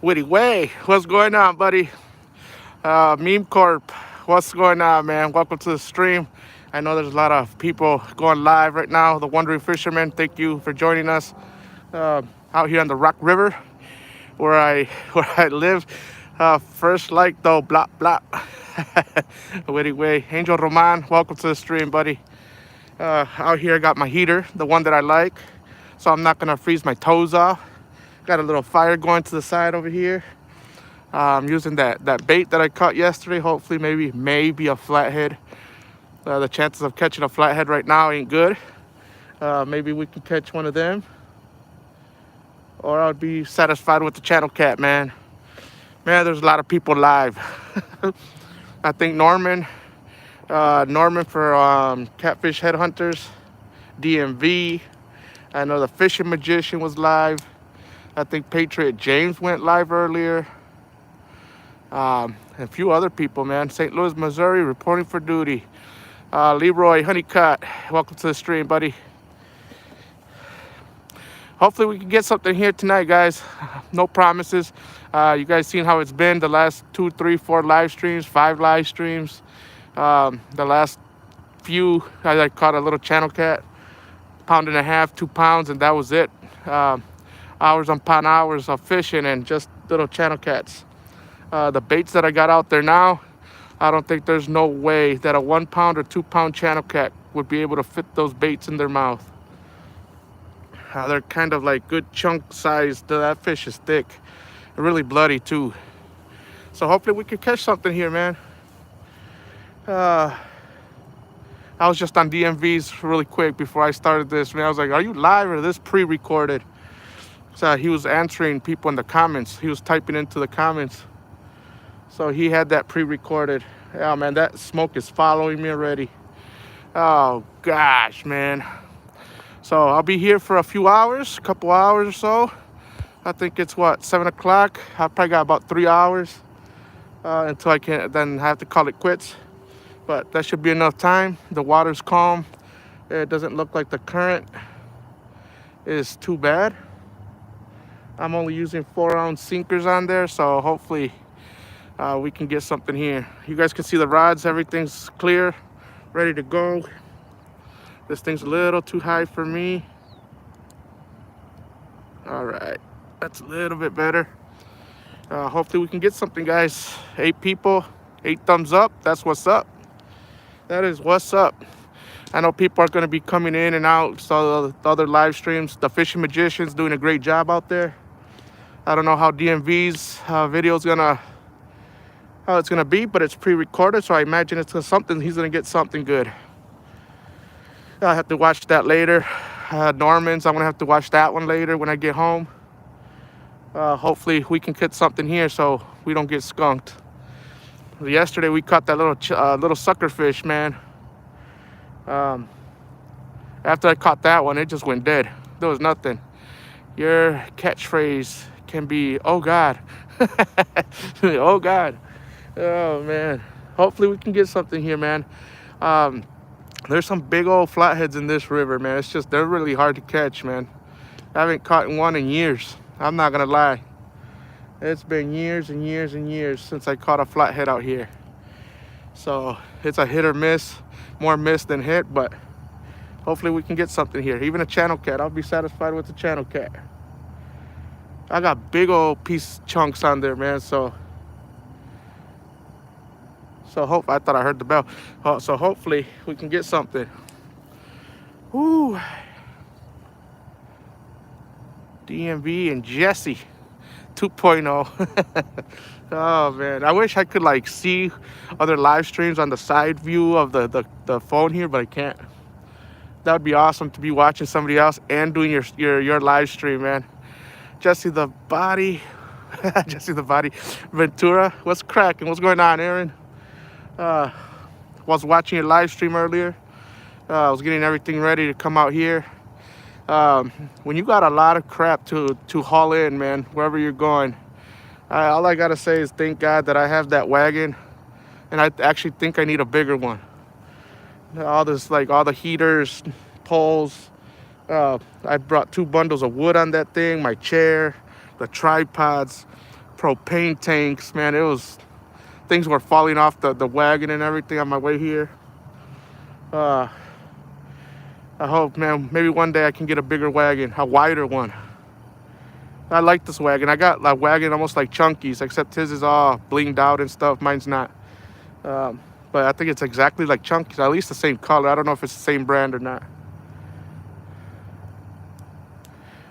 Witty Way, what's going on, buddy? Meme Corp, what's going on, man? Welcome to the stream. I know there's a lot of people going live right now. The Wandering Fisherman, thank you for joining us out here on the Rock River, where I where I live. First like though, blah blah. Witty Way, Angel Roman, welcome to the stream, buddy. Out here, I got my heater, the one that I like, so I'm not gonna freeze my toes off. Got a little fire going to the side over here. I'm using that bait that I caught yesterday. Hopefully, maybe a flathead. The chances of catching a flathead right now ain't good. Maybe we can catch one of them, or I'll be satisfied with the channel cat, man. Man, there's a lot of people live. I think Norman for Catfish Headhunters, DMV. I know the Fishing Magician was live. I think Patriot James went live earlier. And a few other people, man. St. Louis, Missouri, reporting for duty. Leroy Honeycutt, welcome to the stream, buddy. Hopefully we can get something here tonight, guys. No promises. You guys seen how it's been the last 2, 3, 4 live streams, 5 live streams. The last few, I caught a little channel cat, 1.5 pounds, 2 pounds, and that was it. Hours upon hours of fishing and just little channel cats. The baits that I got out there now, I don't think there's no way that a 1 pound or 2 pound channel cat would be able to fit those baits in their mouth. They're kind of like good chunk size. That fish is thick, really bloody too. So hopefully we can catch something here, man. I was just on DMV's really quick before I started this, man. I was like, are you live or this pre-recorded? So he was answering people in the comments. He was typing into the comments. So he had that pre-recorded. Yeah, man, that smoke is following me already. Oh, gosh, man. So I'll be here for a few hours, a couple hours or so. I think it's, 7 o'clock. I probably got about 3 hours until I can then have to call it quits. But that should be enough time. The water's calm. It doesn't look like the current is too bad. I'm only using 4-ounce sinkers on there, so hopefully we can get something here. You guys can see the rods, everything's clear, ready to go. This thing's a little too high for me. All right, that's a little bit better. Hopefully we can get something, guys. 8 people, 8 thumbs up, that's what's up. That is what's up. I know people are going to be coming in and out. So the other live streams, the Fishing Magician's doing a great job out there. I don't know how DMV's video is how it's gonna be, but it's pre-recorded, so I imagine it's something. He's gonna get something good. I have to watch that later. Norman's, I'm gonna have to watch that one later when I get home. Hopefully we can get something here so we don't get skunked. Yesterday we caught that little sucker fish, man. After I caught that one, it just went dead. There was nothing. Your catchphrase can be, oh God. Oh God. Oh man. Hopefully we can get something here, man. There's some big old flatheads in this river, man. It's just, they're really hard to catch, man. I haven't caught one in years. I'm not gonna lie. It's been years and years and years since I caught a flathead out here. So it's a hit or miss, more miss than hit, but hopefully we can get something here. Even a channel cat, I'll be satisfied with the channel cat. I got big old piece chunks on there, man. So I thought I heard the bell. So hopefully we can get something. Woo. DMV and Jesse 2.0. Oh man, I wish I could like see other live streams on the side view of the phone here, but I can't. That would be awesome to be watching somebody else and doing your live stream, man. Jesse the Body, Jesse the Body, Ventura, what's cracking? What's going on, Aaron? Was watching your live stream earlier. I was getting everything ready to come out here. When you got a lot of crap to haul in, man, wherever you're going, all I gotta say is thank God that I have that wagon, and I actually think I need a bigger one. All this, like all the heaters, poles. I brought 2 bundles of wood on that thing, my chair, the tripods, propane tanks, man. Things were falling off the wagon and everything on my way here. I hope, man, maybe one day I can get a bigger wagon, a wider one. I like this wagon. I got a wagon almost like Chunky's, except his is all blinged out and stuff. Mine's not. But I think it's exactly like Chunky's, at least the same color. I don't know if it's the same brand or not.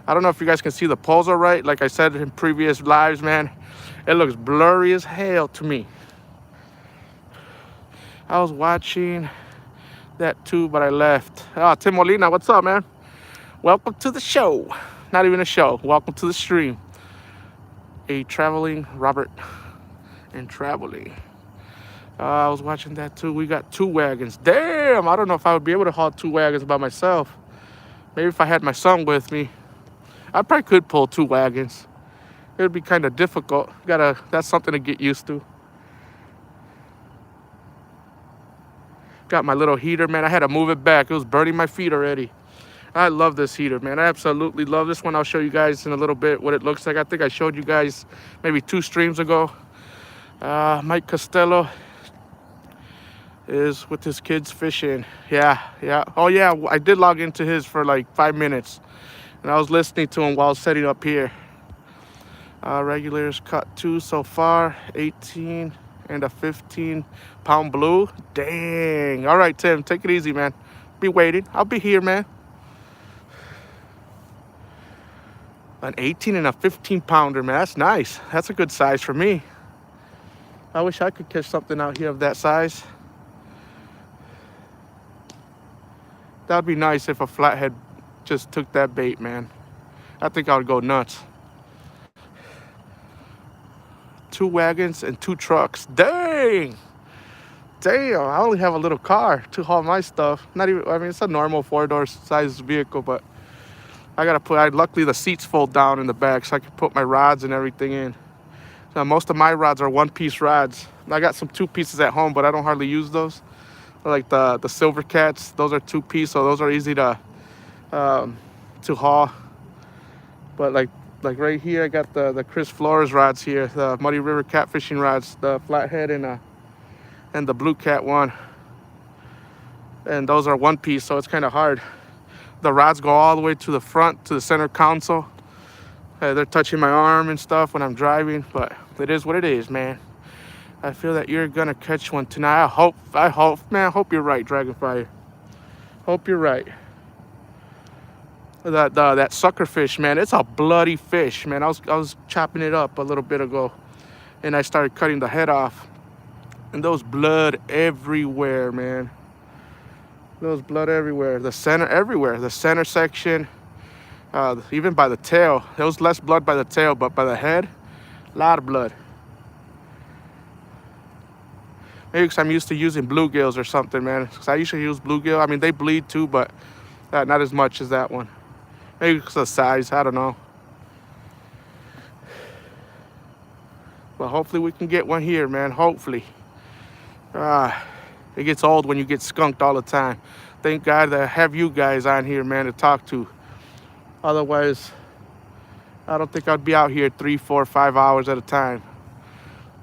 I don't know if you guys can see the poles all right. Like I said in previous lives, man, it looks blurry as hell to me. I was watching that too, but I left. Tim Molina, what's up, man? Welcome to the show. Not even a show. Welcome to the stream. A traveling Robert and traveling. I was watching that too. We got 2 wagons. Damn, I don't know if I would be able to haul 2 wagons by myself. Maybe if I had my son with me, I probably could pull 2 wagons. It would be kind of difficult. That's something to get used to. Got my little heater, man. I had to move it back. It was burning my feet already. I love this heater, man. I absolutely love this one. I'll show you guys in a little bit what it looks like. I think I showed you guys maybe 2 streams ago. Mike Costello is with his kids fishing. Yeah. Oh, yeah, I did log into his for like 5 minutes. And I was listening to him while setting up here. Regulators caught 2 so far. 18 and a 15-pound blue. Dang. All right, Tim, take it easy, man. Be waiting. I'll be here, man. An 18 and a 15-pounder, man. That's nice. That's a good size for me. I wish I could catch something out here of that size. That would be nice if a flathead just took that bait, man. I think I would go nuts. 2 wagons and 2 trucks. Dang! Damn, I only have a little car to haul my stuff. Not even, I mean, it's a normal 4-door size vehicle, but luckily the seats fold down in the back so I can put my rods and everything in. So most of my rods are 1-piece rods. I got some 2 pieces at home, but I don't hardly use those. Like the Silver Cats, those are 2-piece, so those are easy to haul. But like right here, I got the Chris Flores rods here, the Muddy River catfishing rods, the flathead and the Blue Cat one. And those are 1-piece, so it's kind of hard. The rods go all the way to the front, to the center console. They're touching my arm and stuff when I'm driving, but it is what it is, man. I feel that you're gonna catch one tonight. I hope, man. I hope you're right, Dragonfire. Hope you're right. That sucker fish, man, it's a bloody fish, man. I was chopping it up a little bit ago, and I started cutting the head off, and those blood everywhere, man. Those blood everywhere. The center, everywhere. The center section, even by the tail. There was less blood by the tail, but by the head, a lot of blood. Maybe because I'm used to using bluegills or something, man. Because I usually use bluegill. I mean, they bleed too, but not as much as that one. Maybe because of size, I don't know. But hopefully we can get one here, man. Hopefully. It gets old when you get skunked all the time. Thank God that I have you guys on here, man, to talk to. Otherwise, I don't think I'd be out here 3, 4, 5 hours at a time.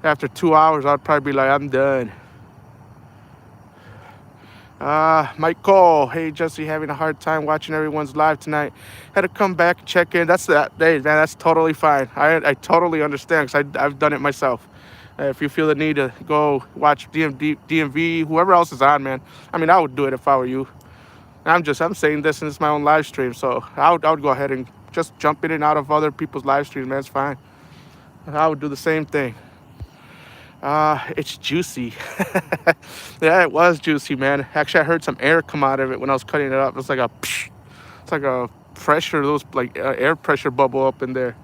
After 2 hours, I'd probably be like, I'm done. Mike Cole, hey Jesse, having a hard time watching everyone's live tonight. Had to come back and check in. That's that day, man. That's totally fine. I totally understand because I've done it myself. If you feel the need to go watch DMV, whoever else is on, man. I mean, I would do it if I were you. I'm saying this, and it's my own live stream, so I would go ahead and just jump in and out of other people's live streams, man. It's fine. I would do the same thing. It's juicy. Yeah, it was juicy, man. Actually, I heard some air come out of it when I was cutting it up. It's like a pressure, those like air pressure bubble up in there.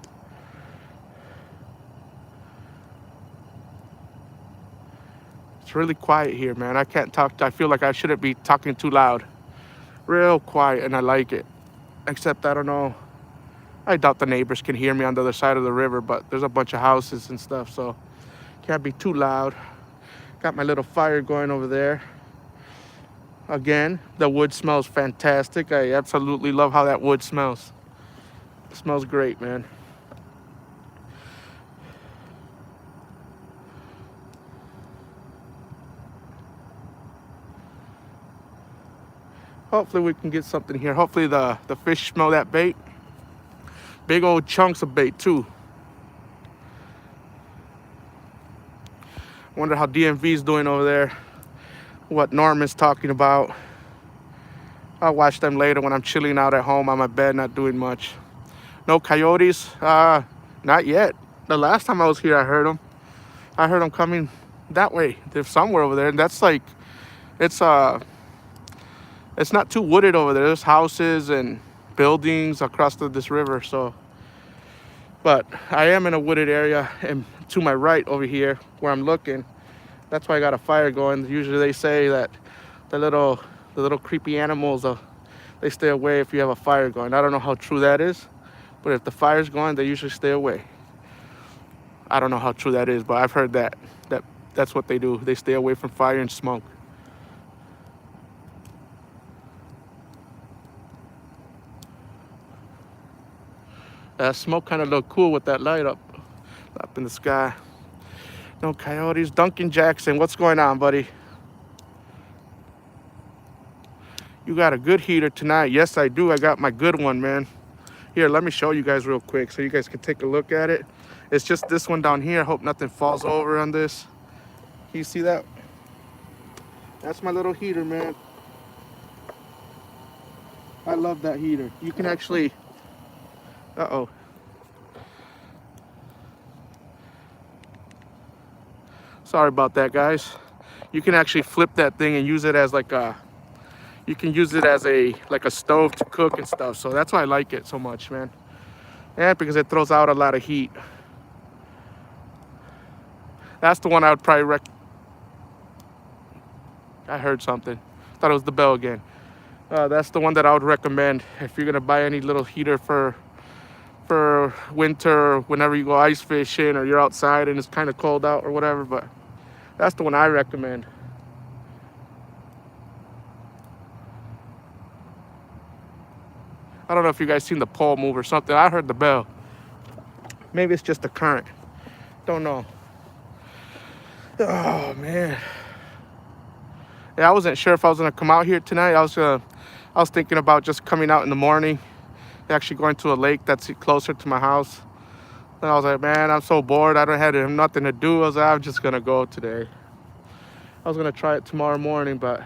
It's really quiet here, man. I can't talk. I feel like I shouldn't be talking too loud. Real quiet, and I like it. Except, I don't know. I doubt the neighbors can hear me on the other side of the river, but there's a bunch of houses and stuff, so can't be too loud. Got my little fire going over there. Again, the wood smells fantastic. I absolutely love how that wood smells. It smells great, man. Hopefully we can get something here. Hopefully the fish smell that bait. Big old chunks of bait too. Wonder how DMV's doing over there. What Norman's talking about. I'll watch them later when I'm chilling out at home on my bed, not doing much. No coyotes? Not yet. The last time I was here, I heard them. I heard them coming that way. They're somewhere over there, and that's like, it's not too wooded over there. There's houses and buildings across this river. So, but I am in a wooded area, and to my right over here where I'm looking, that's why I got a fire going. Usually they say that the little creepy animals, they stay away if you have a fire going. I don't know how true that is, but if the fire's going, they usually stay away. I don't know how true that is, but I've heard that's what they do. They stay away from fire and smoke. That smoke kind of look cool with that light up in the sky. No coyotes. Duncan Jackson, what's going on, buddy? You got a good heater tonight. Yes, I do. I got my good one, man. Here, let me show you guys real quick so you guys can take a look at it. It's just this one down here. I hope nothing falls over on this. Can you see that? That's my little heater, man. I love that heater. You can actually... Uh-oh. Sorry about that, guys. You can actually flip that thing and use it as like a... You can use it as a stove to cook and stuff. So that's why I like it so much, man. And because it throws out a lot of heat. That's the one I would probably I heard something. Thought it was the bell again. That's the one that I would recommend if you're gonna buy any little heater for winter, whenever you go ice fishing or you're outside and it's kind of cold out or whatever. But that's the one I recommend. I don't know if you guys seen the pole move or something. I heard the bell. Maybe it's just the current. Don't know. Oh man. Yeah, I wasn't sure if I was gonna come out here tonight. I was thinking about just coming out in the morning, actually going to a lake that's closer to my house. And I was like, man, I'm so bored. I don't have nothing to do. I was like, I'm just gonna go today. I was gonna try it tomorrow morning, but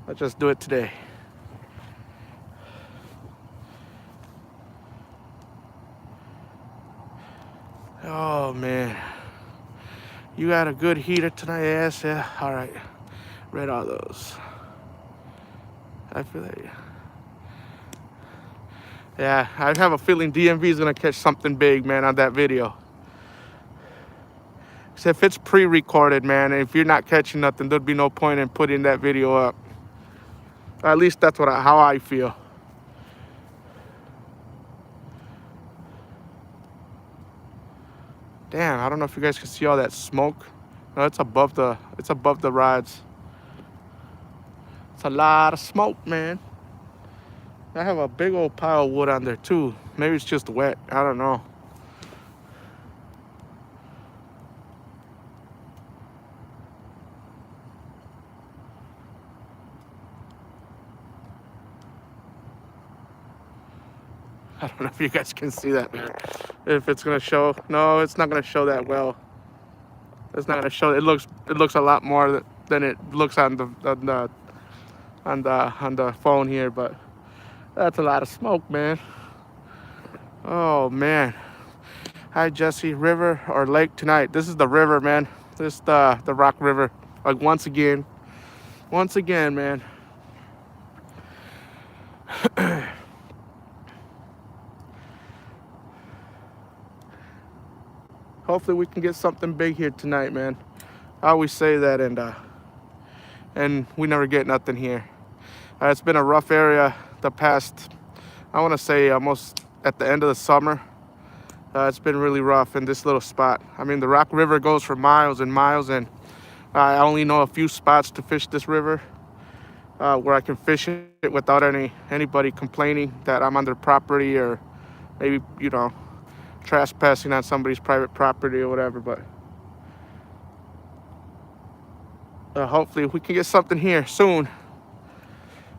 let's just do it today. Oh man, you got a good heater tonight? Yes, yeah. All right, read all those. I feel like, yeah, I have a feeling DMV is gonna catch something big, man, on that video. Because if it's pre-recorded, man, and if you're not catching nothing, there'd be no point in putting that video up. At least that's how I feel. Damn, I don't know if you guys can see all that smoke. No, it's above the rods. It's a lot of smoke, man. I have a big old pile of wood on there too. Maybe it's just wet. I don't know. I don't know if you guys can see that, man. If it's gonna show. No, it's not gonna show that well. It's not gonna show. It looks a lot more than it looks on the phone here, but that's a lot of smoke, man. Oh man. Hi Jesse. River or lake tonight? This is the river, man. This is the Rock River. Like once again, man. Hopefully we can get something big here tonight, man. I always say that, and we never get nothing here. It's been a rough area the past, I want to say almost at the end of the summer. It's been really rough in this little spot. I mean, the Rock River goes for miles and miles, and I only know a few spots to fish this river where I can fish it without anybody complaining that I'm on their property or maybe, you know, trespassing on somebody's private property or whatever. But hopefully we can get something here soon.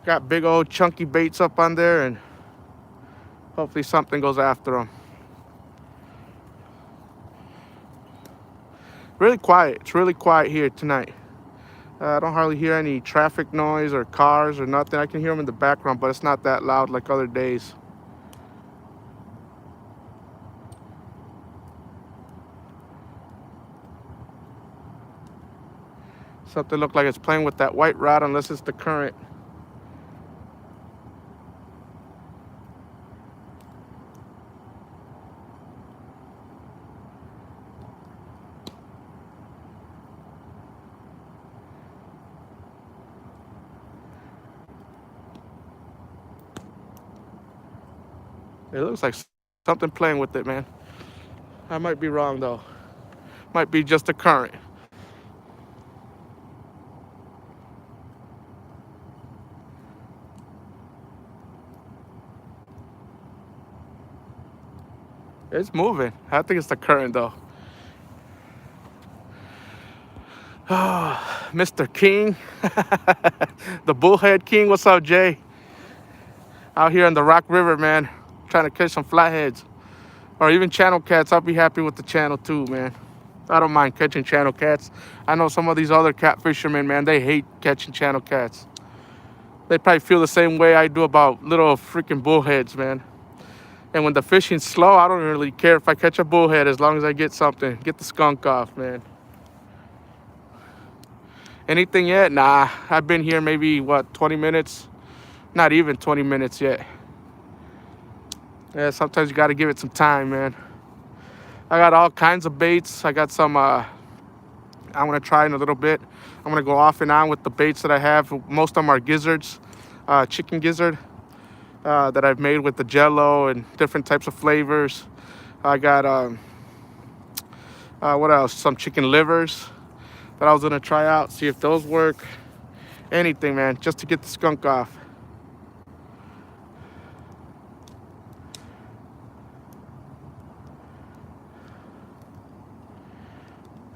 Got big old chunky baits up on there, and hopefully something goes after them. Really quiet. It's really quiet here tonight. I don't hardly hear any traffic noise or cars or nothing. I can hear them in the background, but it's not that loud like other days. Something looked like it's playing with that white rod, unless it's the current. It looks like something playing with it, man. I might be wrong though. Might be just a current. It's moving. I think it's the current though. Oh, Mr. King, the Bullhead King. What's up, Jay? Out here on the Rock River, man, trying to catch some flatheads or even channel cats. I'll be happy with the channel too, man. I don't mind catching channel cats. I know some of these other cat fishermen, man, they hate catching channel cats. They probably feel the same way I do about little freaking bullheads, man. And when the fishing's slow, I don't really care if I catch a bullhead as long as I get something. Get the skunk off, man. Anything yet? Nah, I've been here maybe, what, 20 minutes? Not even 20 minutes yet. Yeah, sometimes you got to give it some time, man. I got all kinds of baits. I got some, I'm going to try in a little bit. I'm going to go off and on with the baits that I have. Most of them are gizzards, chicken gizzard. That I've made with the jello and different types of flavors. I got what else? Some chicken livers that I was gonna try out, see if those work. Anything, man, just to get the skunk off.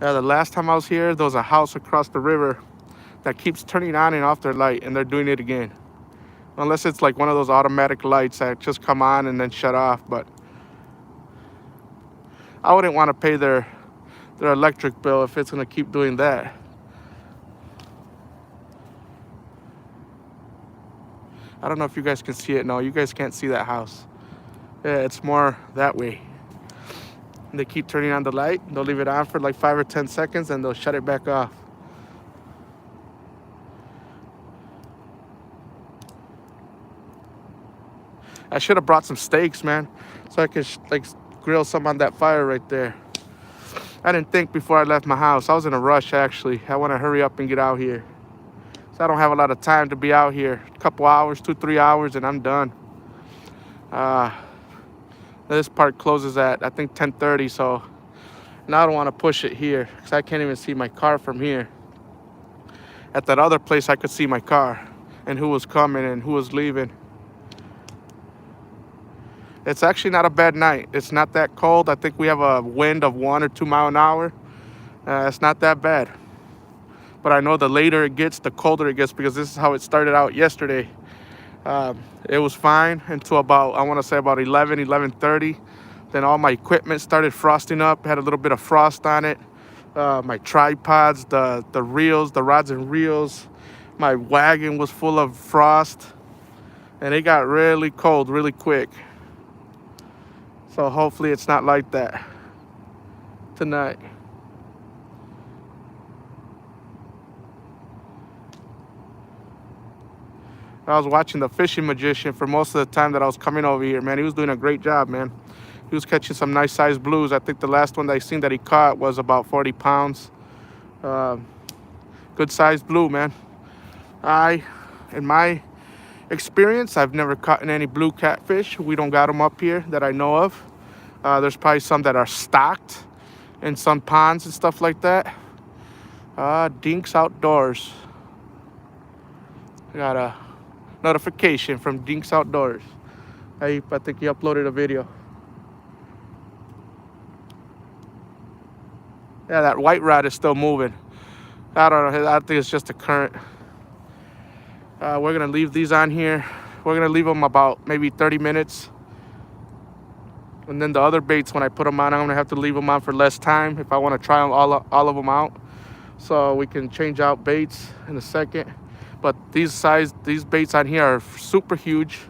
The last time I was here, there was a house across the river that keeps turning on and off their light, and they're doing it again. Unless it's like one of those automatic lights that just come on and then shut off. But I wouldn't want to pay their electric bill if it's going to keep doing that. I don't know if you guys can see it. No, you guys can't see that house. Yeah, it's more that way. And they keep turning on the light. They'll leave it on for like 5 or 10 seconds and they'll shut it back off. I should have brought some steaks, man, so I could like grill some on that fire right there. I didn't think before I left my house. I was in a rush, actually. I want to hurry up and get out here. So I don't have a lot of time to be out here. A couple hours, 2-3 hours, and I'm done. This part closes at, I think, 10:30, so now I don't want to push it here because I can't even see my car from here. At that other place, I could see my car and who was coming and who was leaving. It's actually not a bad night. It's not that cold. I think we have a wind of 1 or 2 miles an hour. It's not that bad. But I know the later it gets, the colder it gets, because this is how it started out yesterday. It was fine until about, I want to say about 11:30. Then all my equipment started frosting up. Had a little bit of frost on it. My tripods, the reels, the rods and reels. My wagon was full of frost. And it got really cold really quick. So hopefully it's not like that tonight. I was watching The Fishing Magician for most of the time that I was coming over here, man. He was doing a great job, man. He was catching some nice sized blues. I think the last one that I seen that he caught was about 40 pounds. Good sized blue, man. In my experience, I've never caught any blue catfish. We don't got them up here that I know of. There's probably some that are stocked in some ponds and stuff like that. Dinks Outdoors. I got a notification from Dinks Outdoors. I think he uploaded a video. Yeah, that white rod is still moving. I don't know. I think it's just a current. We're gonna leave these on here. We're gonna leave them about maybe 30 minutes. And then the other baits, when I put them on, I'm gonna have to leave them on for less time if I want to try all of them out. So we can change out baits in a second. But these baits on here are super huge,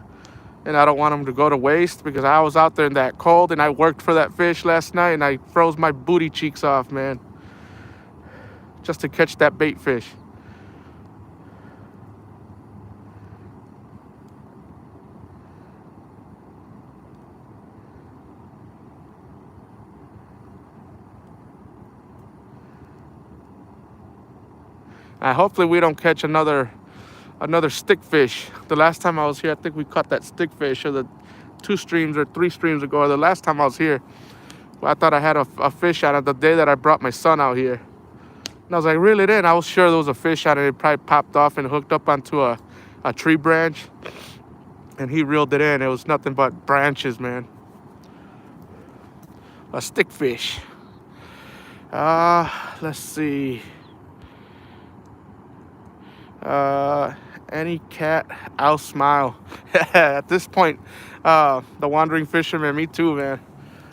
and I don't want them to go to waste because I was out there in that cold and I worked for that fish last night and I froze my booty cheeks off, man, just to catch that bait fish. Hopefully we don't catch another stick fish. The last time I was here, I think we caught that stick fish, or the 2 streams or 3 streams ago, or the last time I was here. Well, I thought I had a fish on it the day that I brought my son out here. And I was like, reel it in. I was sure there was a fish on it. It probably popped off and hooked up onto a tree branch. And he reeled it in. It was nothing but branches, man. A stick fish. Let's see. Any cat, I'll smile. At this point, the wandering fisherman, me too, man.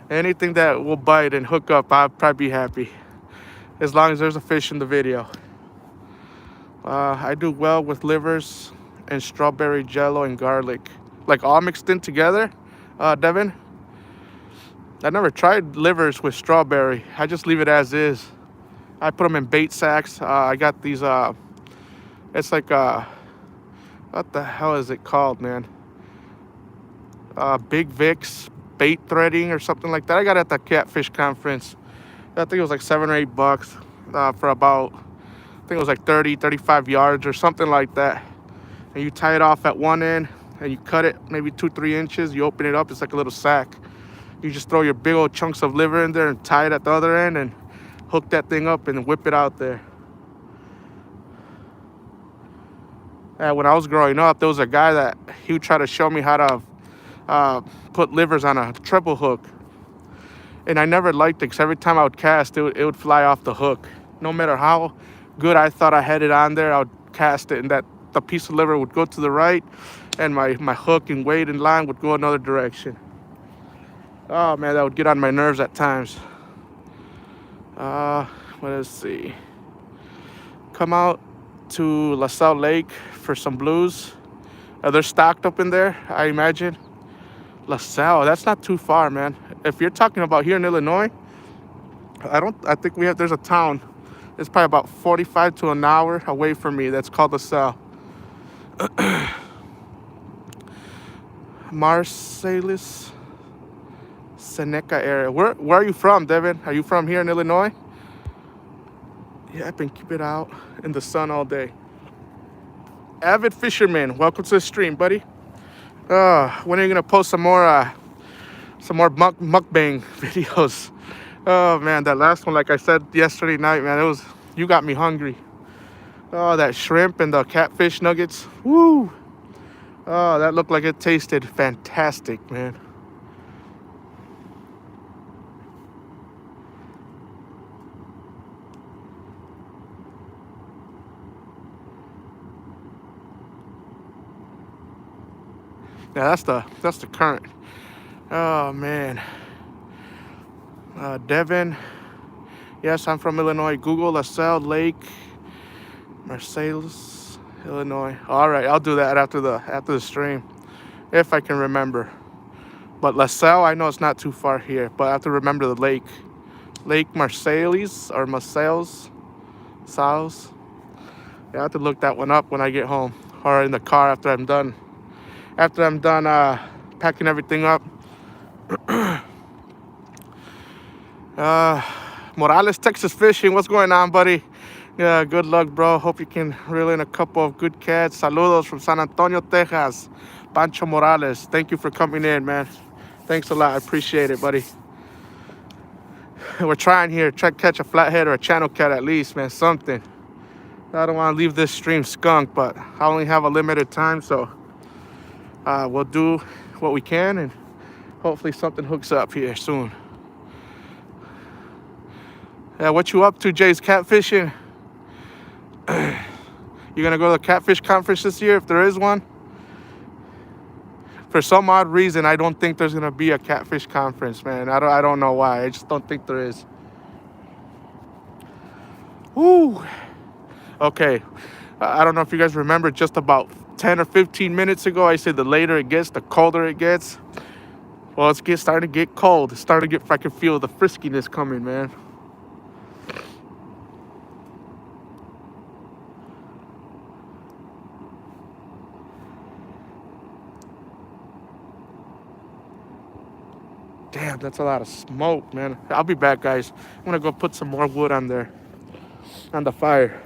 Anything that will bite and hook up, I'll probably be happy. As long as there's a fish in the video. I do well with livers and strawberry jello and garlic. Like all mixed in together, Devin? I never tried livers with strawberry. I just leave it as is. I put them in bait sacks. I got these, it's like, what the hell is it called, man? Big Vic's bait threading or something like that. I got it at the Catfish conference. I think it was like $7 or $8 for about, I think it was like 30, 35 yards or something like that. And you tie it off at one end and you cut it maybe 2-3 inches. You open it up, it's like a little sack. You just throw your big old chunks of liver in there and tie it at the other end and hook that thing up and whip it out there. When I was growing up, there was a guy that he would try to show me how to put livers on a treble hook. And I never liked it because every time I would cast, it would fly off the hook. No matter how good I thought I had it on there, I would cast it and the piece of liver would go to the right and my hook and weight and line would go another direction. Oh man, that would get on my nerves at times. Let's see. Come out to LaSalle Lake for some blues. They're stocked up in there, I imagine. LaSalle, that's not too far, man. If you're talking about here in Illinois, I think there's a town. It's probably about 45 to an hour away from me. That's called LaSalle. Marsalis, Seneca area. Where are you from, Devin? Are you from here in Illinois? Yeah, I've been keeping it out in the sun all day. Avid fisherman, welcome to the stream, buddy. When are you gonna post some more mukbang videos? Oh man, that last one, like I said yesterday night, man, you got me hungry. Oh, that shrimp and the catfish nuggets. Woo! Oh, that looked like it tasted fantastic, man. Yeah, that's the current. Oh man. Devin. Yes, I'm from Illinois. Google LaSalle Lake, Marsalis, Illinois. All right, I'll do that after the stream, if I can remember. But LaSalle, I know it's not too far here, but I have to remember the lake. Lake Marsalis or Marsalis, Sals. Yeah, I have to look that one up when I get home or in the car after I'm done. After I'm done packing everything up. Morales, Texas Fishing, what's going on, buddy? Yeah, good luck, bro. Hope you can reel in a couple of good cats. Saludos from San Antonio, Texas. Pancho Morales, thank you for coming in, man. Thanks a lot. I appreciate it, buddy. We're trying here. Try to catch a flathead or a channel cat at least, man. Something. I don't want to leave this stream skunked, but I only have a limited time, so we'll do what we can, and hopefully something hooks up here soon. Yeah, what you up to, Jay's catfishing? You gonna go to the Catfish Conference this year if there is one? For some odd reason, I don't think there's gonna be a Catfish Conference, man. I don't know why. I just don't think there is. Woo. Okay. I don't know if you guys remember, just about 10 or 15 minutes ago, I said the later it gets, the colder it gets. Well, it's starting to get cold. It's starting to get, I can feel the friskiness coming, man. Damn, that's a lot of smoke, man. I'll be back, guys. I'm gonna go put some more wood on there, on the fire.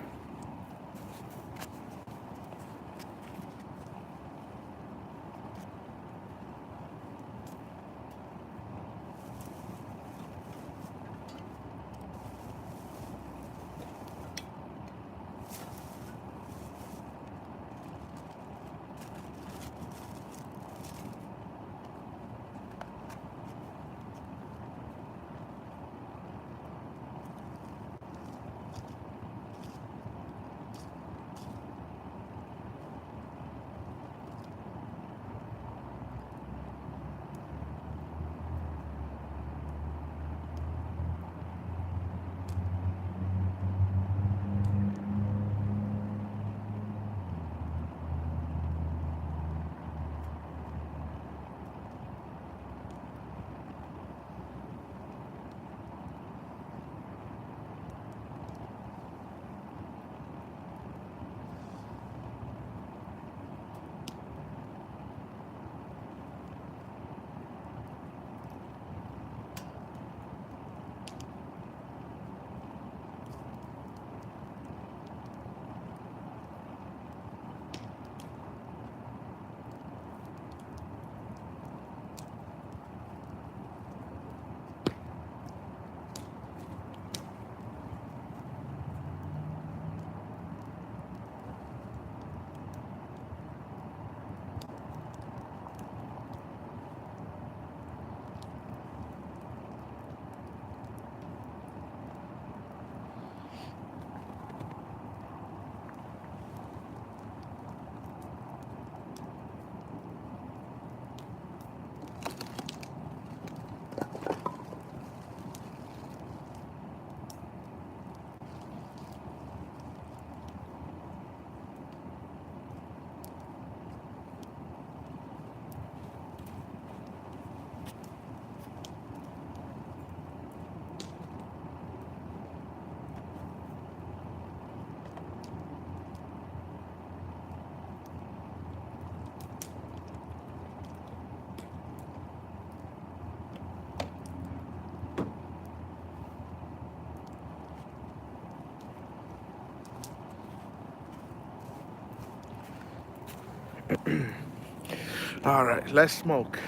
All right, let's smoke.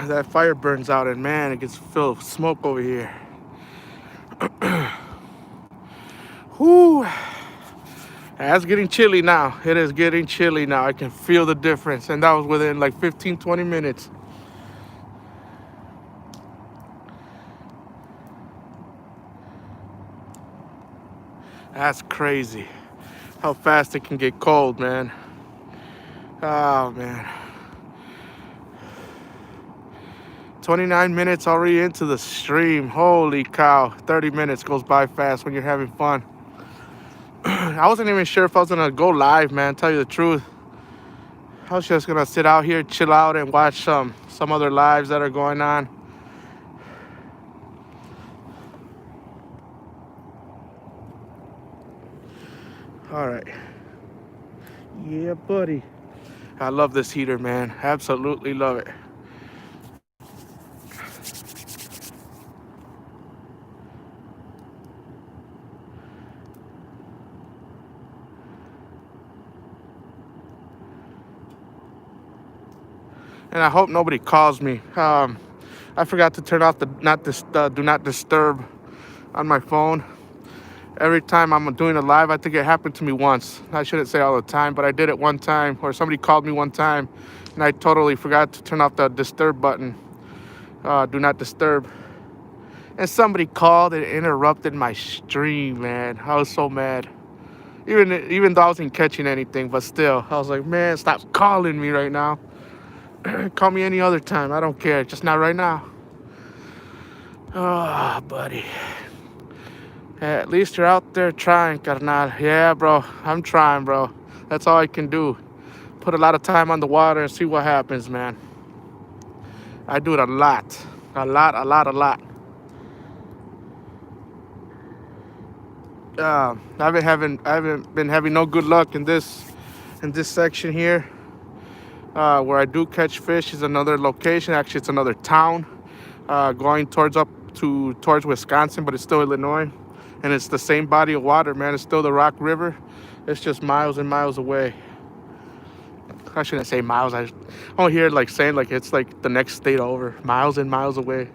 That fire burns out, and man, it gets filled with smoke over here. Whoo. It's getting chilly now. It is getting chilly now. I can feel the difference. And that was within like 15, 20 minutes. That's crazy. How fast it can get cold, man. Oh, man. 29 minutes already into the stream. Holy cow. 30 minutes goes by fast when you're having fun. I wasn't even sure if I was gonna go live, man, tell you the truth. I was just gonna sit out here, chill out, and watch some other lives that are going on. All right. Yeah, buddy. I love this heater, man. Absolutely love it. And I hope nobody calls me. I forgot to turn off the do not disturb on my phone. Every time I'm doing a live, I think it happened to me once. I shouldn't say all the time, but I did it one time, or somebody called me one time, and I totally forgot to turn off the disturb button. Do not disturb. And somebody called and interrupted my stream, man. I was so mad. Even though I wasn't catching anything, but still, I was like, man, stop calling me right now. Call me any other time. I don't care. Just not right now. Oh, buddy. At least you're out there trying, carnal. Yeah, bro. I'm trying, bro. That's all I can do. Put a lot of time on the water and see what happens, man. I do it a lot. A lot, a lot, a lot. I haven't been having no good luck in this section here. Where I do catch fish is another location. Actually, it's another town. Going towards Wisconsin, but it's still Illinois, and it's the same body of water, man. It's still the Rock River. It's just miles and miles away. I shouldn't say miles. I don't hear like saying like it's like the next state over. Miles and miles away.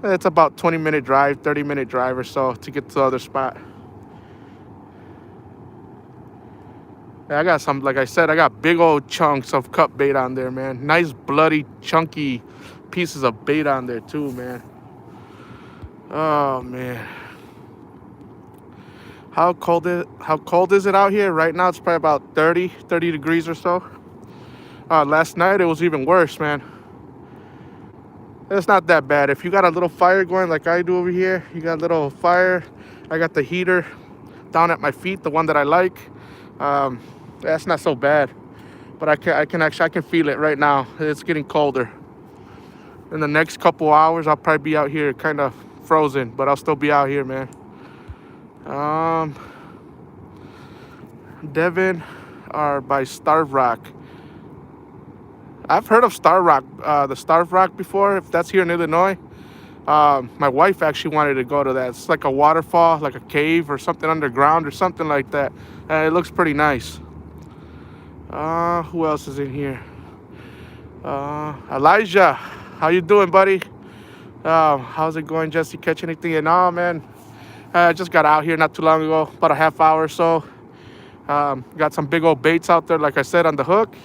It's about 20-minute drive, 30-minute drive or so to get to the other spot. Yeah, I got some, like I said, I got big old chunks of cut bait on there, man. Nice bloody chunky pieces of bait on there too, man. Oh man. How cold is it out here? Right now it's probably about 30 degrees or so. Last night it was even worse, man. It's not that bad. If you got a little fire going like I do over here, you got a little fire. I got the heater down at my feet, the one that I like. That's not so bad. But I can feel it right now. It's getting colder. In the next couple hours, I'll probably be out here kind of frozen, but I'll still be out here, man. Devon are by Starved Rock. I've heard of the Starved Rock before, if that's here in Illinois. My wife actually wanted to go to that. It's like a waterfall, like a cave or something underground or something like that. And it looks pretty nice. Who else is in here? Elijah, how you doing, buddy? How's it going, Jesse? Catch anything? And oh, man, I just got out here not too long ago, about a half hour or so. Got some big old baits out there, like I said, on the hook.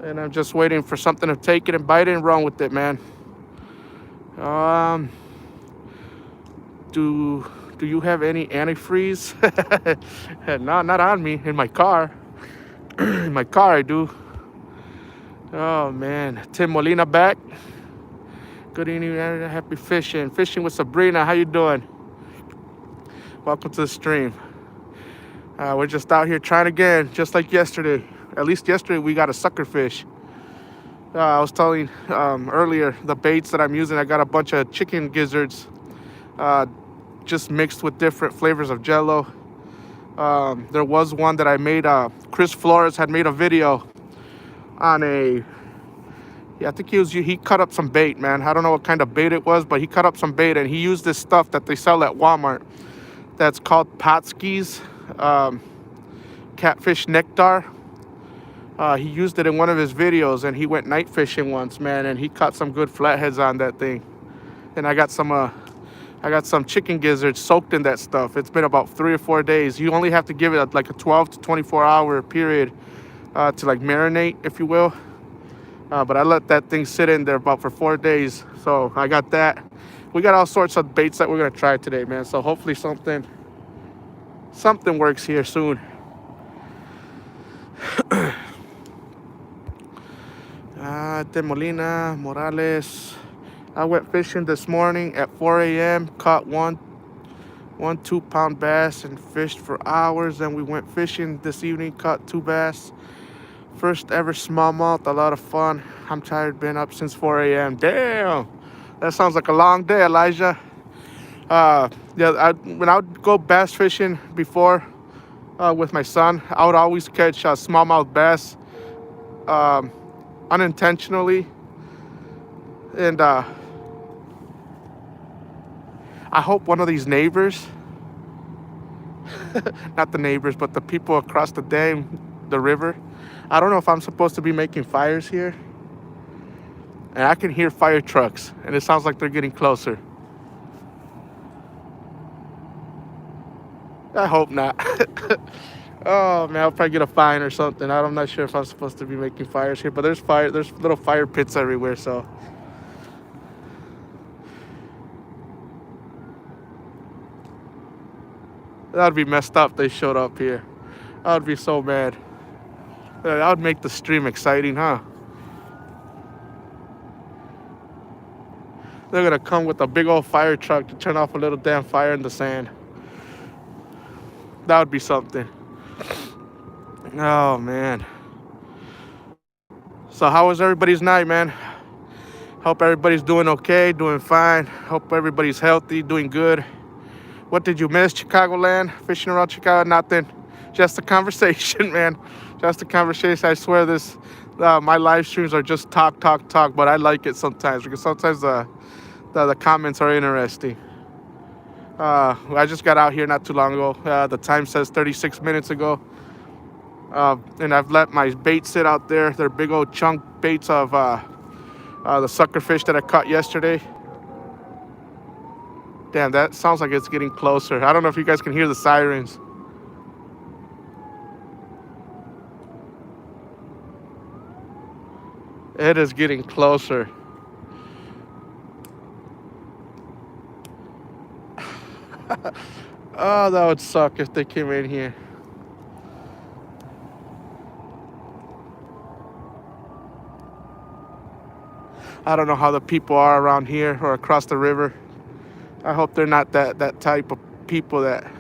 And I'm just waiting for something to take it and bite it and run with it, man. Do you have any antifreeze? No, not on me. In my car. In my car, I do. Oh, man. Tim Molina back. Good evening, happy fishing. Fishing with Sabrina. How you doing? Welcome to the stream. We're just out here trying again, just like yesterday. At least yesterday we got a sucker fish. I was telling earlier, the baits that I'm using, I got a bunch of chicken gizzards just mixed with different flavors of Jello. There was one that I made. Chris Flores had made a video on I think he cut up some bait, man. I don't know what kind of bait it was, but he cut up some bait and he used this stuff that they sell at Walmart that's called Patski's Catfish Nectar. He used it in one of his videos, and he went night fishing once, man, and he caught some good flatheads on that thing. And I got some chicken gizzards soaked in that stuff. It's been about 3 or 4 days. You only have to give it like a 12 to 24 hour period to like marinate, if you will. But I let that thing sit in there for 4 days. So I got that. We got all sorts of baits that we're gonna try today, man. So hopefully something works here soon. De Molina, Morales. I went fishing this morning at 4 a.m. Caught one 2-pound bass and fished for hours. Then we went fishing this evening, caught 2 bass. First ever smallmouth, a lot of fun. I'm tired, been up since 4 a.m. Damn, that sounds like a long day, Elijah. When I would go bass fishing before with my son, I would always catch smallmouth bass unintentionally. And I hope one of these neighbors, not the neighbors, but the people across the river, I don't know if I'm supposed to be making fires here. And I can hear fire trucks, and it sounds like they're getting closer. I hope not. Oh, man, I'll probably get a fine or something. I'm not sure if I'm supposed to be making fires here, but there's little fire pits everywhere, so. That'd be messed up if they showed up here. I would be so mad. That would make the stream exciting, huh? They're gonna come with a big old fire truck to turn off a little damn fire in the sand. That would be something. Oh man. So how was everybody's night, man? Hope everybody's doing okay, doing fine. Hope everybody's healthy, doing good. What did you miss, Chicagoland? Fishing around Chicago? Nothing. Just a conversation, man. Just a conversation. I swear my live streams are just talk, but I like it sometimes because sometimes the comments are interesting. I just got out here not too long ago. The time says 36 minutes ago. And I've let my bait sit out there. They're big old chunk baits of the sucker fish that I caught yesterday. Damn, that sounds like it's getting closer. I don't know if you guys can hear the sirens. It is getting closer. Oh, that would suck if they came in here. I don't know how the people are around here or across the river. I hope they're not that type of people that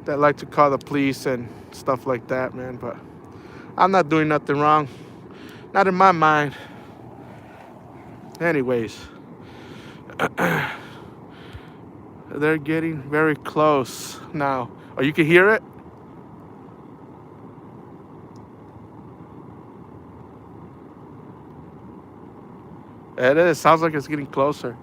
like to call the police and stuff like that, man. But I'm not doing nothing wrong. Not in my mind. Anyways. They're getting very close now. Oh, you can hear it? It is. Sounds like it's getting closer.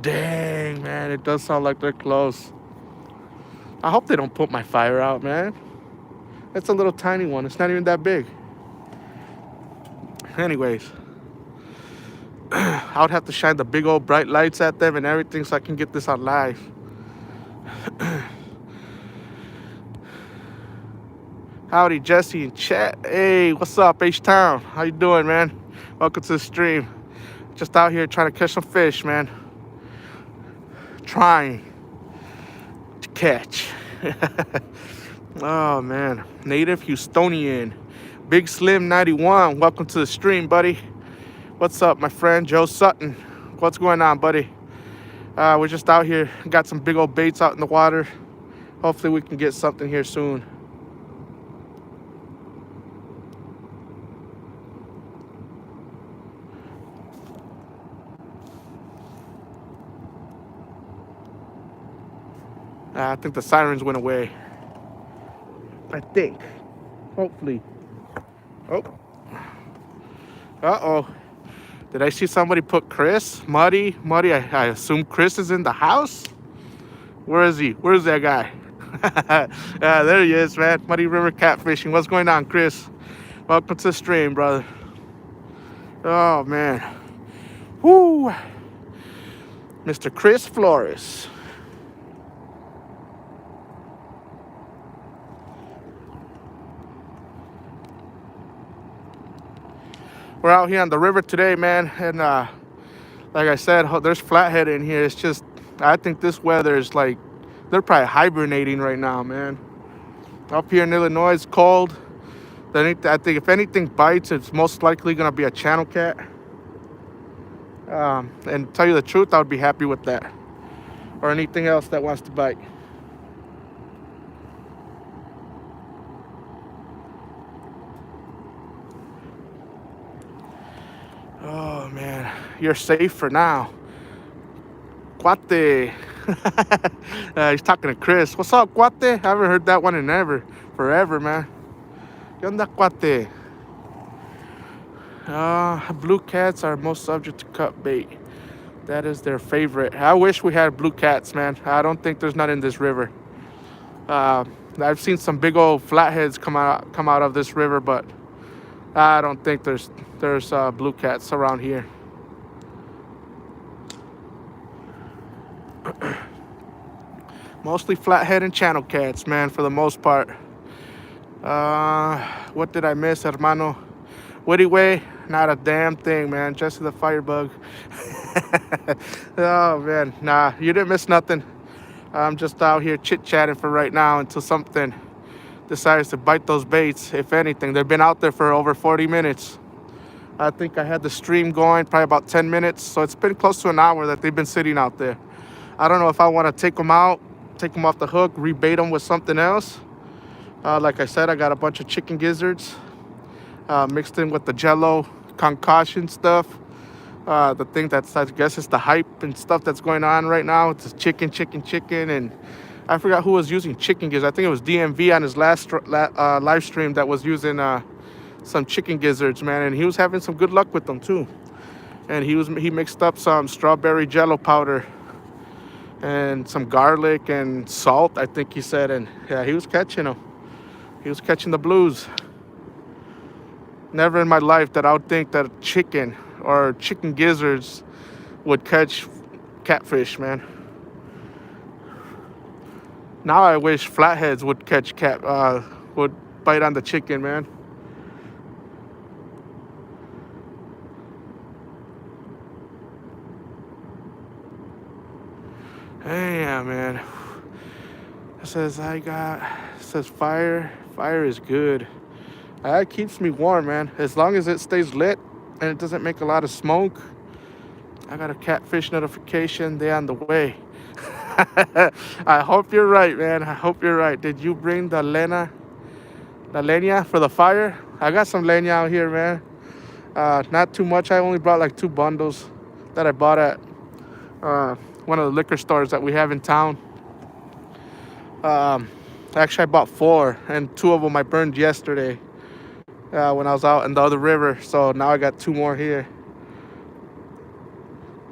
Dang, man. It does sound like they're close. I hope they don't put my fire out, man. It's a little tiny one. It's not even that big. Anyways. I would have to shine the big old bright lights at them and everything so I can get this on live. Howdy, Jesse and chat. Hey, what's up, H-Town? How you doing, man? Welcome to the stream. Just out here trying to catch some fish, man. Trying to catch. Oh, man. Native Houstonian. Big Slim 91. Welcome to the stream, buddy. What's up, my friend? Joe Sutton. What's going on, buddy? We're just out here. Got some big old baits out in the water. Hopefully we can get something here soon. I think the sirens went away. I think. Hopefully. Oh. Uh-oh. Did I see somebody put Chris? Muddy, I assume Chris is in the house? Where is he? Where's that guy? There he is, man. Muddy River Catfishing. What's going on, Chris? Welcome to the stream, brother. Oh, man. Woo. Mr. Chris Flores. We're out here on the river today, man, and like I said, there's flathead in here. It's just, I think this weather is like, they're probably hibernating right now, man. Up here in Illinois, it's cold. I think if anything bites, it's most likely gonna be a channel cat. And to tell you the truth, I would be happy with that, or anything else that wants to bite. Oh, man. You're safe for now. Cuate. He's talking to Chris. What's up, Cuate? I haven't heard that one in forever, man. ¿Qué onda, Cuate? Blue cats are most subject to cut bait. That is their favorite. I wish we had blue cats, man. I don't think there's none in this river. I've seen some big old flatheads come out of this river, but I don't think there's blue cats around here. Mostly flathead and channel cats, man, for the most part. What did I miss, hermano? Woody Way, Not a damn thing, man. Jesse the Firebug. Oh, man. Nah, you didn't miss nothing. I'm just out here chit-chatting for right now until something decides to bite those baits, if anything. They've been out there for over 40 minutes. I think I had the stream going probably about 10 minutes. So it's been close to an hour that they've been sitting out there. I don't know if I want to take them out, take them off the hook, rebait them with something else. Like I said, I got a bunch of chicken gizzards mixed in with the Jello concoction stuff. The thing that's, I guess, it's the hype and stuff that's going on right now. It's chicken, and I forgot who was using chicken gizzards. I think it was DMV on his last live stream that was using some chicken gizzards, man, and he was having some good luck with them too. And he mixed up some strawberry Jello powder and some garlic and salt, I think he said, and yeah, he was catching them. He was catching the blues. Never in my life that I would think that chicken or chicken gizzards would catch catfish, man. Now I wish flatheads would catch would bite on the chicken, man. Damn, man. It says fire. Fire is good. That keeps me warm, man. As long as it stays lit and it doesn't make a lot of smoke. I got a catfish notification. They're on the way. I hope you're right, man. I hope you're right. Did you bring the leña for the fire? I got some leña out here, man. Not too much. I only brought like 2 bundles that I bought at one of the liquor stores that we have in town. Actually, I bought 4, and 2 of them I burned yesterday when I was out in the other river. So now I got 2 more here.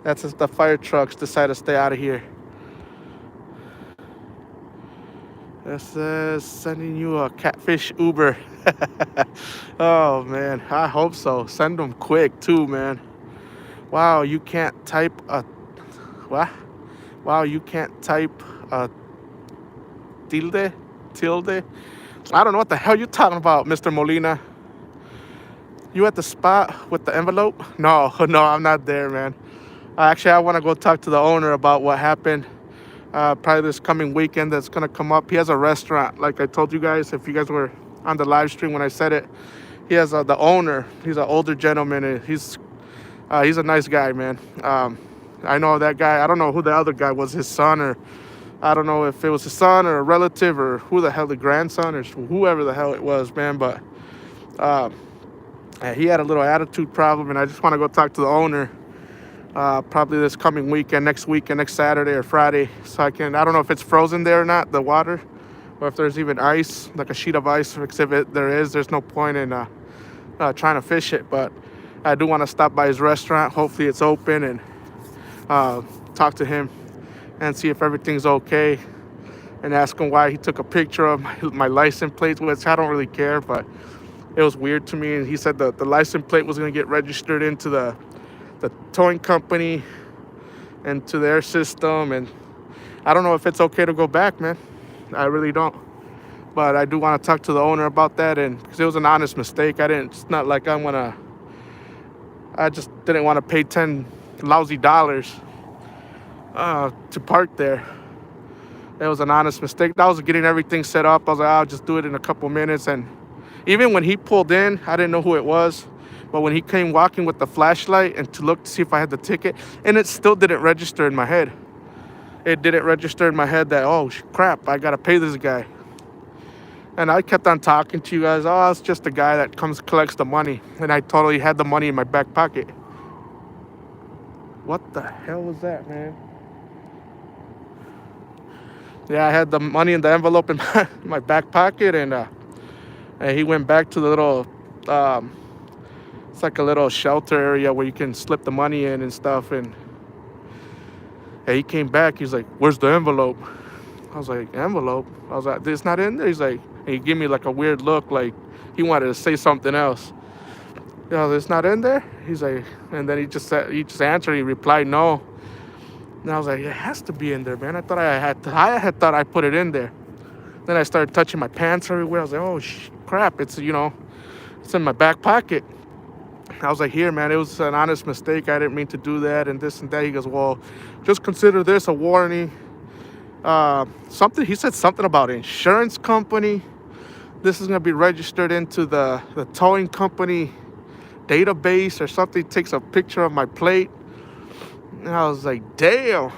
That's if the fire trucks decide to stay out of here. This is sending you a catfish Uber. Oh, man. I hope so. Send them quick, too, man. Wow, you can't type a... What? Wow, you can't type a... Tilde? I don't know what the hell you're talking about, Mr. Molina. You at the spot with the envelope? No, I'm not there, man. Actually, I want to go talk to the owner about what happened. Probably this coming weekend that's going to come up. He has a restaurant, like I told you guys, if you guys were on the live stream when I said it. He has the owner. He's an older gentleman, and he's a nice guy, man. I know that guy. I don't know who the other guy was, his son, or I don't know if it was his son or a relative or who the hell, the grandson or whoever the hell it was, man. But he had a little attitude problem, and I just want to go talk to the owner. Probably this coming weekend, next Saturday or Friday. So I don't know if it's frozen there or not, the water, or if there's even ice, like a sheet of ice. Because if there's no point in trying to fish it. But I do want to stop by his restaurant. Hopefully it's open, and talk to him and see if everything's okay, and ask him why he took a picture of my license plate, which I don't really care, but it was weird to me. And he said the license plate was going to get registered into the towing company and to their system, and I don't know if it's okay to go back, man. I really don't, but I do want to talk to the owner about that, and because it was an honest mistake. It's not like I just didn't want to pay $10 lousy to park there. It was an honest mistake. I was getting everything set up. I was like, I'll just do it in a couple minutes. And even when he pulled in, I didn't know who it was. But when he came walking with the flashlight and to look to see if I had the ticket, and it still didn't register in my head. It didn't register in my head that, oh, crap, I got to pay this guy. And I kept on talking to you guys. Oh, it's just a guy that collects the money. And I totally had the money in my back pocket. What the hell was that, man? Yeah, I had the money in the envelope in my back pocket, and he went back to the little, it's like a little shelter area where you can slip the money in and stuff, and he came back. He's like, where's the envelope? I was like, envelope? I was like, it's not in there? He's like, and he gave me like a weird look, like he wanted to say something else. You know, it's not in there? He's like, and then he just answered, he replied, no. And I was like, it has to be in there, man. I had thought I put it in there. Then I started touching my pants everywhere. I was like, oh, crap, it's in my back pocket. I was like, here, man, it was an honest mistake. I didn't mean to do that and this and that. He goes, well, just consider this a warning. He said something about insurance company. This is going to be registered into the towing company database or something. Takes a picture of my plate. And I was like, damn,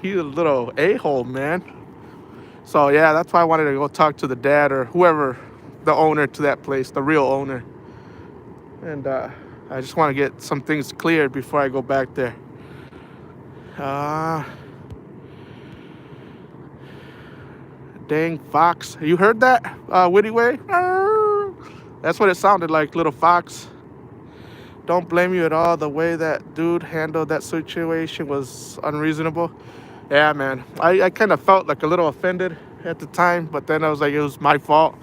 he's a little a-hole, man. So, yeah, that's why I wanted to go talk to the dad or whoever, the owner to that place, the real owner. And I just want to get some things cleared before I go back there. Dang fox. You heard that, Witty Way? That's what it sounded like, little fox. Don't blame you at all. The way that dude handled that situation was unreasonable. Yeah, man. I kind of felt like a little offended at the time, but then I was like, it was my fault.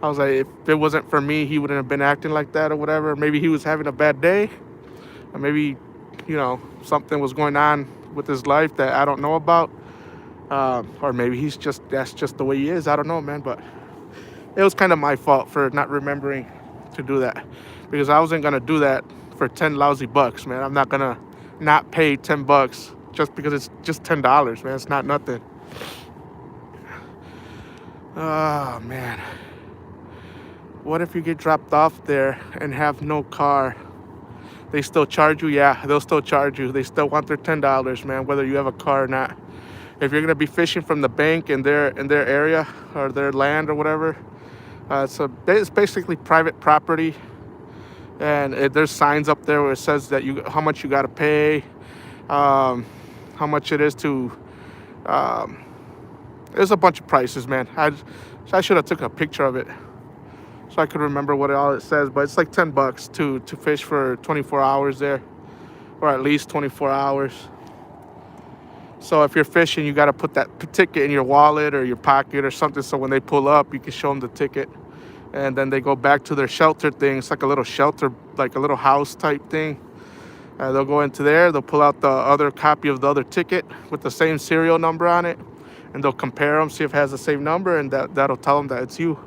I was like, if it wasn't for me, he wouldn't have been acting like that or whatever. Maybe he was having a bad day. Or maybe, something was going on with his life that I don't know about. Or maybe that's just the way he is. I don't know, man. But it was kind of my fault for not remembering to do that. Because I wasn't going to do that for 10 lousy bucks, man. I'm not going to not pay 10 bucks just because it's just $10, man. It's not nothing. Oh, man. What if you get dropped off there and have no car? They still charge you? Yeah, they'll still charge you. They still want their $10, man, whether you have a car or not. If you're going to be fishing from the bank in their area or their land or whatever, it's basically private property. And there's signs up there where it says that how much you got to pay, how much it is to... there's a bunch of prices, man. I should have took a picture of it so I could remember what all it says. But it's like $10 to fish for 24 hours there, or at least 24 hours. So if you're fishing, you got to put that ticket in your wallet or your pocket or something, so when they pull up, you can show them the ticket. And then they go back to their shelter thing. It's like a little shelter, like a little house type thing. They'll go into there. They'll pull out the other copy of the other ticket with the same serial number on it. And they'll compare them, see if it has the same number. And that'll tell them that it's you.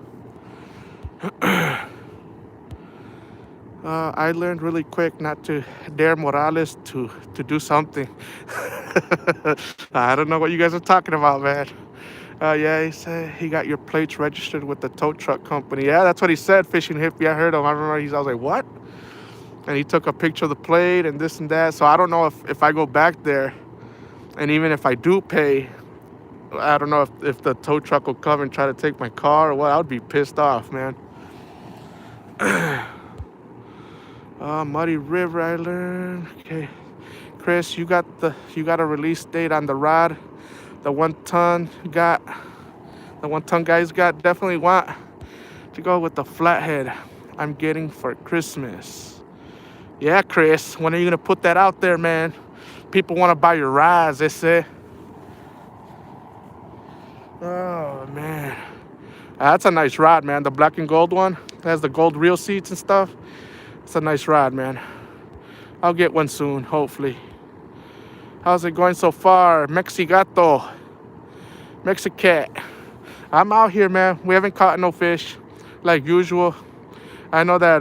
I learned really quick not to dare Morales to do something. I don't know what you guys are talking about, man. Yeah, he said he got your plates registered with the tow truck company. Yeah, that's what he said, Fishing Hippie. I heard him. I remember I was like, what? And he took a picture of the plate and this and that. So I don't know if I go back there, and even if I do pay, I don't know if the tow truck will come and try to take my car or what. I would be pissed off, man. Muddy River, I learned. Okay, Chris, you got a release date on the rod. The 1 ton guys got. Definitely want to go with the flathead I'm getting for Christmas. Yeah, Chris, when are you gonna put that out there, man? People want to buy your rods, they say. Oh man, that's a nice rod, man. The black and gold one, it has the gold reel seats and stuff. It's a nice rod, man. I'll get one soon, hopefully. How's it going so far? Mexicato. Mexicat. I'm out here, man. We haven't caught no fish like usual. I know that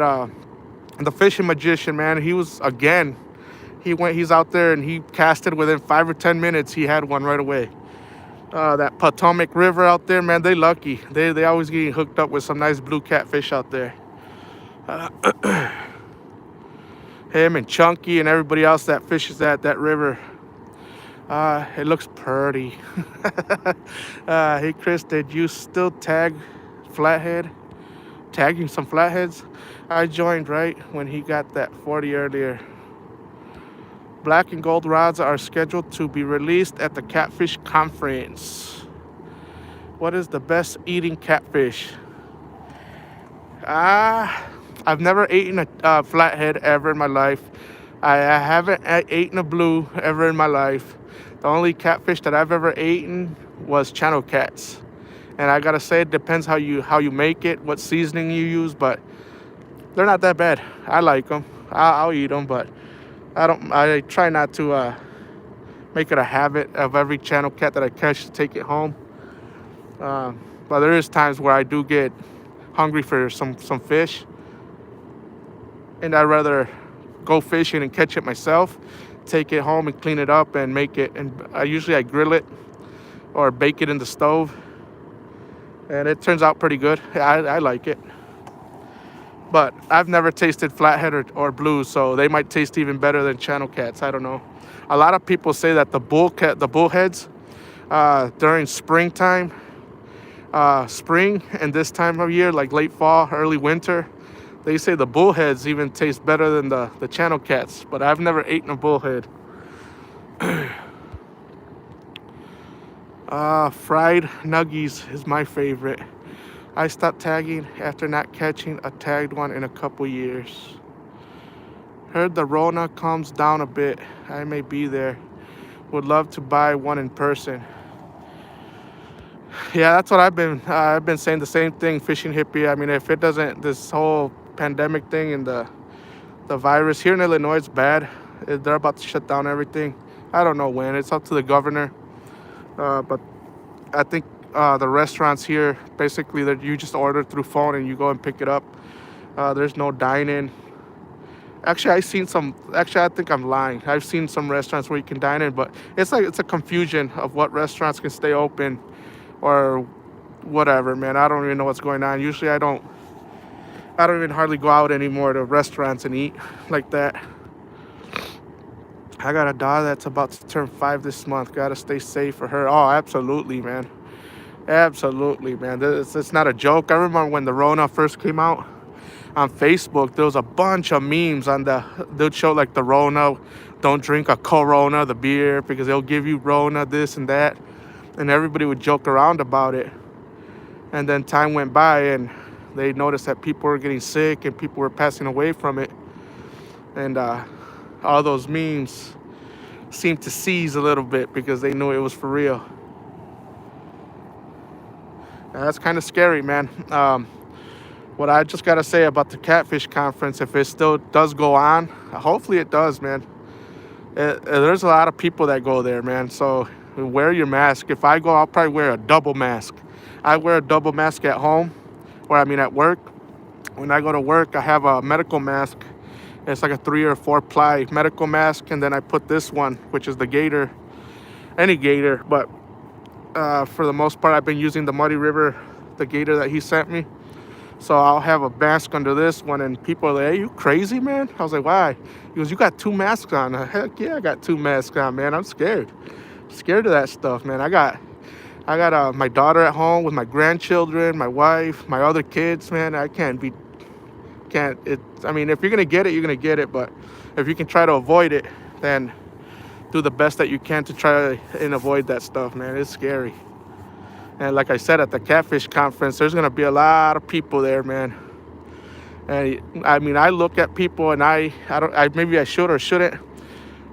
the fishing magician, man, he's out there and he casted within 5 or 10 minutes. He had one right away. That Potomac River out there, man, they lucky. They always getting hooked up with some nice blue catfish out there. Him and Chunky and everybody else that fishes that river. It looks pretty. Hey, Chris, did you still tag flathead? Tagging some flatheads? I joined right when he got that 40 earlier. Black and gold rods are scheduled to be released at the Catfish Conference. What is the best eating catfish? I've never eaten a flathead ever in my life. I haven't eaten a blue ever in my life. The only catfish that I've ever eaten was channel cats. And I gotta say, it depends how you make it, what seasoning you use, but they're not that bad. I like them. I'll eat them, but I try not to make it a habit of every channel cat that I catch to take it home. But there is times where I do get hungry for some fish, and I'd rather go fishing and catch it myself, take it home and clean it up and make it. And I grill it or bake it in the stove, and it turns out pretty good. I like it. But I've never tasted flathead or blues, so they might taste even better than channel cats. I don't know. A lot of people say that the bullheads during springtime, spring and this time of year, like late fall, early winter, they say the bullheads even taste better than the channel cats. But I've never eaten a bullhead. Fried nuggies is my favorite. I stopped tagging after not catching a tagged one in a couple years. Heard the Rona calms down a bit. I may be there. Would love to buy one in person. Yeah, that's what I've been saying the same thing, fishing hippie. I mean, if it doesn't, this whole pandemic thing and the virus here in Illinois is bad. They're about to shut down everything. I don't know when. It's up to the governor. But I think the restaurants here, basically, that you just order through phone and you go and pick it up. There's no dine-in. Actually, I think I'm lying. I've seen some restaurants where you can dine in, but it's a confusion of what restaurants can stay open or whatever, man. I don't even know what's going on. Usually I don't even hardly go out anymore to restaurants and eat like that. I got a daughter that's about to turn 5 this month. Gotta stay safe for her. Oh, absolutely, man. Absolutely, man. It's not a joke. I remember when the Rona first came out on Facebook, there was a bunch of memes they'd show like the Rona, don't drink a Corona, the beer, because they'll give you Rona, this and that. And everybody would joke around about it. And then time went by and they noticed that people were getting sick and people were passing away from it. And all those memes seemed to cease a little bit because they knew it was for real. And that's kind of scary, man. What I just got to say about the Catfish Conference, if it still does go on, hopefully it does, man. There's a lot of people that go there, man. So wear your mask. If I go, I'll probably wear a double mask. I wear a double mask at home, at work. When I go to work, I have a medical mask. It's like a 3 or 4 ply medical mask. And then I put this one, which is the Gator, any Gator. But for the most part, I've been using the Muddy River, the Gator that he sent me. So I'll have a mask under this one, and people are like, "Hey, you crazy, man?" I was like, "Why?" He goes, "You got 2 masks on." Heck yeah, I got 2 masks on, man. I'm scared. Scared of that stuff, man. I got my daughter at home with my grandchildren, my wife, my other kids, man. I can't. I mean, if you're gonna get it, you're gonna get it. But if you can try to avoid it, then do the best that you can to try and avoid that stuff, man. It's scary. And like I said, at the Catfish Conference, there's going to be a lot of people there, man. And I mean, I look at people and maybe I should or shouldn't,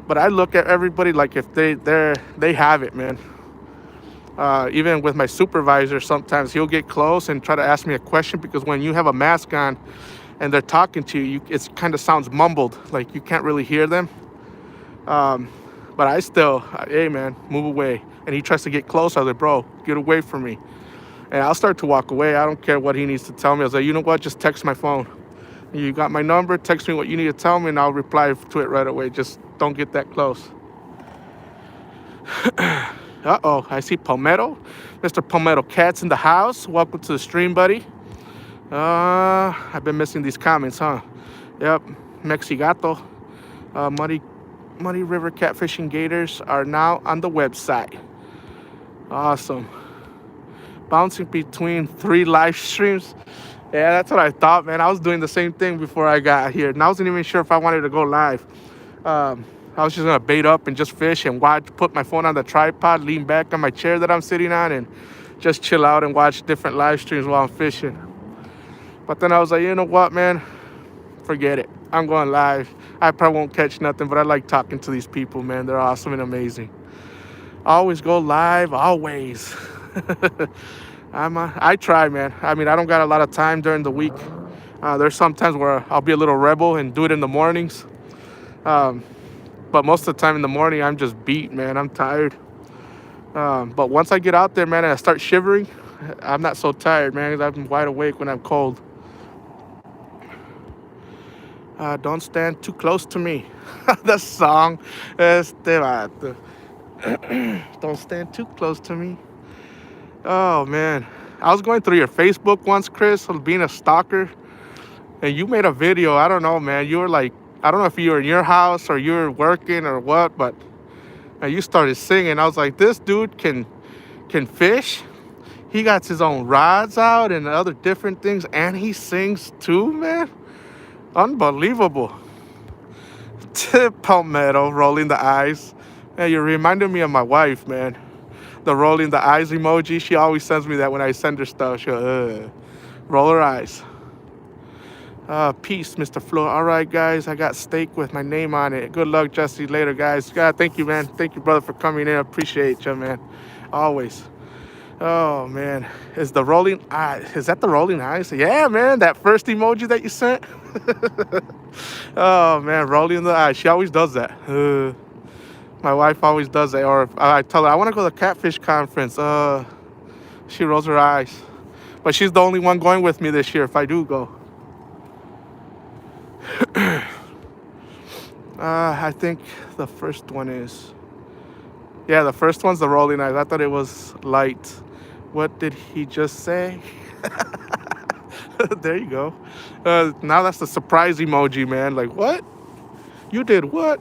but I look at everybody like if they have it, man. Even with my supervisor, sometimes he'll get close and try to ask me a question, because when you have a mask on and they're talking to you, it kind of sounds mumbled, like you can't really hear them. But I still, hey, man, move away. And he tries to get close. I was like, "Bro, get away from me." And I'll start to walk away. I don't care what he needs to tell me. I was like, "You know what? Just text my phone. You got my number. Text me what you need to tell me, and I'll reply to it right away. Just don't get that close." Uh-oh, I see Palmetto. Mr. Palmetto Cat's in the house. Welcome to the stream, buddy. I've been missing these comments, huh? Yep, Mexigato. Muddy River Catfishing Gators are now on the website. Awesome. Bouncing between 3 live streams. Yeah, that's what I thought, man. I was doing the same thing before I got here, and I wasn't even sure if I wanted to go live. I was just gonna bait up and just fish and put my phone on the tripod, lean back on my chair that I'm sitting on, and just chill out and watch different live streams while I'm fishing. But then I was like, you know what, man? Forget it. I'm going live. I probably won't catch nothing, but I like talking to these people, man. They're awesome and amazing. Always go live, always. I try, man. I mean, I don't got a lot of time during the week. There's some times where I'll be a little rebel and do it in the mornings. But most of the time in the morning, I'm just beat, man. I'm tired. But once I get out there, man, and I start shivering, I'm not so tired, man, because I'm wide awake when I'm cold. Don't stand too close to me. The song. Este vato. Don't stand too close to me. Oh, man. I was going through your Facebook once, Chris, of being a stalker. And you made a video. I don't know, man. You were like, I don't know if you were in your house or you were working or what, but you started singing. I was like, this dude can fish. He got his own rods out and other different things, and he sings too, man. Unbelievable. Palmetto rolling the eyes. Man, you reminded me of my wife, man. The rolling the eyes emoji. She always sends me that when I send her stuff. She'll roll her eyes. Peace, Mr. Flo. All right, guys. I got steak with my name on it. Good luck, Jesse. Later, guys. God, thank you, man. Thank you, brother, for coming in. I appreciate you, man. Always. Oh, man. Is the rolling eye? Is that the rolling eyes? Yeah, man. That first emoji that you sent. Oh, man. Rolling the eyes. She always does that. My wife always does that. Or I tell her, I want to go to the Catfish conference. She rolls her eyes. But she's the only one going with me this year if I do go. I think the first one is... Yeah, the first one's the rolling eyes. I thought it was light. What did he just say? There you go. Now that's the surprise emoji, man. Like, what? You did what?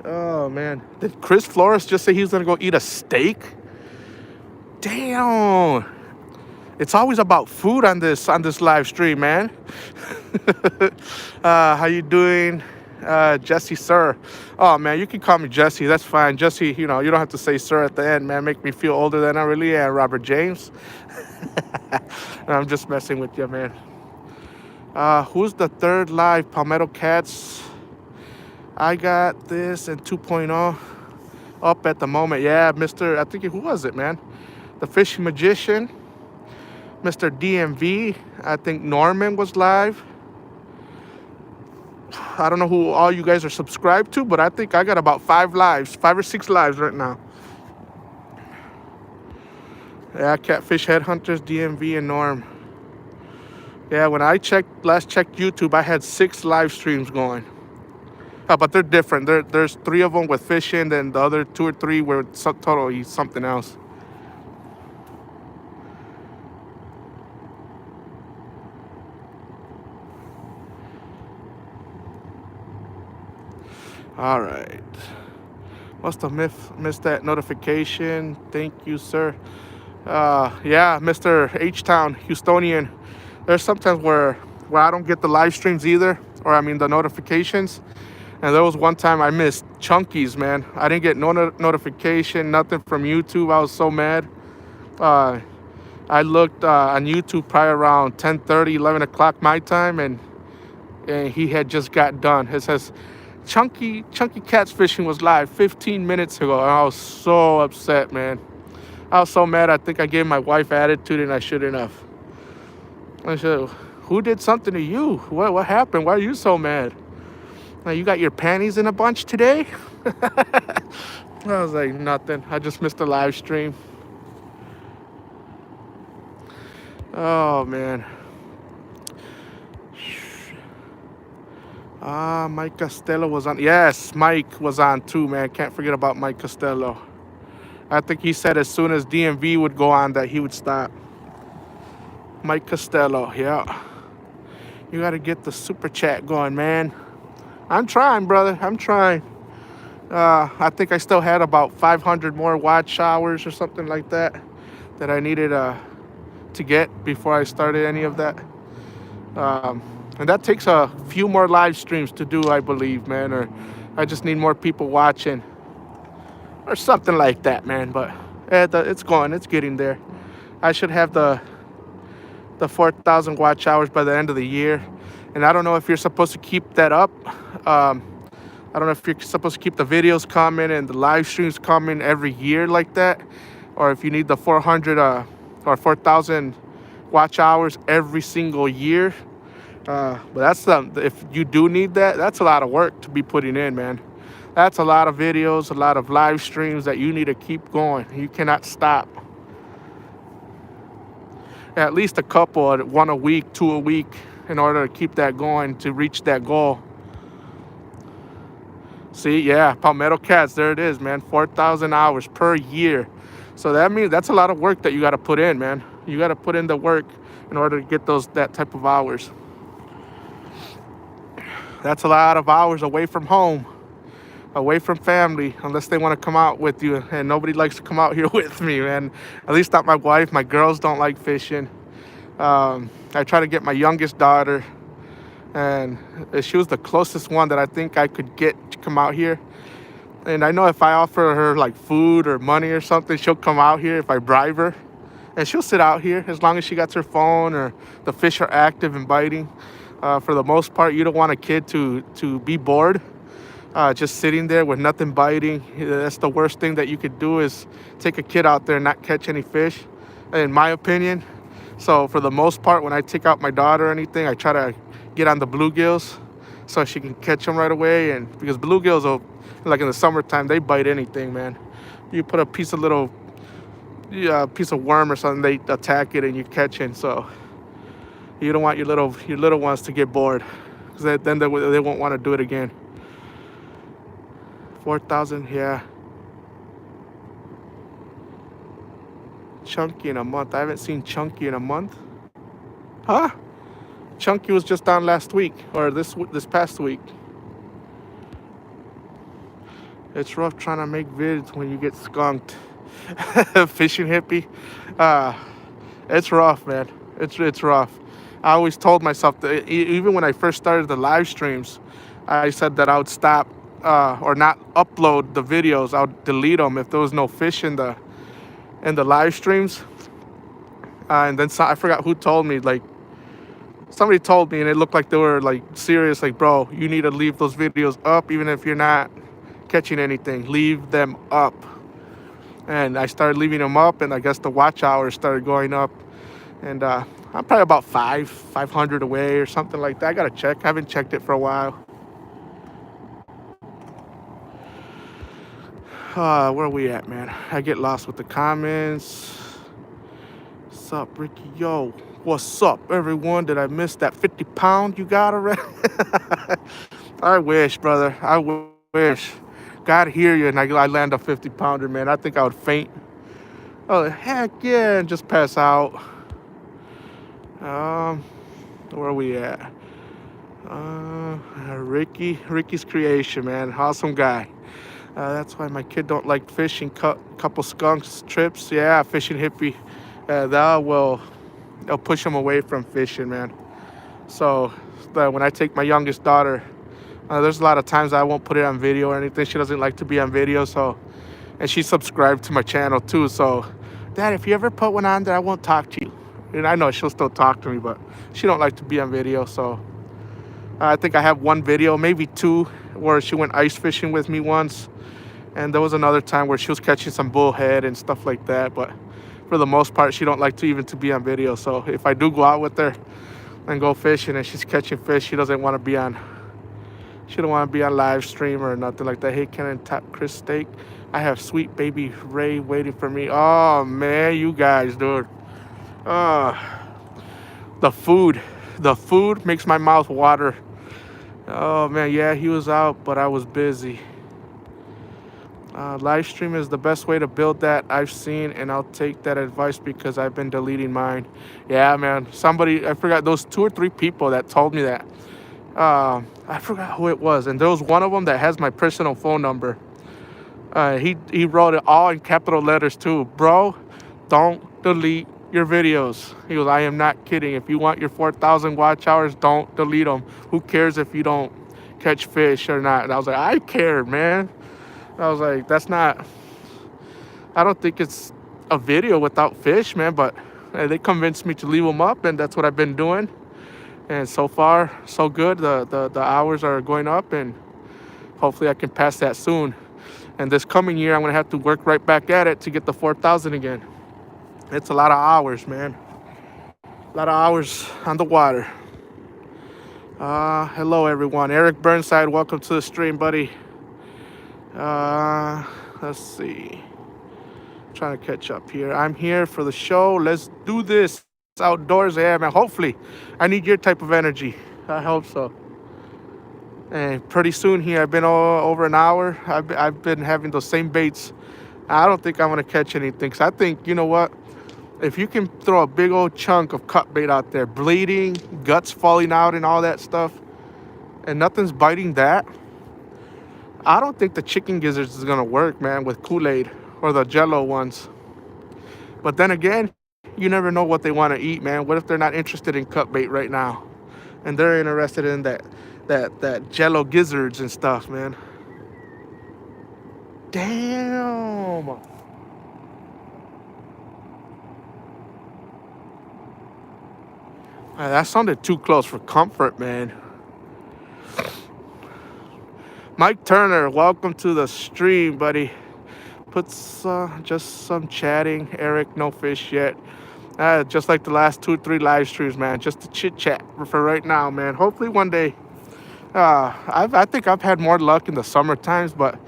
Oh, man. Did Chris Flores just say he was going to go eat a steak? Damn. It's always about food on this live stream, man. How you doing? Jesse, sir. Oh, man, you can call me Jesse. That's fine. Jesse, you don't have to say sir at the end, man. Make me feel older than I really am, Robert James. I'm just messing with you, man. Who's the third live? Palmetto Cats. I got this in 2.0 up at the moment. Yeah, I think, who was it, man? The Fishing Magician. Mr. DMV. I think Norman was live. I don't know who all you guys are subscribed to, but I think I got about 5 or 6 lives right now. Yeah, Catfish Headhunters, DMV, and Norm. Yeah, when I last checked YouTube, I had 6 live streams going. But they're different. There's 3 of them with fishing, and the other 2 or 3 were totally something else. All right. Must have missed that notification. Thank you, sir. Yeah, Mr. H-Town, Houstonian. There's sometimes where I don't get the live streams either, or the notifications. And there was one time I missed Chunkies, man. I didn't get no notification, nothing from YouTube. I was so mad. I looked on YouTube probably around 10:30, 11 o'clock my time, and he had just got done. It says, Chunky Cats Fishing was live 15 minutes ago. And I was so upset, man. I was so mad. I think I gave my wife attitude, and I shouldn't have. I said, who did something to you? What happened? Why are you so mad? Now, you got your panties in a bunch today? I was like, nothing. I just missed the live stream. Oh, man. Mike Costello was on. Yes, Mike was on too, man. Can't forget about Mike Costello. I think he said as soon as DMV would go on that he would stop. Mike Costello, yeah. You got to get the super chat going, man. I'm trying, brother. I'm trying. I think I still had about 500 more watch hours or something like that I needed to get before I started any of that. And that takes a few more live streams to do, I believe, man. Or I just need more people watching. Or something like that, man. But it's going. It's getting there. I should have the 4,000 watch hours by the end of the year. And I don't know if you're supposed to keep that up. I don't know if you're supposed to keep the videos coming and the live streams coming every year like that. Or if you need the 400 or 4,000 watch hours every single year. But that's if you do need that, that's a lot of work to be putting in, man. That's a lot of videos, a lot of live streams that you need to keep going. You cannot stop. at least a couple, one a week, two a week, in order to keep that going to reach that goal. See, yeah, Palmetto Cats, there it is, man. 4,000 hours per year. So that means that's a lot of work that you got to put in, man. You got to put in the work in order to get that type of hours. That's a lot of hours away from home, away from family, unless they want to come out with you. And nobody likes to come out here with me, man. At least not my wife. My girls don't like fishing. I try to get my youngest daughter, and she was the closest one that I think I could get to come out here. And I know if I offer her like food or money or something, she'll come out here if I bribe her. And she'll sit out here as long as she got her phone or the fish are active and biting. For the most part, you don't want a kid to be bored, just sitting there with nothing biting. That's the worst thing that you could do, is take a kid out there and not catch any fish, in my opinion. So for the most part, when I take out my daughter or anything, I try to get on the bluegills so she can catch them right away. And because bluegills will, like in the summertime, they bite anything, man. You put a piece of worm or something, they attack it and you catch it. So you don't want your little ones to get bored, because then they won't want to do it again. 4,000, yeah. Chunky in a month. I haven't seen Chunky in a month. Huh? Chunky was just on last week, or this past week. It's rough trying to make vids when you get skunked. Fishing hippie. It's rough, man. It's rough. I always told myself that even when I first started the live streams, I said that I would stop or not upload the videos. I would delete them if there was no fish in the live streams. And then I forgot who told me, like somebody told me, and it looked like they were like serious, like, bro, you need to leave those videos up even if you're not catching anything. Leave them up. And I started leaving them up, and I guess the watch hours started going up. And I'm probably about 500 away or something like that. I gotta check. I haven't checked it for a while. Where are we at, man? I get lost with the comments. What's up, Ricky? Yo, what's up, everyone? Did I miss that 50 pound you got already? I wish, brother. I wish. God hear you, and I land a 50 pounder, man. I think I would faint. Oh, heck yeah, and just pass out. Where are we at? Ricky's creation, man. Awesome guy. That's why my kid don't like fishing. Couple skunks trips. Yeah, fishing hippie. They'll push him away from fishing, man. So when I take my youngest daughter, there's a lot of times I won't put it on video or anything. She doesn't like to be on video, and she's subscribed to my channel too. So, Dad, if you ever put one on there, I won't talk to you. And I know she'll still talk to me, but she don't like to be on video. So I think I have one video, maybe two, where she went ice fishing with me once. And there was another time where she was catching some bullhead and stuff like that. But for the most part, she don't like to be on video. So if I do go out with her and go fishing and she's catching fish, she don't want to be on live stream or nothing like that. Hey, Ken Tap Chris Steak. I have sweet baby Ray waiting for me. Oh, man, you guys, dude. The food makes my mouth water. Oh, man, yeah, he was out, but I was busy. Live stream is the best way to build that I've seen, and I'll take that advice because I've been deleting mine. Yeah, man, I forgot, those 2 or 3 people that told me that. I forgot who it was, and there was one of them that has my personal phone number. He wrote it all in capital letters too. Bro, don't delete your videos. He goes, I am not kidding. If you want your 4,000 watch hours, don't delete them. Who cares if you don't catch fish or not? And I was like, I care, man. I was like, I don't think it's a video without fish, man, but they convinced me to leave them up, and that's what I've been doing. And so far, so good. The hours are going up, and hopefully I can pass that soon. And this coming year, I'm going to have to work right back at it to get the 4,000 again. It's a lot of hours, man. A lot of hours on the water. Hello, everyone. Eric Burnside, welcome to the stream, buddy. Let's see. Trying to catch up here. I'm here for the show. Let's do this. outdoors. Yeah, man. Hopefully, I need your type of energy. I hope so. And pretty soon here, I've been over an hour. I've been having those same baits. I don't think I'm gonna catch anything. Cause I think, you know what? If you can throw a big old chunk of cut bait out there, bleeding, guts falling out, and all that stuff, and nothing's biting that, I don't think the chicken gizzards is gonna work, man, with Kool-Aid or the Jello ones. But then again, you never know what they want to eat, man. What if they're not interested in cut bait right now, and they're interested in that Jello gizzards and stuff, man? Damn. That sounded too close for comfort, man. Mike Turner, welcome to the stream, buddy. Puts just some chatting. Eric, no fish yet. Just like the last 2-3 live streams, man. Just a chit chat for right now, man. Hopefully one day. I think I've had more luck in the summer times, but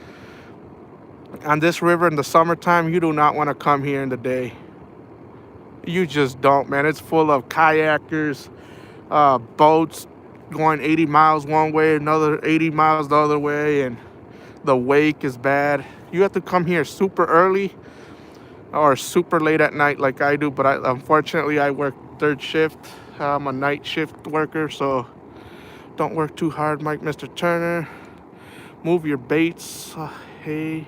on this river in the summertime, you do not want to come here in the day. You just don't, man. It's full of kayakers, boats going 80 miles one way, another 80 miles the other way, and the wake is bad. You have to come here super early or super late at night like I do, but unfortunately I work third shift. I'm a night shift worker, so don't work too hard, Mike. Mr. Turner, move your baits. Hey,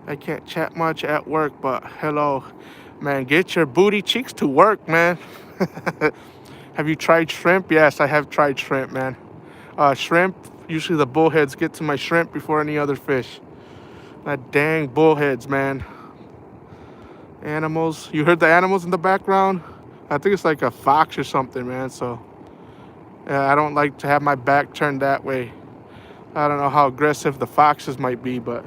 I can't chat much at work, but hello, man. Get your booty cheeks to work, man. Have you tried shrimp? Yes, I have tried shrimp, man. Shrimp, usually the bullheads get to my shrimp before any other fish. That dang bullheads, man. Animals. You heard the animals in the background? I think it's like a fox or something, man. So I don't like to have my back turned that way. I don't know how aggressive the foxes might be, but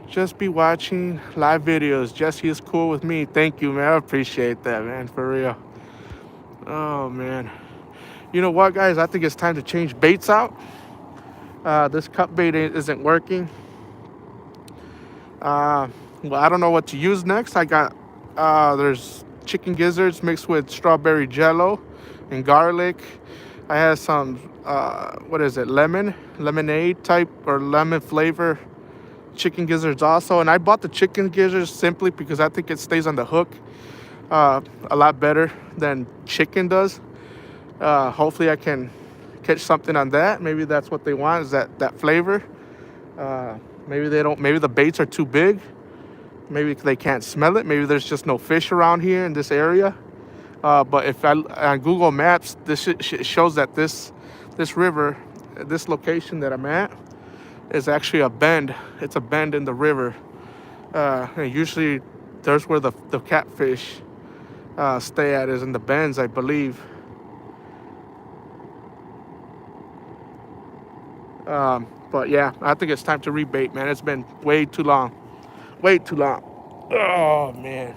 just be watching live videos. Jesse is cool with me. Thank you, man. I appreciate that, man. For real. Oh, man. You know what, guys? I think it's time to change baits out. This cut bait isn't working. Well, I don't know what to use next. I got, there's chicken gizzards mixed with strawberry jello and garlic. I have some, what is it, lemonade type or lemon flavor chicken gizzards also. And I bought the chicken gizzards simply because I think it stays on the hook a lot better than chicken does. Hopefully I can catch something on that. Maybe that's what they want, is that flavor. Maybe they don't. Maybe the baits are too big. Maybe they can't smell it. Maybe there's just no fish around here in this area. But if on Google Maps, this shows that this river, this location that I'm at, is actually a bend. It's a bend in the river. And usually, there's where the catfish stay at, is in the bends, I believe. But yeah, I think it's time to rebait, man. It's been way too long. Way too long. Oh, man.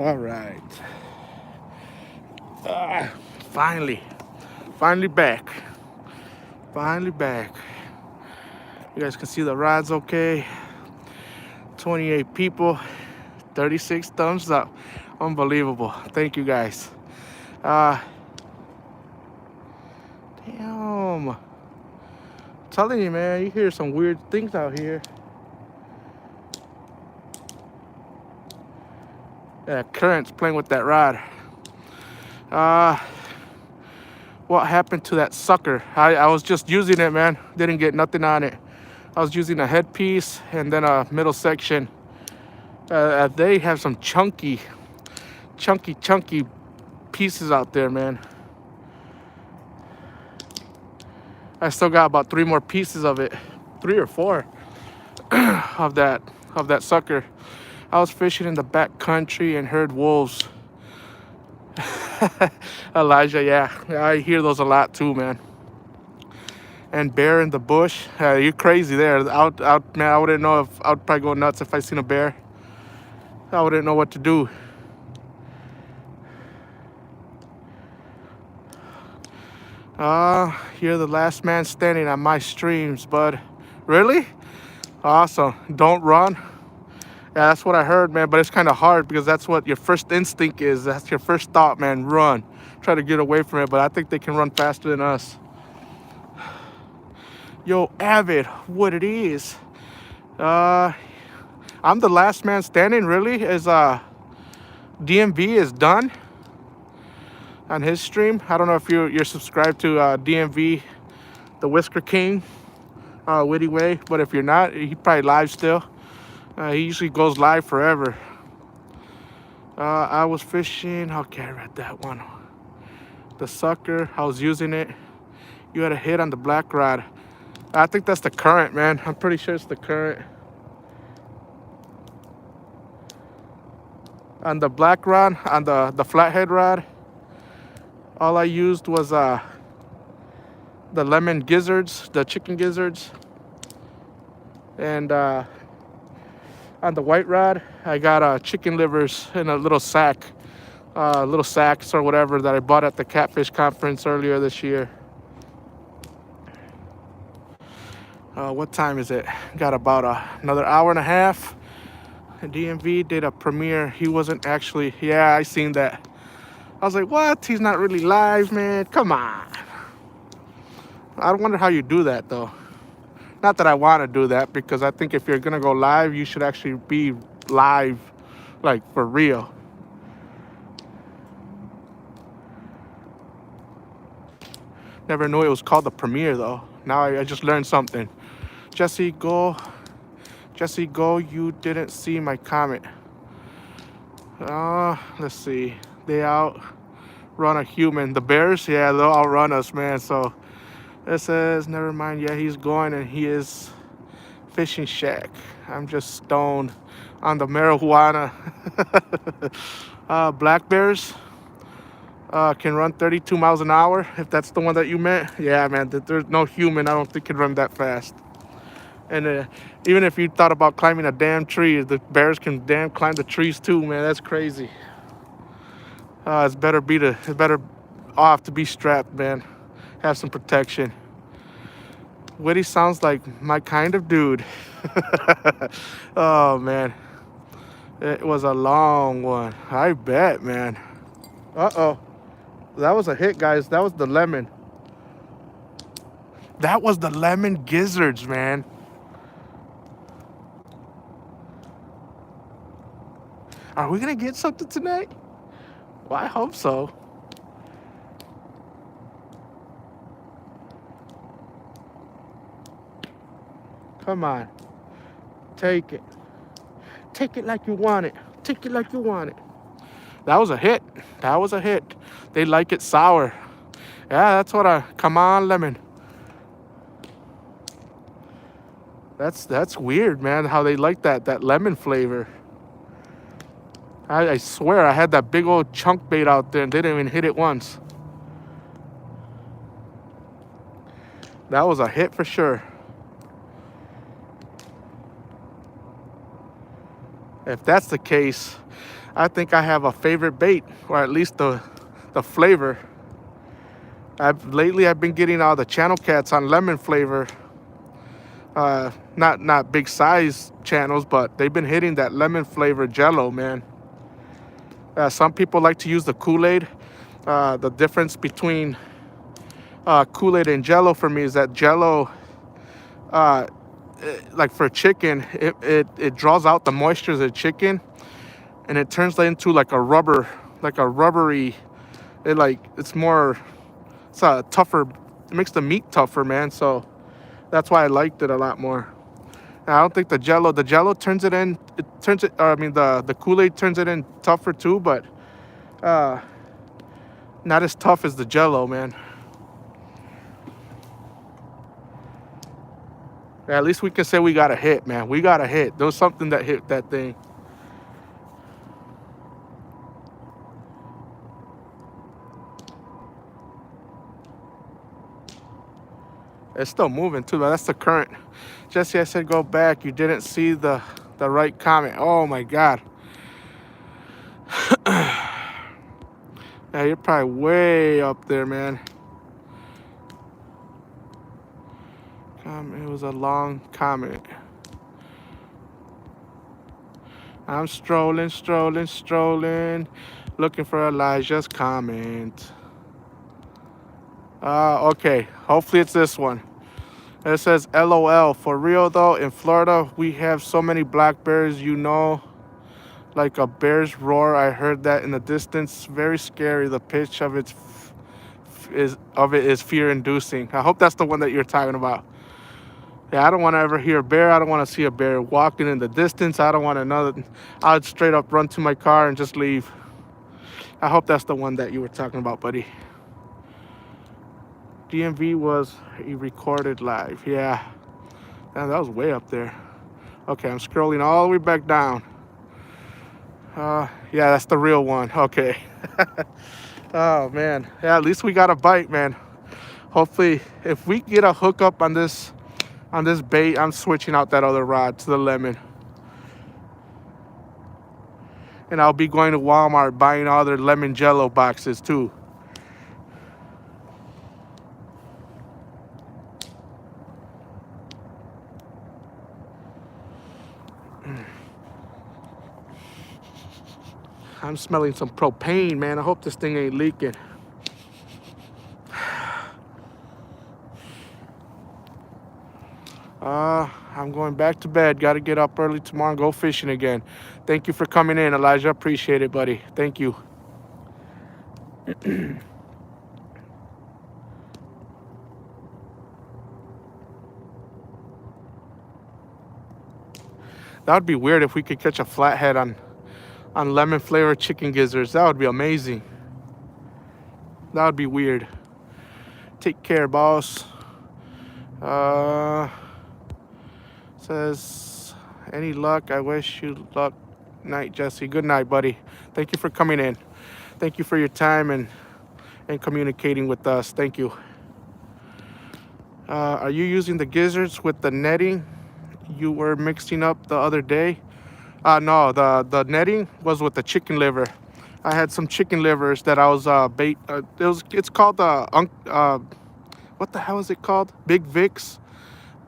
All right. Finally back. Finally back. You guys can see the rod's okay. 28 people, 36 thumbs up. Unbelievable. Thank you guys. Damn. I'm telling you, man, you hear some weird things out here. Yeah, current's playing with that rod. What happened to that sucker? I was just using it, man. Didn't get nothing on it. I was using a headpiece and then a middle section. They have some chunky pieces out there, man. I still got about 3 more pieces of it, 3 or 4 of that sucker. I was fishing in the back country and heard wolves. Elijah, yeah, I hear those a lot too, man. And bear in the bush. You're crazy there. Out, man. I wouldn't know if I'd probably go nuts if I seen a bear. I wouldn't know what to do. You're the last man standing on my streams, bud. Really? Awesome. Don't run. Yeah, that's what I heard, man. But it's kind of hard because that's what your first instinct is. That's your first thought, man. Run. Try to get away from it. But I think they can run faster than us. Yo, Avid, what it is? I'm the last man standing. Really? Is DMV is done on his stream. I don't know if you're subscribed to DMV, the Whisker King, Witty Way. But if you're not, he probably live still. He usually goes live forever. I was fishing. Okay, I read that one. The sucker, I was using it. You had a hit on the black rod. I think that's the current, man. I'm pretty sure it's the current. On the black rod, on the flathead rod, all I used was the lemon gizzards, the chicken gizzards. And on the white rod, I got chicken livers in a little sack, little sacks or whatever that I bought at the Catfish conference earlier this year. What time is it? Got about another hour and a half. DMV did a premiere. He wasn't actually, yeah, I seen that. I was like, what? He's not really live, man. Come on. I wonder how you do that, though. Not that I want to do that, because I think if you're going to go live, you should actually be live, like, for real. Never knew it was called the premiere, though. Now I just learned something. Jesse, go, you didn't see my comment. Let's see. They outrun a human. The bears, yeah, they'll outrun us, man. So it says, never mind. Yeah, he's going and he is fishing shack. I'm just stoned on the marijuana. Black bears can run 32 miles an hour, if that's the one that you meant. Yeah, man, there's no human I don't think can run that fast. And even if you thought about climbing a damn tree, the bears can damn climb the trees too, man. That's crazy. It's better off to be strapped, man. Have some protection. Witty sounds like my kind of dude. Oh, man. It was a long one. I bet, man. Uh-oh. That was a hit, guys. That was the lemon. That was the lemon gizzards, man. Are we going to get something tonight? Well, I hope so. Come on. Take it. Take it like you want it. Take it like you want it. That was a hit. That was a hit. They like it sour. Yeah, that's what come on, lemon. That's weird, man, how they like that lemon flavor. I swear I had that big old chunk bait out there and they didn't even hit it once. That was a hit for sure. If that's the case, I think I have a favorite bait, or at least the flavor. Lately I've been getting all the channel cats on lemon flavor. Not big size channels, but they've been hitting that lemon flavor Jello, man. Some people like to use the Kool-Aid. The difference between Kool-Aid and Jello for me is that Jello, like for chicken, it draws out the moisture of the chicken, and it turns it into like a rubbery. It's more, it's a tougher. It makes the meat tougher, man. So that's why I liked it a lot more. And I don't think the Jello turns it in. It turns it. Or I mean, the Kool-Aid turns it in tougher too, but not as tough as the Jello, man. Yeah, at least we can say we got a hit, man. We got a hit. There was something that hit that thing. It's still moving too, but that's the current. Jesse, I said go back. You didn't see the right comment. Oh my God. Yeah, you're probably way up there, man. It was a long comment. I'm strolling, looking for Elijah's comment. Okay, hopefully it's this one. It says, LOL, for real though, in Florida, we have so many black bears, like a bear's roar. I heard that in the distance. Very scary. The pitch of it is fear-inducing. I hope that's the one that you're talking about. Yeah, I don't want to ever hear a bear. I don't want to see a bear walking in the distance. I don't want another. I'd straight up run to my car and just leave. I hope that's the one that you were talking about, buddy. DMV was recorded live. Yeah. Damn, that was way up there. Okay, I'm scrolling all the way back down. Yeah, that's the real one. Okay. Oh, man. Yeah, at least we got a bite, man. Hopefully, if we get a hookup on this bait, I'm switching out that other rod to the lemon. And I'll be going to Walmart buying all their lemon Jello boxes too. I'm smelling some propane, man. I hope this thing ain't leaking. I'm going back to bed. Got to get up early tomorrow and go fishing again. Thank you for coming in, Elijah. Appreciate it, buddy. Thank you. That would be weird if we could catch a flathead on lemon flavored chicken gizzards. That would be amazing. That would be weird. Take care, boss. Says, any luck? I wish you luck. Night, Jesse. Good night, buddy. Thank you for coming in. Thank you for your time and communicating with us. Thank you. Are you using the gizzards with the netting you were mixing up the other day? No, the netting was with the chicken liver. I had some chicken livers that I was bait. It's called what the hell is it called? Big Vic's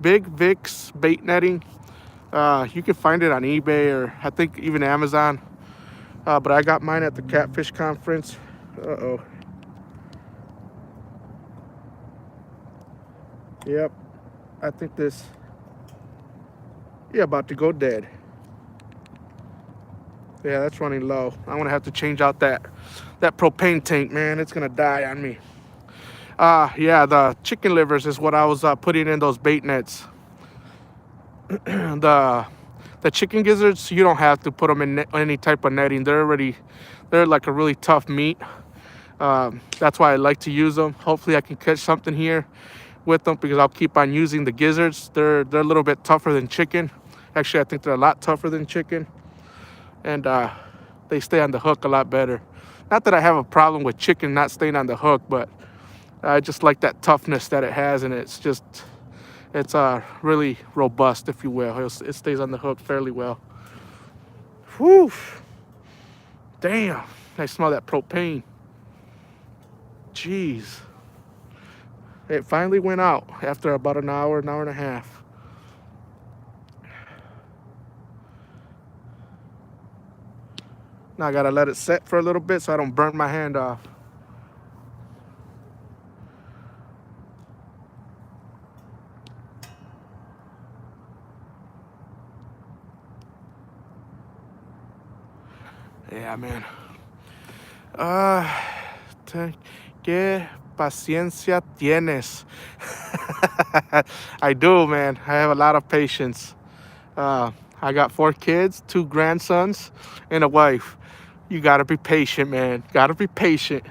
bait netting. You can find it on eBay or I think even Amazon. But I got mine at the Catfish conference. Uh-oh. Yep. I think this. Yeah, about to go dead. Yeah, that's running low. I'm gonna have to change out that propane tank, man. It's gonna die on me. Yeah, the chicken livers is what I was putting in those bait nets. The chicken gizzards, you don't have to put them in any type of netting. They're like a really tough meat. That's why I like to use them. Hopefully I can catch something here with them because I'll keep on using the gizzards. They're a little bit tougher than chicken. Actually, I think they're a lot tougher than chicken. And they stay on the hook a lot better. Not that I have a problem with chicken not staying on the hook, but I just like that toughness that it has, and it's really robust, if you will. It stays on the hook fairly well. Whew. Damn, I smell that propane. Jeez. It finally went out after about an hour and a half. Now I gotta let it set for a little bit so I don't burn my hand off. Yeah, man. ¿Qué paciencia tienes? I do, man. I have a lot of patience. I got 4 kids, 2 grandsons, and a wife. You gotta be patient, man. Gotta be patient.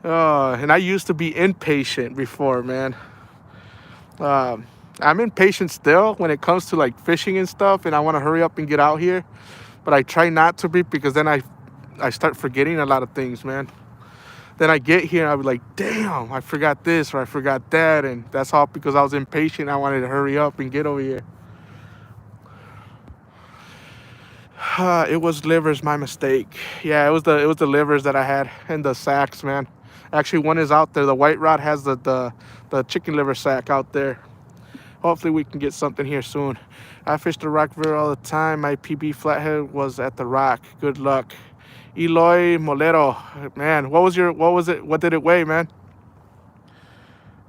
And I used to be impatient before, man. I'm impatient still when it comes to like fishing and stuff, and I want to hurry up and get out here. But I try not to be, because then I start forgetting a lot of things, man. Then I get here and I'll be like, damn, I forgot this or I forgot that. And that's all because I was impatient. I wanted to hurry up and get over here. It was livers, my mistake. Yeah, it was the livers that I had and the sacks, man. Actually, one is out there. The white rod has the chicken liver sack out there. Hopefully we can get something here soon. I fish the Rock River all the time. My PB flathead was at the Rock. Good luck. Eloy Molero. Man, what was it? What did it weigh, man?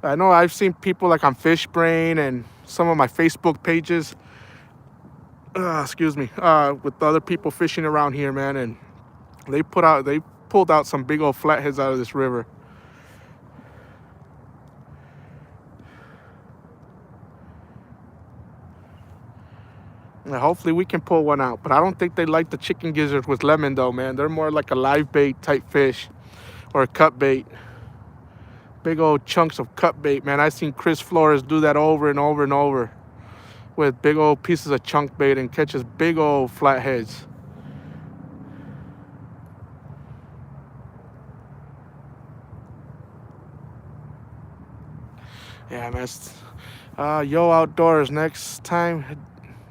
I know I've seen people like on Fishbrain and some of my Facebook pages, excuse me, with other people fishing around here, man, and they pulled out some big old flatheads out of this river. And hopefully we can pull one out, but I don't think they like the chicken gizzards with lemon though, man. They're more like a live bait type fish or a cut bait. Big old chunks of cut bait, man. I've seen Chris Flores do that over and over and over with big old pieces of chunk bait and catches big old flatheads. Yeah, man. Yo Outdoors, next time,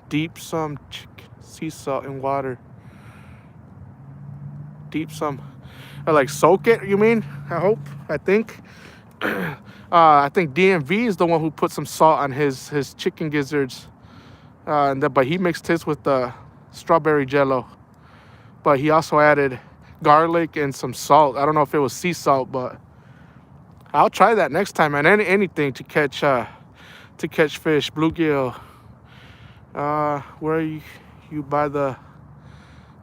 deep some sea salt in water. Deep some, like soak it, you mean? I think. I think DMV is the one who put some salt on his chicken gizzards. But he mixed his with the strawberry jello. But he also added garlic and some salt. I don't know if it was sea salt, but I'll try that next time, man. Anything to catch fish, bluegill. Where you buy the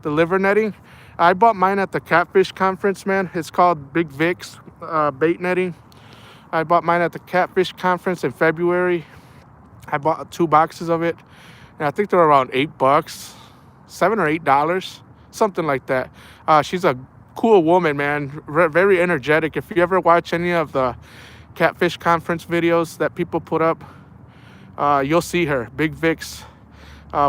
liver netting? I bought mine at the Catfish conference, man. It's called Big Vic's bait netting. I bought mine at the Catfish conference in February. I bought 2 boxes of it, and I think they're around $8, $7 or $8, something like that. She's a cool woman, man. Very energetic. If you ever watch any of the Catfish conference videos that people put up, you'll see her. Big Vic's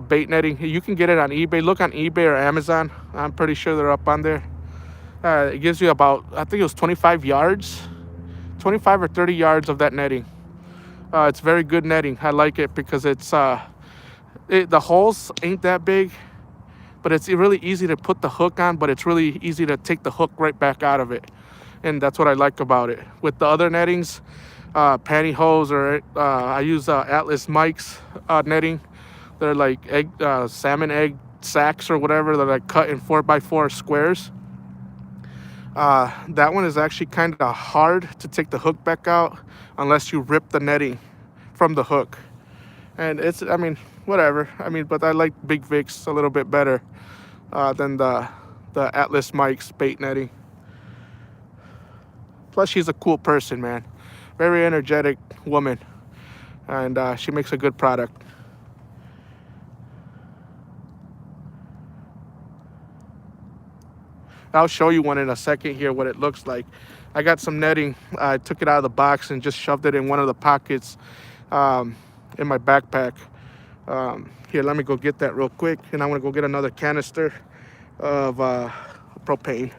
bait netting. You can get it on eBay. Look on eBay or Amazon. I'm pretty sure they're up on there. It gives you about, I think it was 25 yards, 25 or 30 yards of that netting. It's very good netting. I like it because it's the holes ain't that big, but it's really easy to put the hook on, but it's really easy to take the hook right back out of it. And that's what I like about it. With the other nettings, pantyhose, or I use Atlas Mike's netting. They're like salmon egg sacks or whatever. They're like cut in 4x4 squares. That one is actually kind of hard to take the hook back out unless you rip the netting from the hook. And I mean, whatever. I mean, but I like Big Vic's a little bit better than the Atlas Mike's bait netting. Plus, she's a cool person, man. Very energetic woman. And she makes a good product. I'll show you one in a second here, what it looks like. I got some netting. I took it out of the box and just shoved it in one of the pockets in my backpack. Here, let me go get that real quick. And I'm going to go get another canister of propane.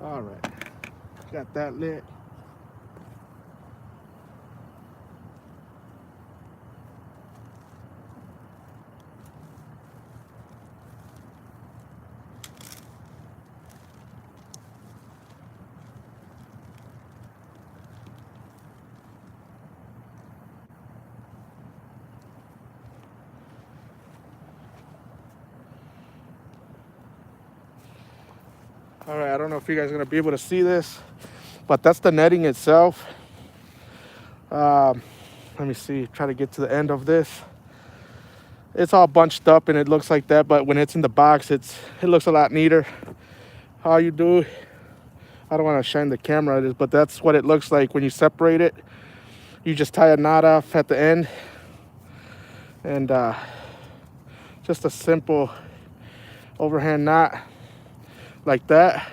All right, got that lit. All right, I don't know if you guys are gonna be able to see this, but that's the netting itself. Let me see, try to get to the end of this. It's all bunched up and it looks like that, but when it's in the box, it looks a lot neater. All you do, I don't want to shine the camera at this, but that's what it looks like when you separate it. You just tie a knot off at the end, and just a simple overhand knot like that.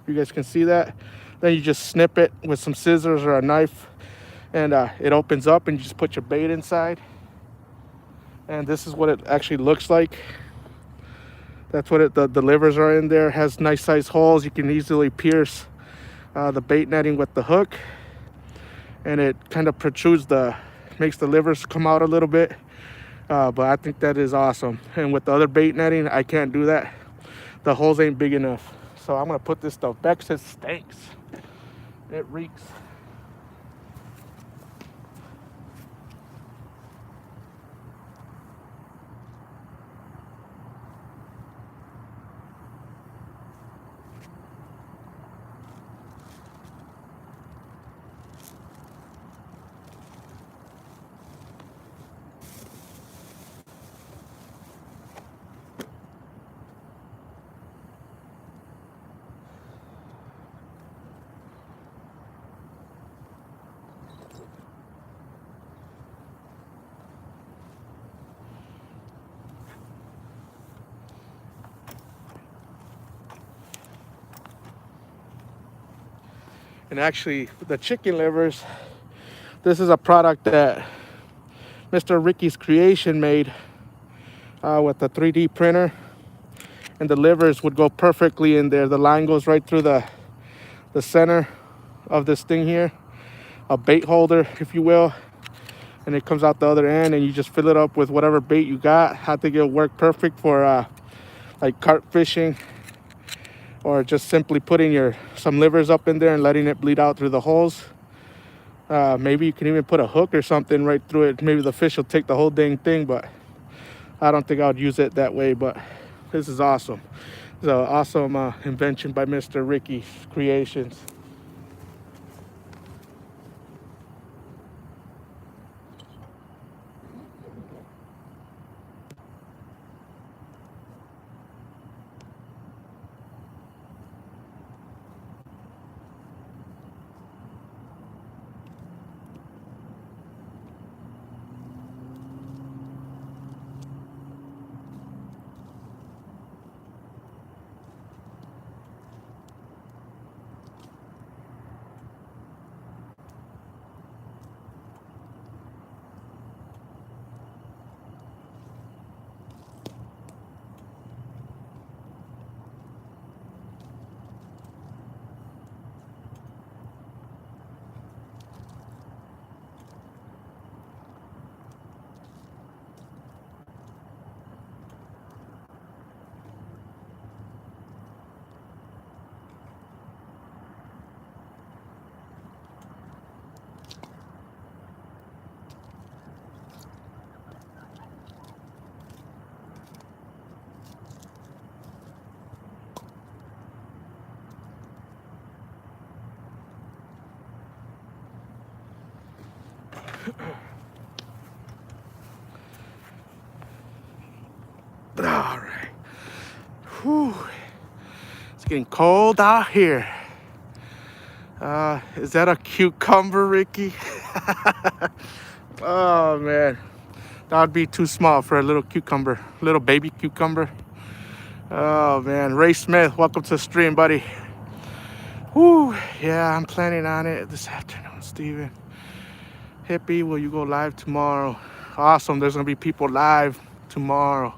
You guys can see that. Then you just snip it with some scissors or a knife, and it opens up, and you just put your bait inside. And this is what it actually looks like. That's what the livers are in there. It has nice size holes. You can easily pierce the bait netting with the hook, and it kind of protrudes makes the livers come out a little bit. But I think that is awesome. And with the other bait netting, I can't do that. The holes ain't big enough. So I'm gonna put this stuff back because it stinks. It reeks. And actually, the chicken livers, this is a product that Mr. Ricky's Creation made with the 3D printer. And the livers would go perfectly in there. The line goes right through the center of this thing here, a bait holder, if you will. And it comes out the other end, and you just fill it up with whatever bait you got. I think it'll work perfect for like carp fishing, or just simply putting some livers up in there and letting it bleed out through the holes. Maybe you can even put a hook or something right through it. Maybe the fish will take the whole dang thing, but I don't think I would use it that way. But this is awesome. It's an awesome invention by Mr. Ricky's Creations. All right. Whew. It's getting cold out here. Is that a cucumber, Ricky? Oh, man. That would be too small for a little cucumber, little baby cucumber. Oh, man. Ray Smith, welcome to the stream, buddy. Whew. Yeah, I'm planning on it this afternoon, Steven. Hippie, will you go live tomorrow? Awesome. There's going to be people live tomorrow.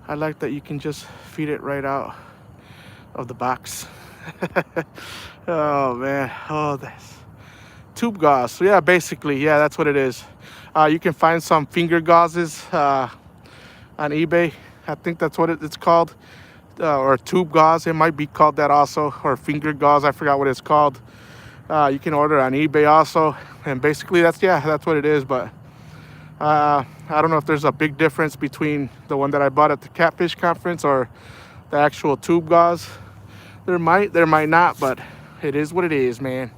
I like that you can just feed it right out of the box. Oh, man. Oh, that's tube gauze. So, yeah, basically, yeah, that's what it is. You can find some finger gauzes on eBay. I think that's what it's called. Or tube gauze. It might be called that also. Or finger gauze. I forgot what it's called. You can order on eBay also. And basically, that's what it is. But I don't know if there's a big difference between the one that I bought at the Catfish conference or the actual tube gauze. There might not, but it is what it is, man.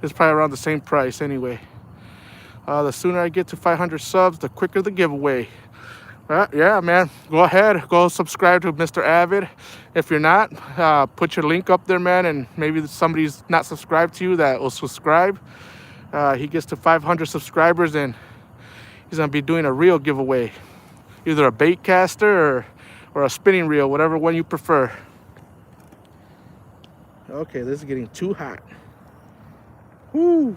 It's probably around the same price anyway. The sooner I get to 500 subs, the quicker the giveaway. Yeah, man. Go ahead. Go subscribe to Mr. Avid. If you're not, put your link up there, man, and maybe somebody's not subscribed to you that will subscribe. He gets to 500 subscribers, and he's going to be doing a reel giveaway. Either a bait caster or a spinning reel, whatever one you prefer. Okay, this is getting too hot. Woo!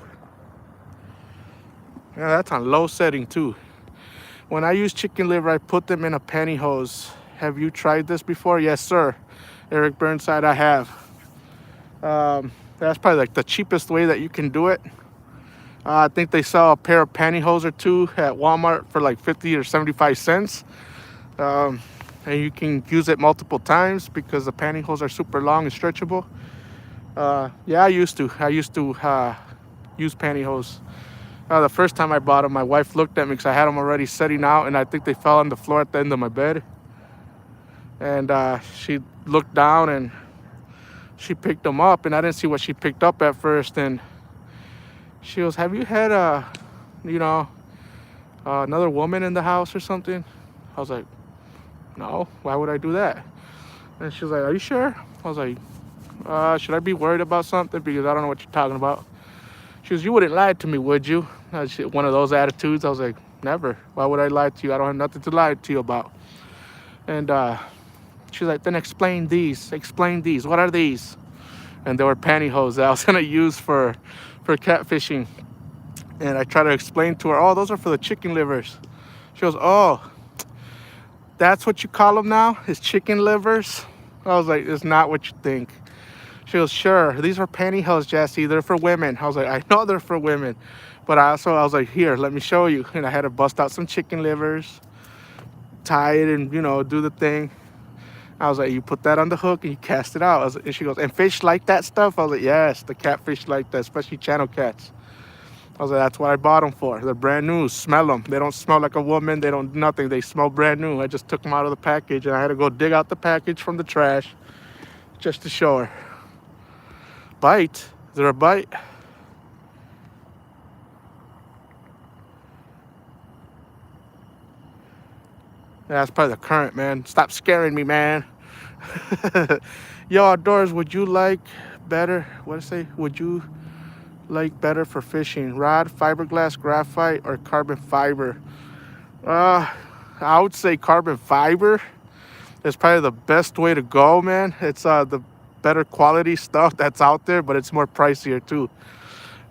Yeah, that's on low setting too. When I use chicken liver, I put them in a pantyhose. Have you tried this before? Yes, sir. Eric Burnside, I have. That's probably like the cheapest way that you can do it. I think they sell a pair of pantyhose or two at Walmart for like 50 or 75 cents. And you can use it multiple times because the pantyhose are super long and stretchable. Yeah, I used to use pantyhose. The first time I bought them, my wife looked at me because I had them already setting out, and I think they fell on the floor at the end of my bed. And she looked down and she picked them up, and I didn't see what she picked up at first. And she goes, "Have you had another woman in the house or something?" I was like, "No, why would I do that?" And she was like, "Are you sure?" I was like, should I be worried about something? Because I don't know what you're talking about. She goes, "You wouldn't lie to me, would you?" One of those attitudes. I was like, "Never. Why would I lie to you? I don't have nothing to lie to you about." And she's like, "Then explain these. Explain these. What are these?" And they were pantyhose that I was going to use for catfishing. And I try to explain to her, "Oh, those are for the chicken livers." She goes, "Oh, that's what you call them now? Is chicken livers?" I was like, "It's not what you think." She goes, "Sure, these are pantyhose, Jesse. They're for women." I was like, "I know they're for women." But I was like, "Here, let me show you." And I had to bust out some chicken livers, tie it, and, do the thing. I was like, "You put that on the hook and you cast it out." And she goes, "And fish like that stuff?" I was like, "Yes, the catfish like that, especially channel cats." I was like, "That's what I bought them for. They're brand new. Smell them. They don't smell like a woman. They don't nothing. They smell brand new." I just took them out of the package, and I had to go dig out the package from the trash just to show her. Bite? Is there a bite? Yeah, that's probably the current, man. Stop scaring me, man. Yo, Outdoors, would you like better? What did I say? Would you like better for fishing? Rod, fiberglass, graphite, or carbon fiber? I would say carbon fiber is probably the best way to go, man. It's the better quality stuff that's out there, but it's more pricier too.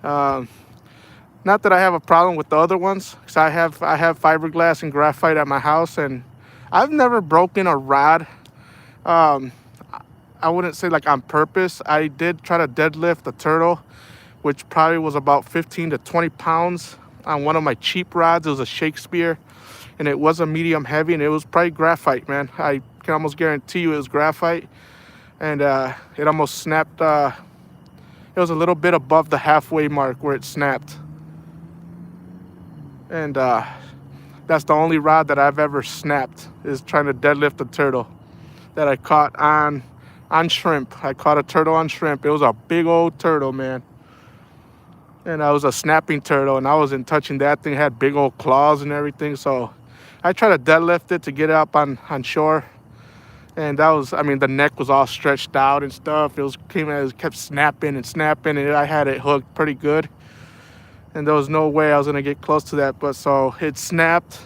Not that I have a problem with the other ones, because I have fiberglass and graphite at my house, and I've never broken a rod. I wouldn't say like on purpose. I did try to deadlift a turtle, which probably was about 15 to 20 pounds on one of my cheap rods. It was a Shakespeare, and it was a medium heavy, and it was probably graphite, man. I can almost guarantee you it was graphite. And it almost snapped. It was a little bit above the halfway mark where it snapped. And that's the only rod that I've ever snapped, is trying to deadlift a turtle that I caught on shrimp. I caught a turtle on shrimp. It was a big old turtle, man. And I was a snapping turtle, and I wasn't touching that thing. It had big old claws and everything. So I tried to deadlift it to get it up on shore. And that was, I mean, the neck was all stretched out and stuff. It kept snapping and snapping, and I had it hooked pretty good. And there was no way I was gonna get close to that. But so it snapped.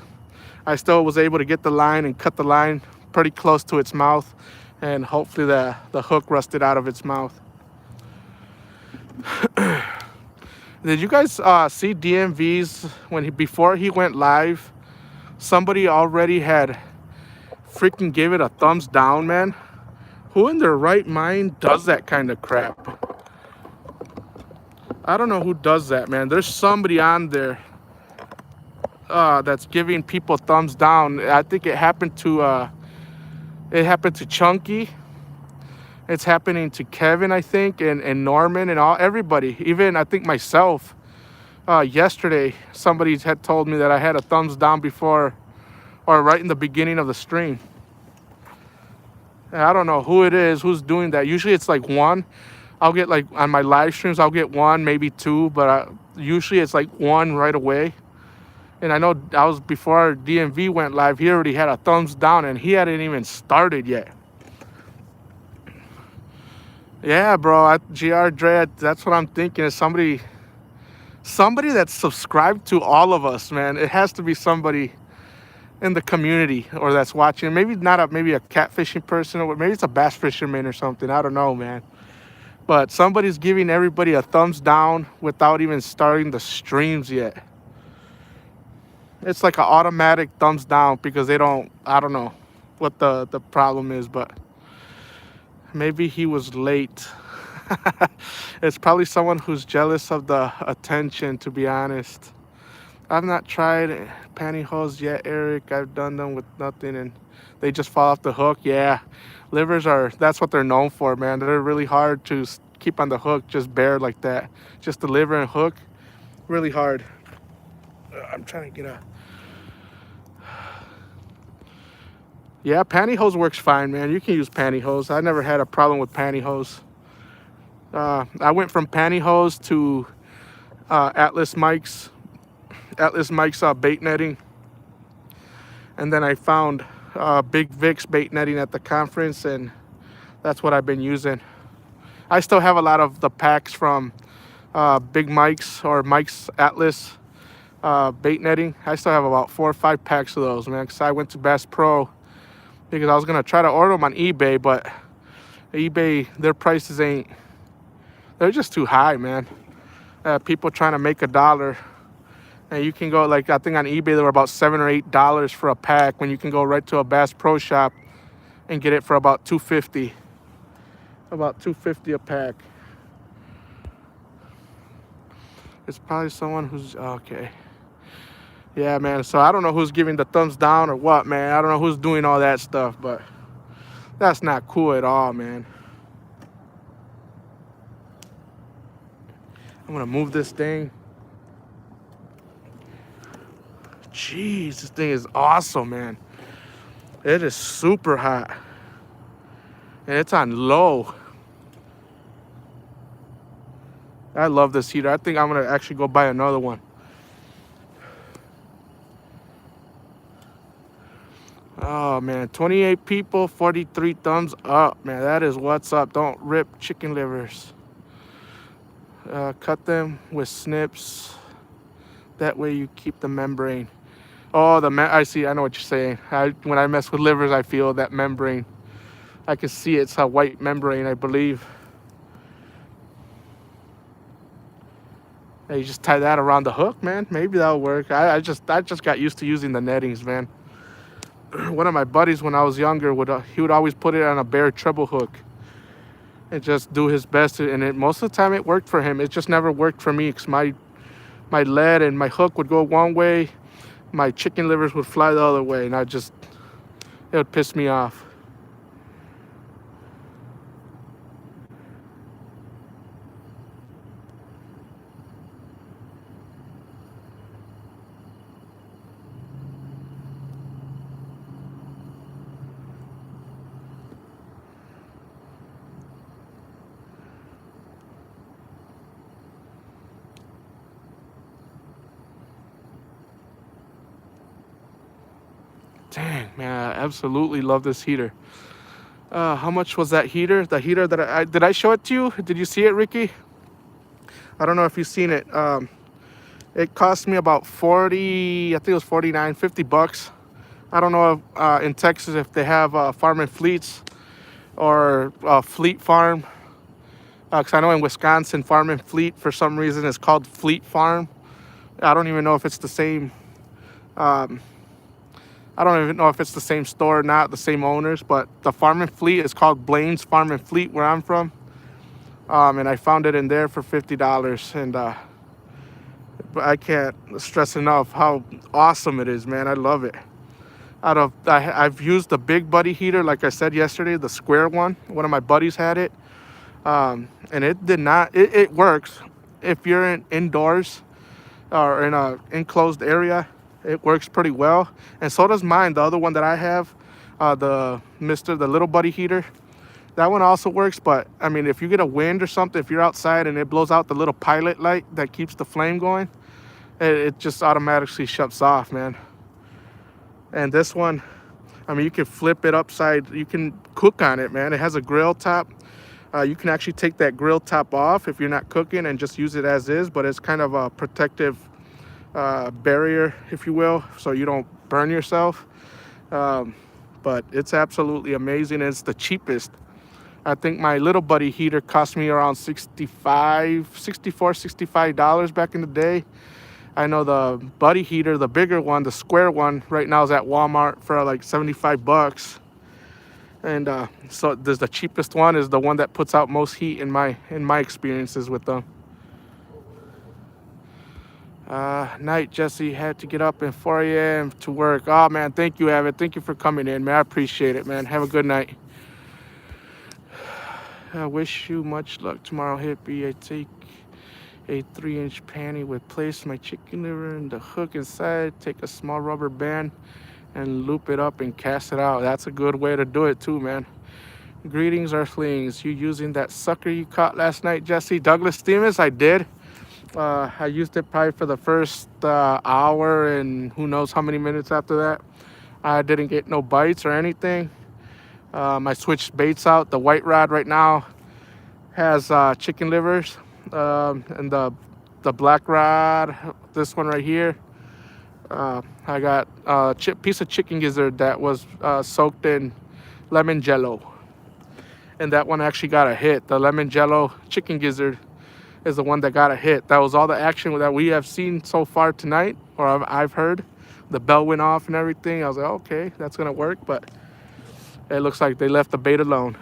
I still was able to get the line and cut the line pretty close to its mouth, and hopefully the hook rusted out of its mouth. Did you guys see DMV's before he went live? Somebody already had freaking gave it a thumbs down, man. Who in their right mind does that kind of crap? I don't know who does that, man. There's somebody on there that's giving people thumbs down. I think it happened to Chunky. It's happening to Kevin, I think, and Norman and everybody. Even I think myself. Yesterday, somebody had told me that I had a thumbs down before, or right in the beginning of the stream. And I don't know who it is, who's doing that. Usually it's like one. I'll get like on my live streams, I'll get one, maybe two, but usually it's like one right away. And I know before DMV went live, he already had a thumbs down and he hadn't even started yet. Yeah, bro, GR Dread, that's what I'm thinking. Is somebody that's subscribed to all of us, man. It has to be somebody in the community or that's watching. Maybe not maybe a catfishing person, or maybe it's a bass fisherman or something. I don't know, man. But somebody's giving everybody a thumbs down without even starting the streams yet. It's like an automatic thumbs down because I don't know what the problem is, but maybe he was late. It's probably someone who's jealous of the attention, to be honest. I've not tried pantyhose yet, Eric. I've done them with nothing and they just fall off the hook. Yeah, livers that's what they're known for, man. They're really hard to keep on the hook, just bare like that. Just the liver and hook, really hard. I'm trying to get a... Yeah, pantyhose works fine, man. You can use pantyhose. I never had a problem with pantyhose. I went from pantyhose to Atlas Mike's bait netting, and then I found Big Vic's bait netting at the conference, and that's what I've been using. I still have a lot of the packs from Big Mike's or Mike's Atlas bait netting. I still have about 4 or 5 packs of those, man, because I went to Bass Pro because I was gonna try to order them on eBay, but eBay, their prices they're just too high, man. People trying to make $1, and you can go, like, I think on eBay they were about $7 or $8 for a pack, when you can go right to a Bass Pro shop and get it for about $2.50. About $2.50 a pack. It's probably someone who's okay. Yeah, man. So I don't know who's giving the thumbs down or what, man. I don't know who's doing all that stuff, but that's not cool at all, man. I'm gonna move this thing. Jeez, this thing is awesome, man. It is super hot. And it's on low. I love this heater. I think I'm gonna actually go buy another one. Oh man, 28 people, 43 thumbs up, man. That is what's up. Don't rip chicken livers. Cut them with snips. That way you keep the membrane. Oh, I see. I know what you're saying. When I mess with livers, I feel that membrane. I can see it's a white membrane, I believe. And you just tie that around the hook, man. Maybe that'll work. I just got used to using the nettings, man. One of my buddies when I was younger he would always put it on a bare treble hook and just do his best, and most of the time it worked for him. It just never worked for me because my lead and my hook would go one way, my chicken livers would fly the other way, and it would piss me off. Dang, man, I absolutely love this heater. How much was that heater? The heater that did I show it to you? Did you see it, Ricky? I don't know if you've seen it. It cost me about 40, I think it was 49, 50 bucks. I don't know if, in Texas if they have Farm and Fleets or Fleet Farm. Because I know in Wisconsin, Farm and Fleet, for some reason, is called Fleet Farm. I don't even know if it's the same. Um, I don't even know if it's the same store or not, the same owners. But the Farm and Fleet is called Blaine's Farm and Fleet, where I'm from. And I found it in there for $50. And but I can't stress enough how awesome it is, man. I love it. I've used the Big Buddy heater, like I said yesterday, the square one. One of my buddies had it. And it did not, it works. If you're indoors or in a enclosed area, it works pretty well. And so does mine, the other one that I have, the Little Buddy heater. That one also works, but I mean, if you get a wind or something, if you're outside and it blows out the little pilot light that keeps the flame going, it just automatically shuts off, man. And this one, I mean, you can flip it upside, you can cook on it, man. It has a grill top. You can actually take that grill top off if you're not cooking and just use it as is, but it's kind of a protective barrier, if you will, so you don't burn yourself. But it's absolutely amazing. It's the cheapest. I think my Little Buddy heater cost me around $65 back in the day. I know the Buddy heater, the bigger one, the square one, right now is at Walmart for like 75 bucks. And so there's the cheapest one is the one that puts out most heat in my experiences with them. Night, Jesse had to get up at 4 a.m. to work. Oh man, thank you, Avid. Thank you for coming in, man. I appreciate it, man. Have a good night. I wish you much luck tomorrow, hippie. I take a 3-inch panty with place my chicken liver in the hook inside, take a small rubber band and loop it up and cast it out. That's a good way to do it too, man. Greetings, Earthlings. You using that sucker you caught last night, Jesse? Douglas Stevens? I did. I used it probably for the first hour and who knows how many minutes after that. I didn't get no bites or anything. I switched baits out. The white rod right now has chicken livers. And the black rod, this one right here, I got a piece of chicken gizzard that was soaked in lemon jello. And that one actually got a hit. The lemon jello chicken gizzard is the one that got a hit. That was all the action that we have seen so far tonight, or I've heard. The bell went off and everything. I was like, okay, that's gonna work, but it looks like they left the bait alone.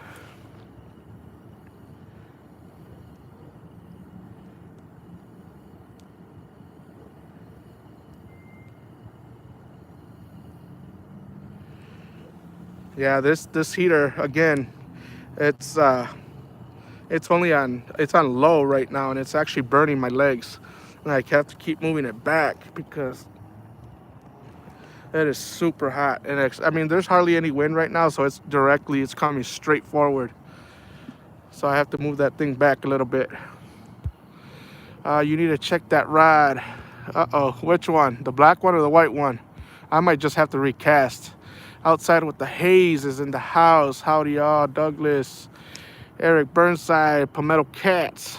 Yeah, this heater again, it's on low right now, and it's actually burning my legs. And I have to keep moving it back because it is super hot. And I mean, there's hardly any wind right now, so it's coming straight forward. So I have to move that thing back a little bit. You need to check that rod. Uh-oh, which one? The black one or the white one? I might just have to recast. Outside with the haze is in the house. Howdy, y'all. Douglas, Eric Burnside, Palmetto Cats.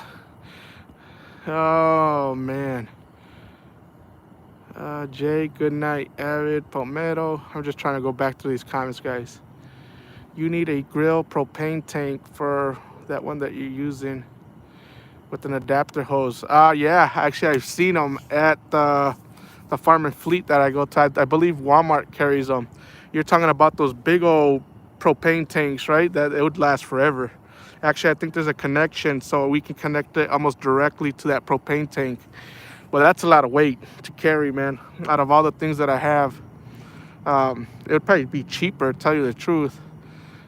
Oh, man. Jay, good night. Avid, Palmetto. I'm just trying to go back to these comments, guys. You need a grill propane tank for that one that you're using with an adapter hose. Yeah, actually, I've seen them at the Farm and Fleet that I go to. I believe Walmart carries them. You're talking about those big old propane tanks, right? That it would last forever. Actually, I think there's a connection so we can connect it almost directly to that propane tank. Well, that's a lot of weight to carry, man. Out of all the things that I have, it would probably be cheaper, to tell you the truth.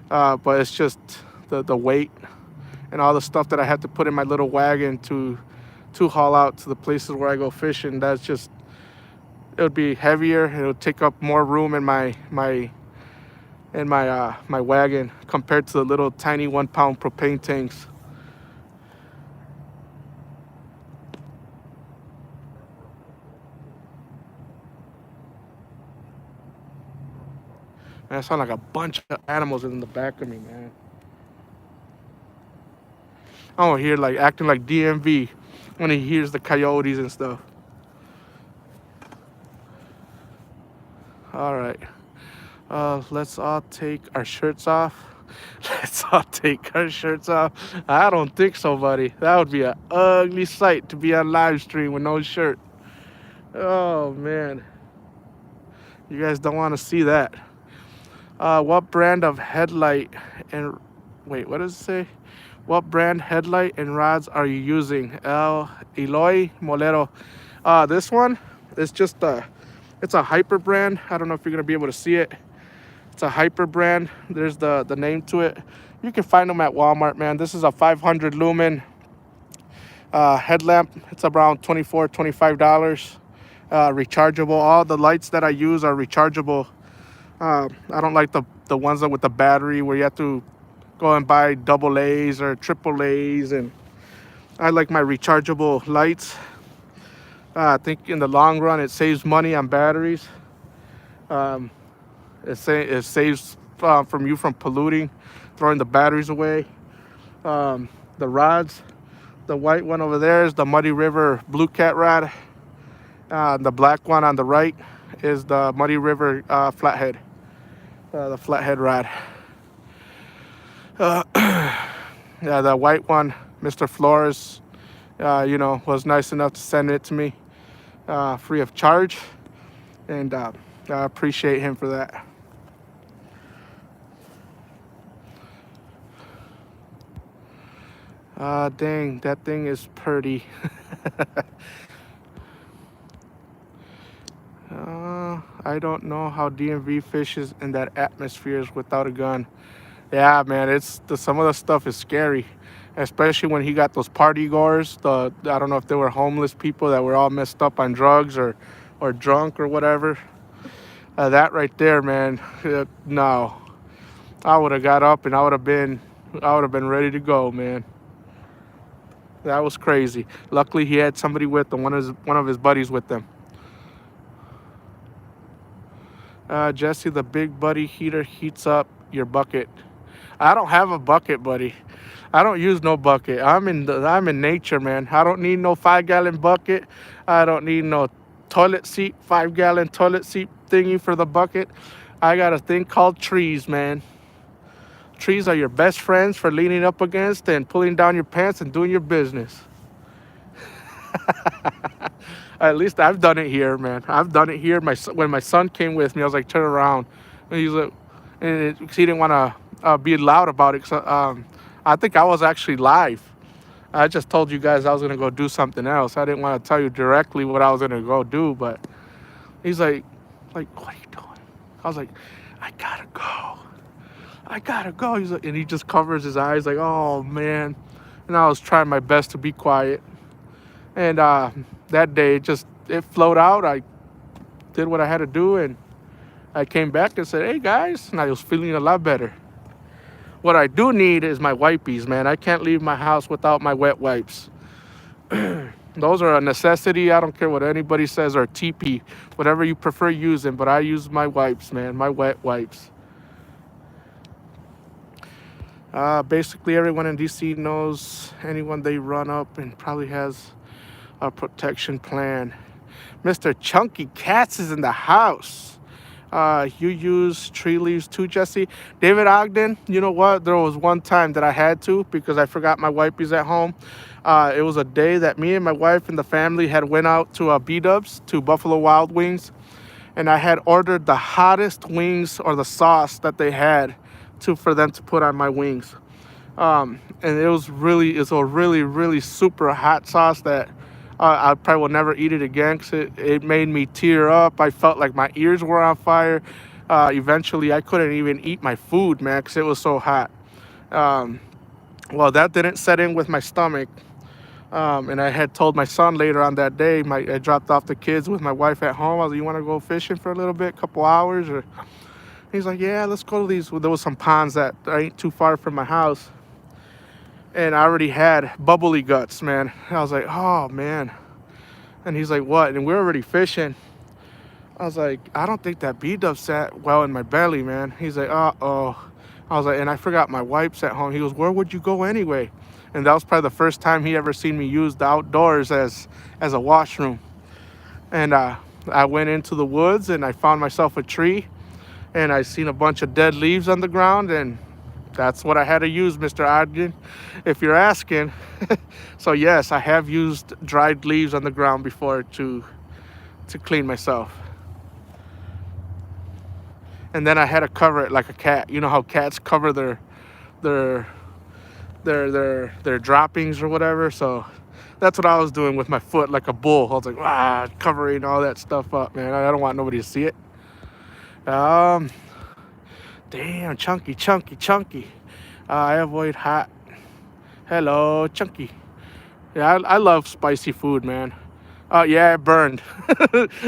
But it's just the weight and all the stuff that I have to put in my little wagon to haul out to the places where I go fishing. That's just, it would be heavier. It would take up more room in my wagon compared to the little tiny 1 pound propane tanks. Man, I sound like a bunch of animals in the back of me, man. I don't hear like acting like DMV when he hears the coyotes and stuff. All right. Let's all take our shirts off. Let's all take our shirts off. I don't think so, buddy. That would be an ugly sight to be on live stream with no shirt. Oh man, you guys don't want to see that. What brand of headlight and wait, what does it say? What brand headlight and rods are you using? El Eloy Molero. This one is just it's a hyper brand. I don't know if you're gonna be able to see it. It's a hyper brand. There's the name to it. You can find them at Walmart, man. This is a 500 lumen headlamp. It's around $24, $25. Rechargeable. All the lights that I use are rechargeable. I don't like the ones that with the battery where you have to go and buy double A's or triple A's, and I like my rechargeable lights. I think in the long run it saves money on batteries. It saves from you from polluting, throwing the batteries away. The rods, the white one over there is the Muddy River Blue Cat rod. The black one on the right is the Muddy River flathead, the flathead rod. Yeah, the white one, Mr. Flores, was nice enough to send it to me free of charge, and I appreciate him for that. Dang, that thing is pretty. I don't know how DMV fishes in that atmospheres without a gun. Yeah, man, some of the stuff is scary, especially when he got those party goers. I don't know if they were homeless people that were all messed up on drugs or drunk or whatever. That right there, man. No, I would have got up and I would have been ready to go, man. That was crazy. Luckily, he had somebody with him, one of his buddies with them. Jesse, the big buddy heater heats up your bucket. I don't have a bucket, buddy. I don't use no bucket. I'm in nature, man. I don't need no 5-gallon bucket. I don't need no toilet seat, 5-gallon toilet seat thingy for the bucket. I got a thing called trees, man. Trees are your best friends for leaning up against and pulling down your pants and doing your business. At least I've done it here, man. I've done it here. When my son came with me, I was like, turn around. And he's like, because he didn't want to be loud about it. So, I think I was actually live. I just told you guys I was going to go do something else. I didn't want to tell you directly what I was going to go do, but he's like, what are you doing? I was like, I gotta go. He's like, and he just covers his eyes like, oh, man. And I was trying my best to be quiet. And that day, it flowed out. I did what I had to do, and I came back and said, hey, guys. And I was feeling a lot better. What I do need is my wipies, man. I can't leave my house without my wet wipes. Those are a necessity. I don't care what anybody says, or TP, whatever you prefer using, but I use my wipes, man, my wet wipes. Basically, everyone in DC knows anyone they run up and probably has a protection plan. Mr. Chunky Cats is in the house. You use tree leaves too, Jesse? David Ogden, you know what? There was one time that I had to because I forgot my wipies at home. It was a day that me and my wife and the family had went out to B-Dubs, to Buffalo Wild Wings, and I had ordered the hottest wings or the sauce that they had for them to put on my wings. And it's a really, really super hot sauce that I probably will never eat it again because it made me tear up. I felt like my ears were on fire. Eventually, I couldn't even eat my food, man, because it was so hot. Well, that didn't set in with my stomach. And I had told my son later on that day, I dropped off the kids with my wife at home. I was like, you want to go fishing for a little bit, couple hours? Or he's like, yeah, let's go to these. Well, there was some ponds that ain't too far from my house. And I already had bubbly guts, man. I was like, oh, man. And he's like, what? And we're already fishing. I was like, I don't think that B-dub sat well in my belly, man. He's like, uh-oh. I was like, and I forgot my wipes at home. He goes, where would you go anyway? And that was probably the first time he ever seen me use the outdoors as a washroom. And I went into the woods and I found myself a tree and I seen a bunch of dead leaves on the ground, and that's what I had to use, Mr. Ogden, if you're asking. So yes, I have used dried leaves on the ground before to clean myself. And then I had to cover it like a cat. You know how cats cover their their droppings or whatever. So that's what I was doing with my foot, like a bull. I was like, covering all that stuff up, man. I don't want nobody to see it. Um, Damn, chunky, chunky, chunky. I avoid hot. Hello, chunky. Yeah, I love spicy food, man. Yeah, it burned.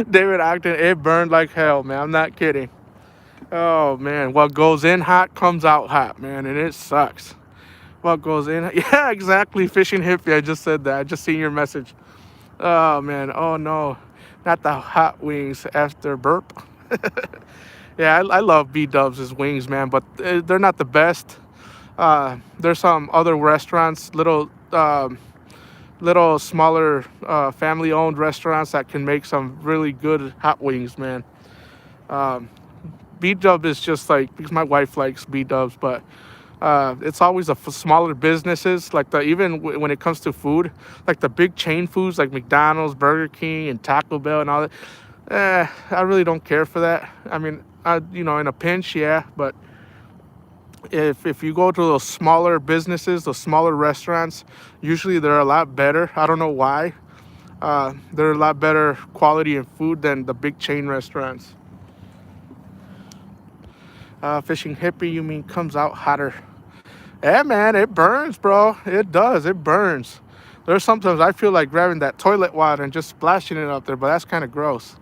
David Ogden, it burned like hell, man. I'm not kidding. Oh man, what goes in hot comes out hot, man, and it sucks. What goes in? Yeah, exactly. Fishing hippie. I just said that. I just seen your message. Oh man. Oh no, not the hot wings after burp. Yeah, I love B Dubs as wings, man, but they're not the best. There's some other restaurants, little smaller family-owned restaurants that can make some really good hot wings, man. Um, B Dub is just like, because my wife likes B Dubs, but it's always the smaller businesses, like when it comes to food, like the big chain foods like McDonald's, Burger King, and Taco Bell and all that. I really don't care for that. I mean, in a pinch, yeah, but if you go to those smaller businesses, those smaller restaurants, usually they're a lot better. I don't know why. They're a lot better quality in food than the big chain restaurants. Fishing hippie, you mean comes out hotter? Yeah, man, it burns, bro. It does. It burns. There's sometimes I feel like grabbing that toilet water and just splashing it up there, but that's kind of gross.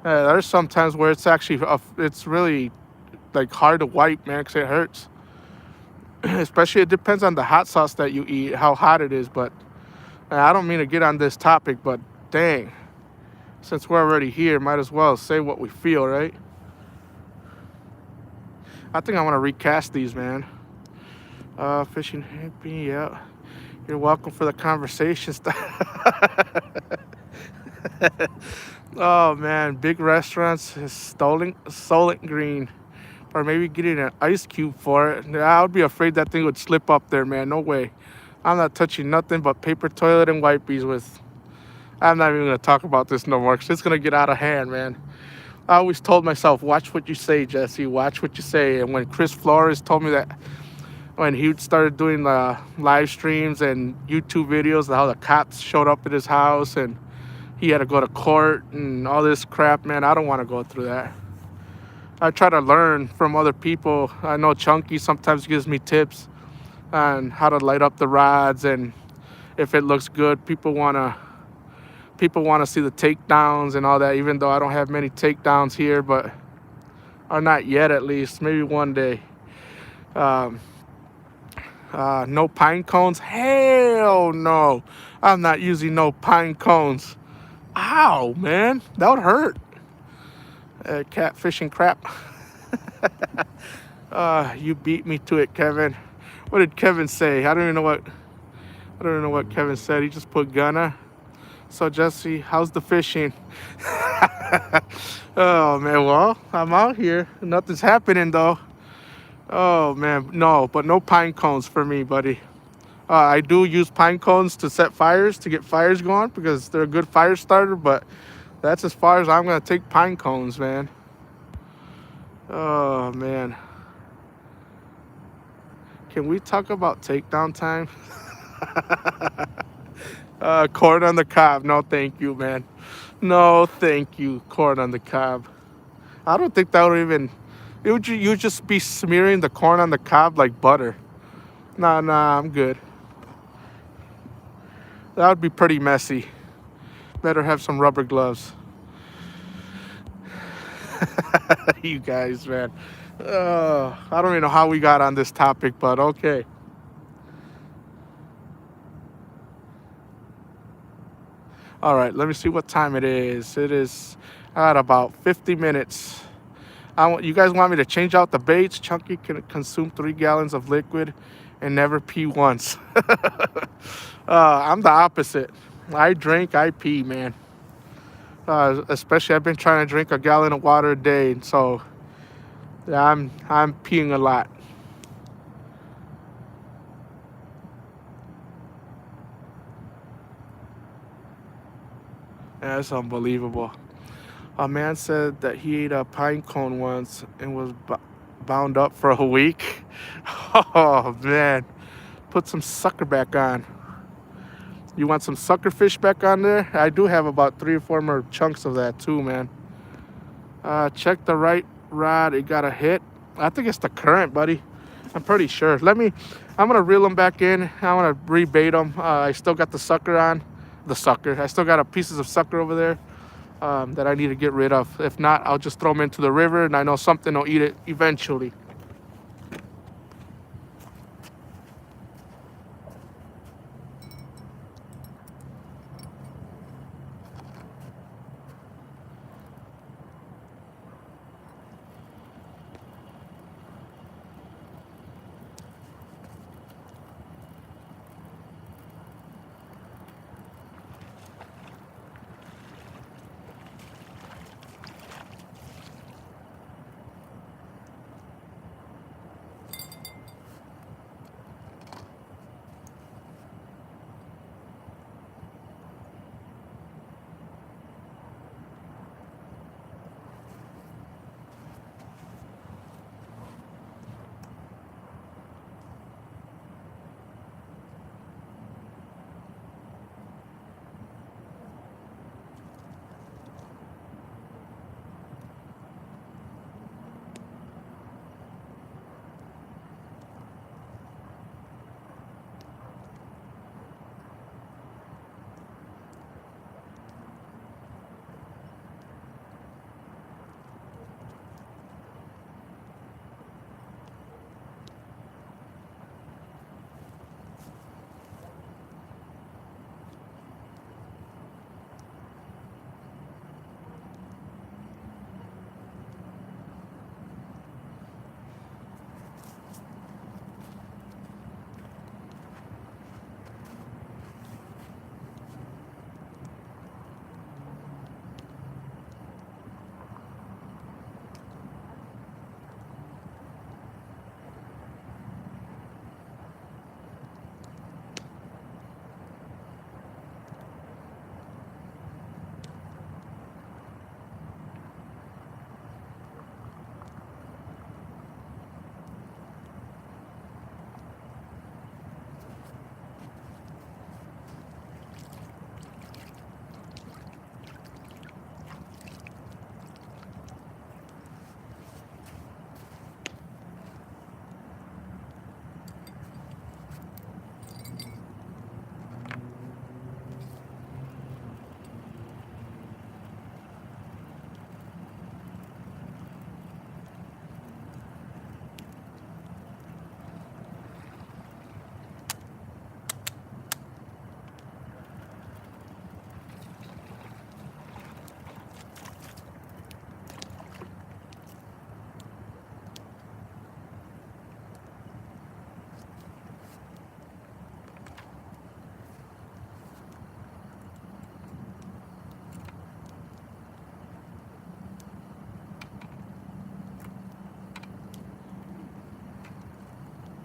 There's sometimes where it's actually it's really like hard to wipe, man, because it hurts. Especially it depends on the hot sauce that you eat, how hot it is. But I don't mean to get on this topic, but dang, since we're already here, might as well say what we feel, right? I think I want to recast these, man. Fishing hippie, yeah. You're welcome for the conversation stuff. Oh man, big restaurants is Solent Green. Or maybe getting an ice cube for it. I would be afraid that thing would slip up there, man. No way. I'm not touching nothing but paper toilet and wipies with. I'm not even going to talk about this no more because it's going to get out of hand, man. I always told myself, watch what you say, Jesse. Watch what you say. And when Chris Flores told me that, when he started doing the live streams and YouTube videos, how the cops showed up at his house and he had to go to court and all this crap, man, I don't want to go through that. I try to learn from other people. I know Chunky sometimes gives me tips on how to light up the rods, and if it looks good, people wanna see the takedowns and all that. Even though I don't have many takedowns here, or not yet, at least maybe one day. No pine cones. Hell no! I'm not using no pine cones. Ow, man, that would hurt. Catfishing crap. You beat me to it, Kevin. What did Kevin say? I don't even know what Kevin said. He just put Gunna. So Jesse, how's the fishing? Oh man, well, I'm out here. Nothing's happening though. Oh man, no, but no pine cones for me, buddy. I do use pine cones to set fires, to get fires going, because they're a good fire starter, but that's as far as I'm gonna take pine cones, man. Oh man. Can we talk about takedown time? Corn on the cob. No, thank you, man. No, thank you. Corn on the cob. I don't think that would even. You just be smearing the corn on the cob like butter. Nah, I'm good. That would be pretty messy. Better have some rubber gloves. You guys, man. I don't even know how we got on this topic, but okay. All right, let me see what time it is. It is at about 50 minutes. You guys want me to change out the baits? Chunky can consume 3 gallons of liquid and never pee once. I'm the opposite. I drink, I pee, man. Especially I've been trying to drink a gallon of water a day, so yeah, I'm peeing a lot. Yeah, that's unbelievable. A man said that he ate a pine cone once and was bound up for a week. Oh man, put some sucker back on. You want some sucker fish back on there? I do have about 3 or 4 more chunks of that too, man. Check the right rod. It got a hit. I think it's the current, buddy. I'm pretty sure. I'm gonna reel them back in. I'm gonna rebait them. I still got the sucker on. The sucker. I still got a pieces of sucker over there that I need to get rid of. If not, I'll just throw them into the river, and I know something will eat it eventually.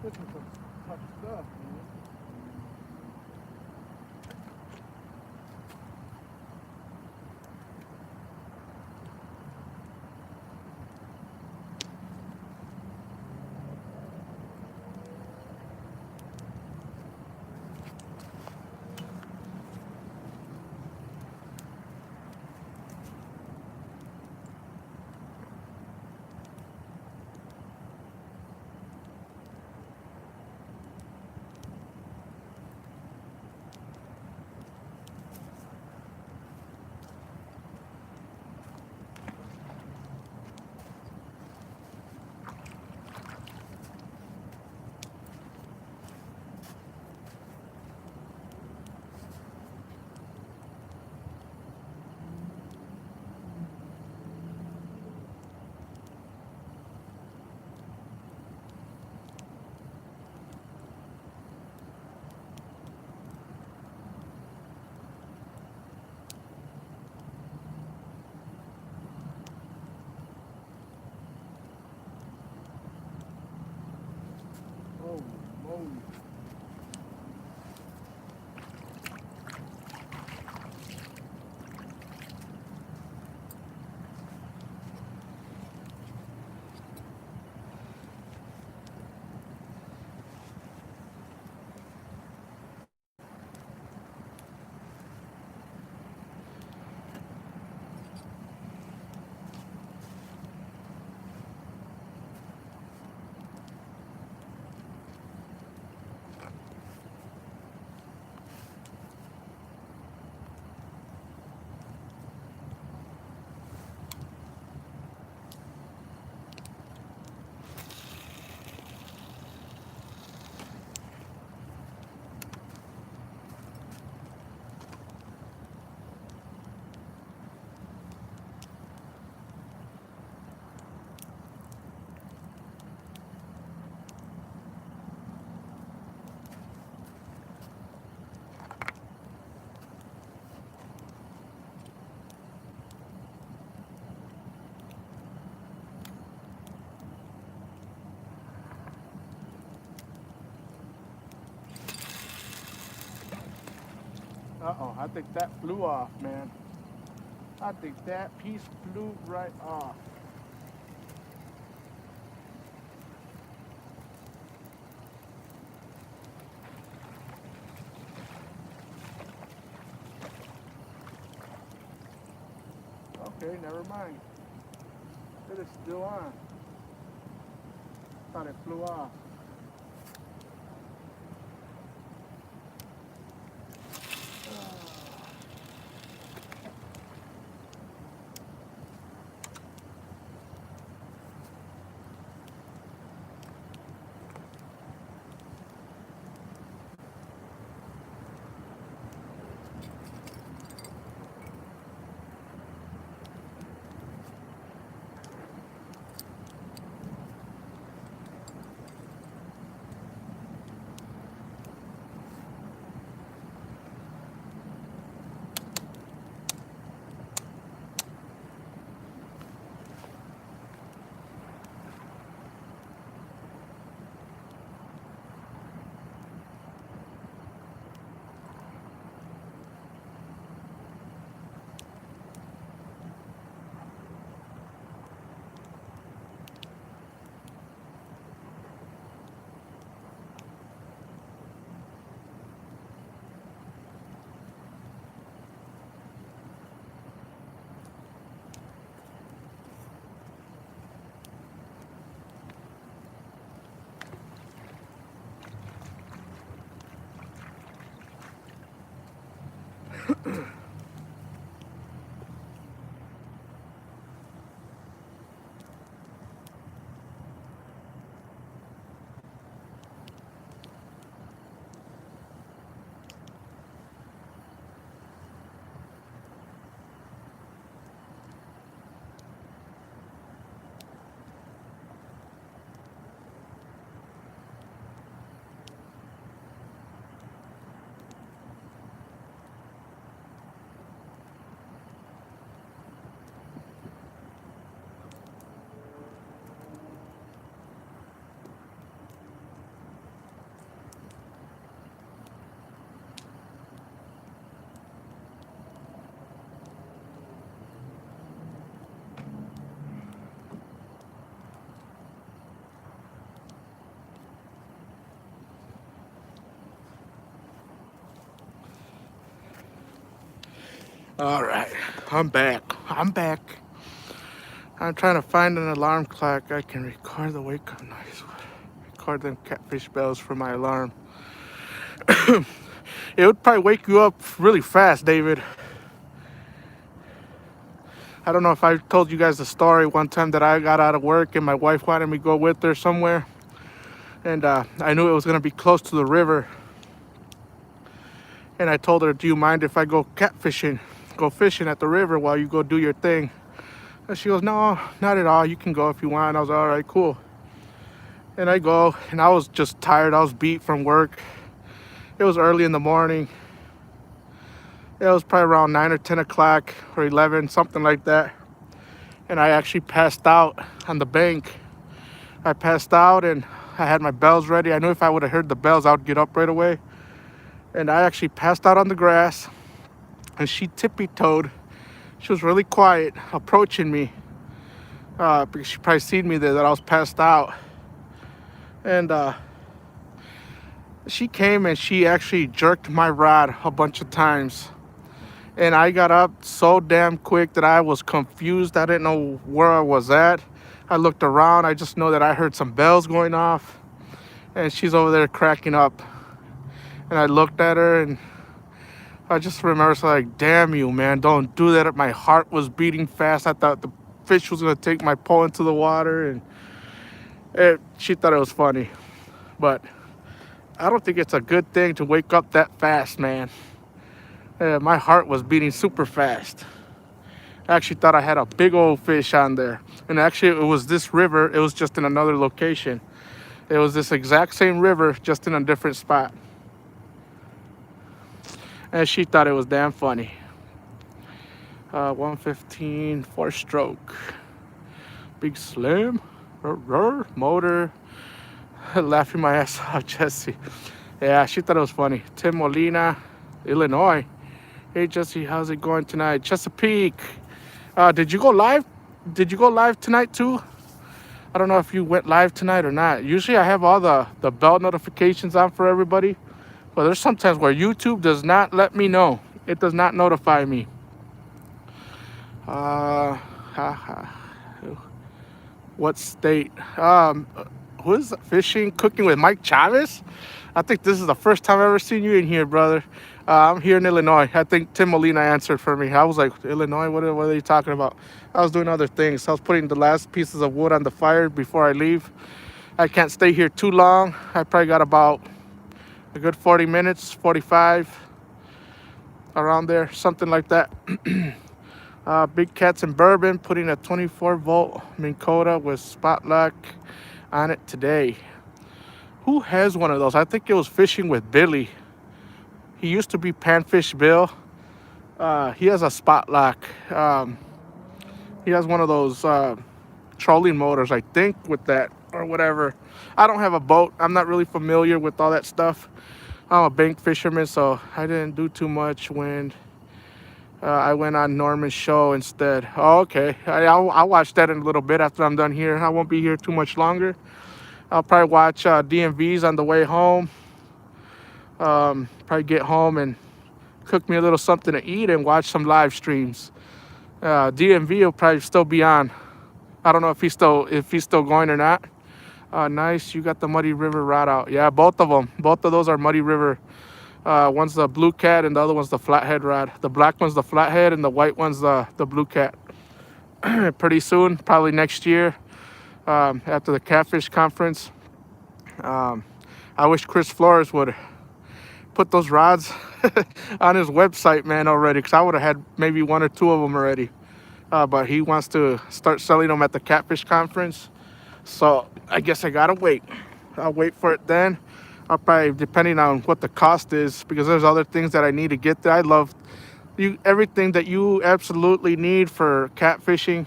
This is some tough stuff, man. boom. Uh-oh, I think that flew off, man. I think that piece flew right off. Okay, never mind. It is still on. Thought it flew off. All right, I'm back. I'm trying to find an alarm clock I can record the wake up noise. Record them catfish bells for my alarm. It would probably wake you up really fast, David. I don't know if I told you guys the story one time that I got out of work and my wife wanted me to go with her somewhere. And I knew it was going to be close to the river. And I told her, do you mind if I go catfishing? Go fishing at the river while you go do your thing. And she goes, no, not at all. You can go if you want. I was all right, cool. And I go, and I was just tired. I was beat from work. It was early in the morning. It was probably around 9 or 10 o'clock or 11, something like that. And I actually passed out on the bank. I passed out and I had my bells ready. I knew if I would have heard the bells, I would get up right away. And I actually passed out on the grass, and she tippy-toed. She was really quiet, approaching me, because she probably seen me there that I was passed out. And she came and she actually jerked my rod a bunch of times. And I got up so damn quick that I was confused. I didn't know where I was at. I looked around. I just know that I heard some bells going off. And she's over there cracking up. And I looked at her and I just remember like, damn you, man, don't do that. My heart was beating fast. I thought the fish was going to take my pole into the water. And she thought it was funny. But I don't think it's a good thing to wake up that fast, man. My heart was beating super fast. I actually thought I had a big old fish on there. And actually, it was this river. It was just in another location. It was this exact same river, just in a different spot. And she thought it was damn funny. 115, 4-stroke. Big slam. Motor. Laughing my ass off, Jesse. Yeah, she thought it was funny. Tim Molina, Illinois. Hey, Jesse, how's it going tonight? Chesapeake. Did you go live? Did you go live tonight, too? I don't know if you went live tonight or not. Usually I have all the bell notifications on for everybody. But there's sometimes where YouTube does not let me know. It does not notify me. What state? Who is fishing, cooking with Mike Chavez? I think this is the first time I've ever seen you in here, brother. I'm here in Illinois. I think Tim Molina answered for me. I was like, Illinois? What are you talking about? I was doing other things. I was putting the last pieces of wood on the fire before I leave. I can't stay here too long. I probably got about a good 40 minutes, 45, around there, something like that. Big Cats and Bourbon, putting a 24-volt Minn Kota with spot lock on it today. Who has one of those? I think it was Fishing with Billy. He used to be Panfish Bill. He has a spot lock. He has one of those trolling motors, I think, with that or whatever. I don't have a boat. I'm not really familiar with all that stuff. I'm a bank fisherman, so I didn't do too much when I went on Norman's show instead. Oh, okay. I'll watch that in a little bit after I'm done here. I won't be here too much longer. I'll probably watch DMVs on the way home. Probably get home and cook me a little something to eat and watch some live streams. DMV will probably still be on. I don't know if he's still going or not. Nice, you got the Muddy River rod out. Yeah, both of them. Both of those are Muddy River. One's the Blue Cat and the other one's the Flathead rod. The black one's the Flathead and the white one's the Blue Cat. Pretty soon, probably next year, after the Catfish Conference. I wish Chris Flores would put those rods on his website, man, already, because I would have had maybe one or two of them already. But he wants to start selling them at the Catfish Conference. So I guess I gotta wait. I'll wait for it then. I'll probably, depending on what the cost is, because there's other things that I need to get there. I love everything that you absolutely need for catfishing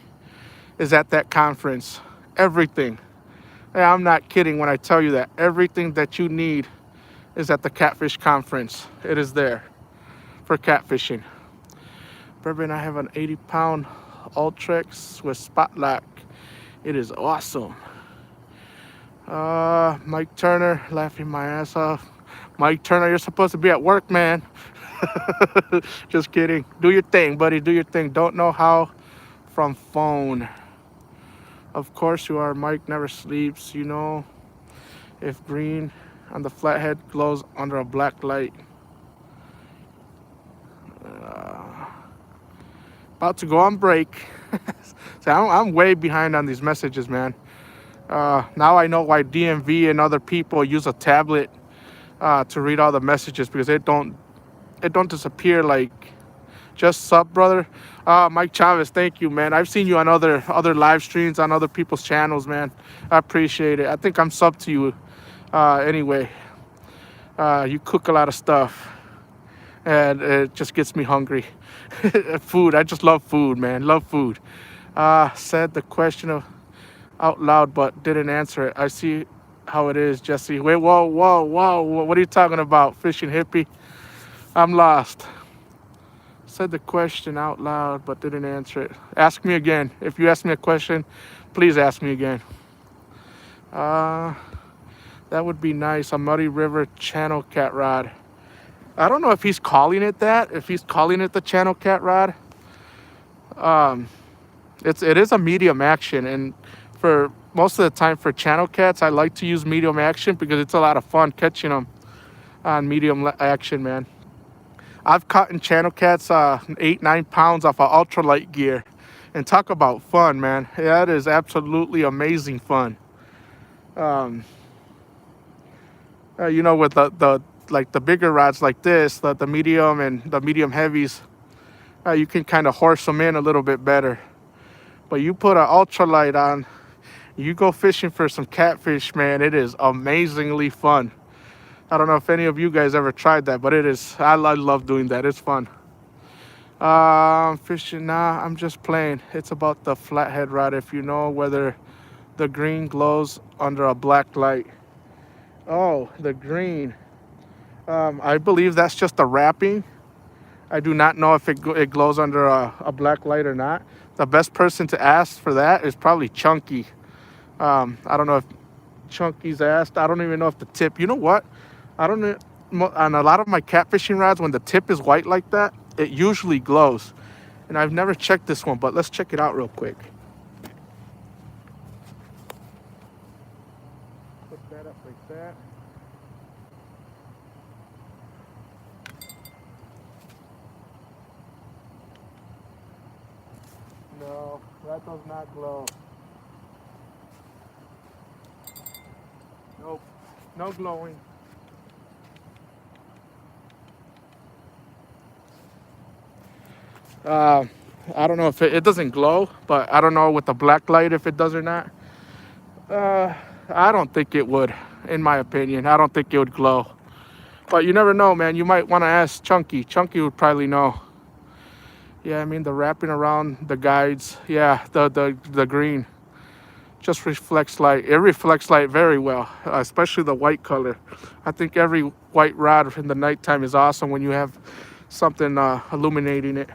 is at that conference. Everything. And I'm not kidding when I tell you that. Everything that you need is at the Catfish Conference. It is there for catfishing. Bourbon, I have an 80-pound Ultrex with spot lock. It is awesome. Mike Turner, laughing my ass off. Mike Turner, you're supposed to be at work, man. Just kidding. Do your thing, buddy. Do your thing. Don't know how from phone. Of course you are. Mike never sleeps. You know, if green on the flathead glows under a black light. About to go on break. So I'm way behind on these messages, man. Now I know why DMV and other people use a tablet to read all the messages, because it don't disappear like just sub, brother. Mike Chavez, thank you, man. I've seen you on other live streams on other people's channels, man. I appreciate it. I think I'm sub to you anyway. You cook a lot of stuff, and it just gets me hungry. Food, I just love food, man. Love food. Said the question out loud but didn't answer it. I see how it is, Jesse. Wait, whoa, whoa, whoa. What are you talking about, fishing hippie? I'm lost. Said the question out loud, but didn't answer it. Ask me again. If you ask me a question, please ask me again. Uh, that would be nice. A Muddy River channel cat rod. I don't know if he's calling it that. If he's calling it the channel cat rod. It is a medium action, and for most of the time for channel cats, I like to use medium action because it's a lot of fun catching them on medium action, man. I've caught in channel cats 8-9 pounds off of ultralight gear, and talk about fun, man. That is absolutely amazing fun. With the like the bigger rods like this, the medium and the medium heavies, you can kind of horse them in a little bit better. But you put an ultralight on, you go fishing for some catfish, man. It is amazingly fun. I don't know if any of you guys ever tried that, but it is. I love doing that. It's fun. Fishing, nah, I'm just playing. It's about the flathead rod. If you know whether the green glows under a black light. Oh, the green. I believe that's just the wrapping. I do not know if it glows under a black light or not. The best person to ask for that is probably Chunky. I don't know if Chunky's asked. I don't even know if the tip. You know what? I don't know. On a lot of my catfishing rods, when the tip is white like that, it usually glows. And I've never checked this one, but let's check it out real quick. Put that up like that. No, that does not glow. Nope, no glowing. I don't know if it doesn't glow, but I don't know with the black light if it does or not. I don't think it would, in my opinion. I don't think it would glow. But you never know, man. You might want to ask Chunky. Chunky would probably know. Yeah, I mean the wrapping around the guides. Yeah, the green just reflects light. It reflects light very well, especially the white color. I think every white rod in the nighttime is awesome when you have something illuminating it.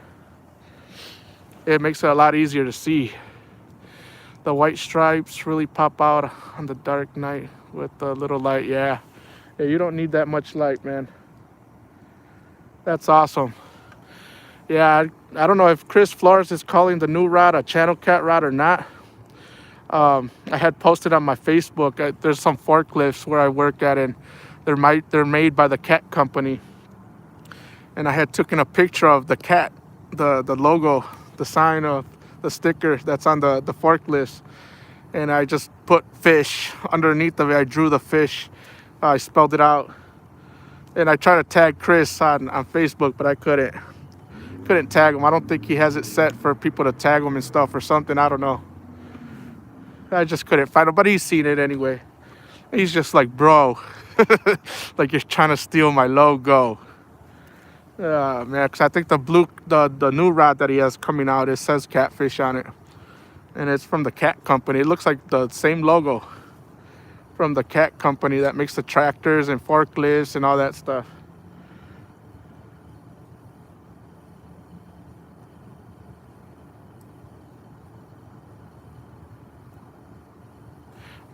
It makes it a lot easier to see. The white stripes really pop out on the dark night with the little light. Yeah, you don't need that much light, man. That's awesome. Yeah, I don't know if Chris Flores is calling the new rod a channel cat rod or not. I had posted on my Facebook. There's some forklifts where I work at, and they're made by the cat company. And I had taken a picture of the cat, the logo, the sign of the sticker that's on the forklifts, and I just put fish underneath of it. I drew the fish. I spelled it out, and I tried to tag Chris on Facebook, but I couldn't tag him. I don't think he has it set for people to tag him and stuff or something. I don't know. I just couldn't find him, but he's seen it anyway. He's just like, bro, like you're trying to steal my logo. Man, because I think the new rod that he has coming out, it says Catfish on it, and it's from the cat company. It looks like the same logo from the cat company that makes the tractors and forklifts and all that stuff.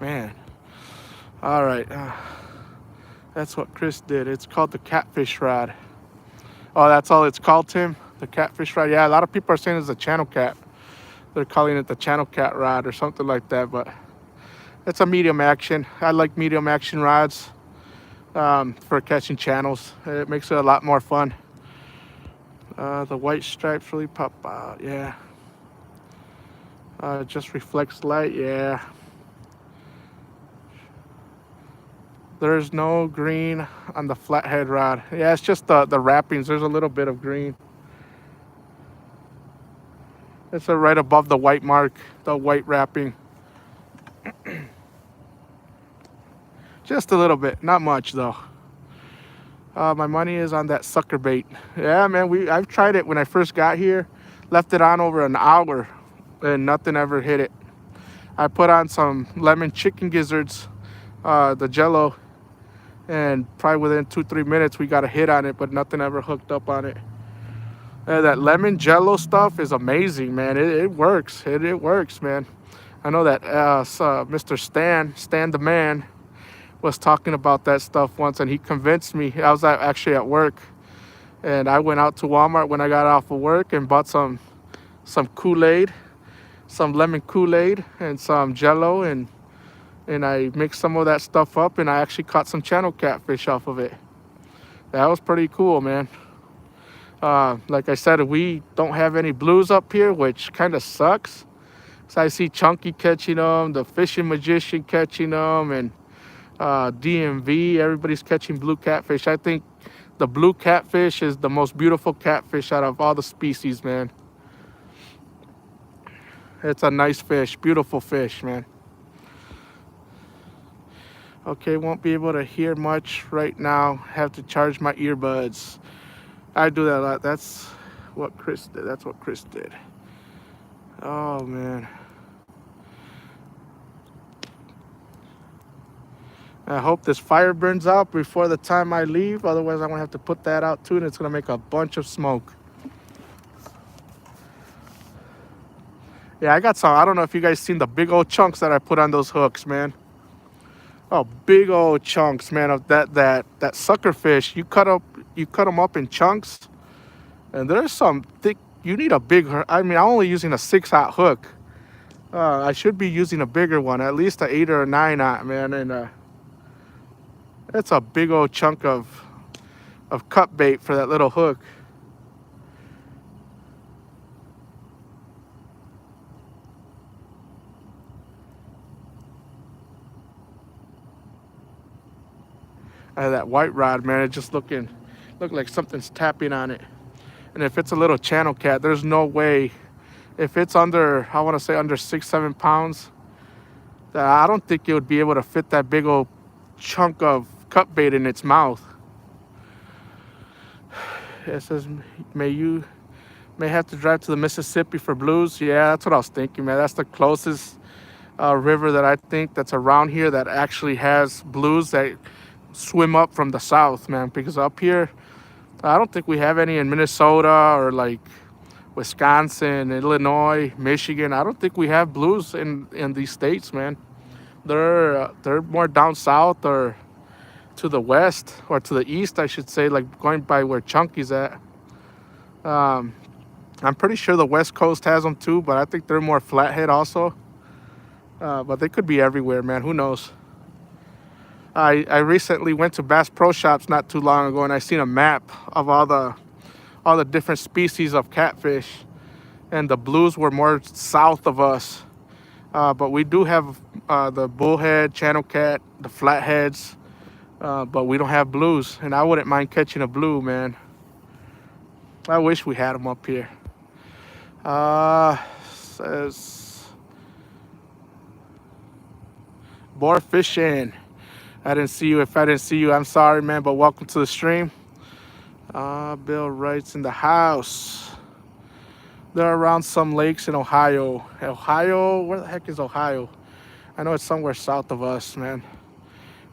Man, all right, that's what Chris did. It's called the catfish rod. Oh, that's all it's called, Tim? The catfish rod? Yeah, a lot of people are saying it's a channel cat. They're calling it the channel cat rod or something like that, but it's a medium action. I like medium action rods for catching channels. It makes it a lot more fun. The white stripes really pop out, yeah. It just reflects light, yeah. There's no green on the flathead rod. Yeah, it's just the wrappings. There's a little bit of green. It's right above the white mark, the white wrapping. Just a little bit, not much though. My money is on that sucker bait. Yeah, man, I've tried it when I first got here. Left it on over an hour and nothing ever hit it. I put on some lemon chicken gizzards the Jello, and probably within 2-3 minutes we got a hit on it, but nothing ever hooked up on it. That lemon Jello stuff is amazing, man. It works. It works, man. I know that Mr. Stan the man, was talking about that stuff once, and he convinced me. I was actually at work, and I went out to Walmart when I got off of work and bought some Kool-Aid, some lemon Kool-Aid, and some Jello, and I mixed some of that stuff up, and I actually caught some channel catfish off of it. That was pretty cool, man. Like I said, we don't have any blues up here, which kind of sucks. So I see Chunky catching them, the Fishing Magician catching them, and DMV, everybody's catching blue catfish. I think the blue catfish is the most beautiful catfish out of all the species, man. It's a nice fish, beautiful fish, man. Okay, won't be able to hear much right now. Have to charge my earbuds. I do that a lot. That's what Chris did. That's what Chris did. Oh, man. I hope this fire burns out before the time I leave. Otherwise, I'm going to have to put that out too, and it's going to make a bunch of smoke. Yeah, I got some. I don't know if you guys seen the big old chunks that I put on those hooks, man. Oh, big old chunks, man, of that sucker fish. You cut them up in chunks, and there's some thick. You need a big. I mean, I'm only using a 6-aught hook. I should be using a bigger one, at least an 8 or a 9-aught, man. And it's a big old chunk of cut bait for that little hook. That white rod, man, it just looked like something's tapping on it. And if it's a little channel cat, there's no way. If it's under, I want to say under 6-7 pounds, that I don't think it would be able to fit that big old chunk of cut bait in its mouth. It says, may have to drive to the Mississippi for blues. Yeah, that's what I was thinking, man. That's the closest river that I think that's around here that actually has blues that swim up from the south, man. Because up here, I don't think we have any in Minnesota or like Wisconsin, Illinois, Michigan. I don't think we have blues in these states, man. They're more down south or to the west, or to the east, I should say, like going by where Chunky's at. I'm pretty sure the West Coast has them too, but I think they're more flathead also. But they could be everywhere, man. Who knows? I recently went to Bass Pro Shops not too long ago, and I seen a map of all the different species of catfish, and the blues were more south of us. But we do have the bullhead, channel cat, the flatheads, but we don't have blues, and I wouldn't mind catching a blue, man. I wish we had them up here. Says Boar Fishing. I didn't see you. If I didn't see you, I'm sorry, man, but welcome to the stream. Bill writes in the house. They're around some lakes in Ohio. Ohio? Where the heck is Ohio? I know it's somewhere south of us, man.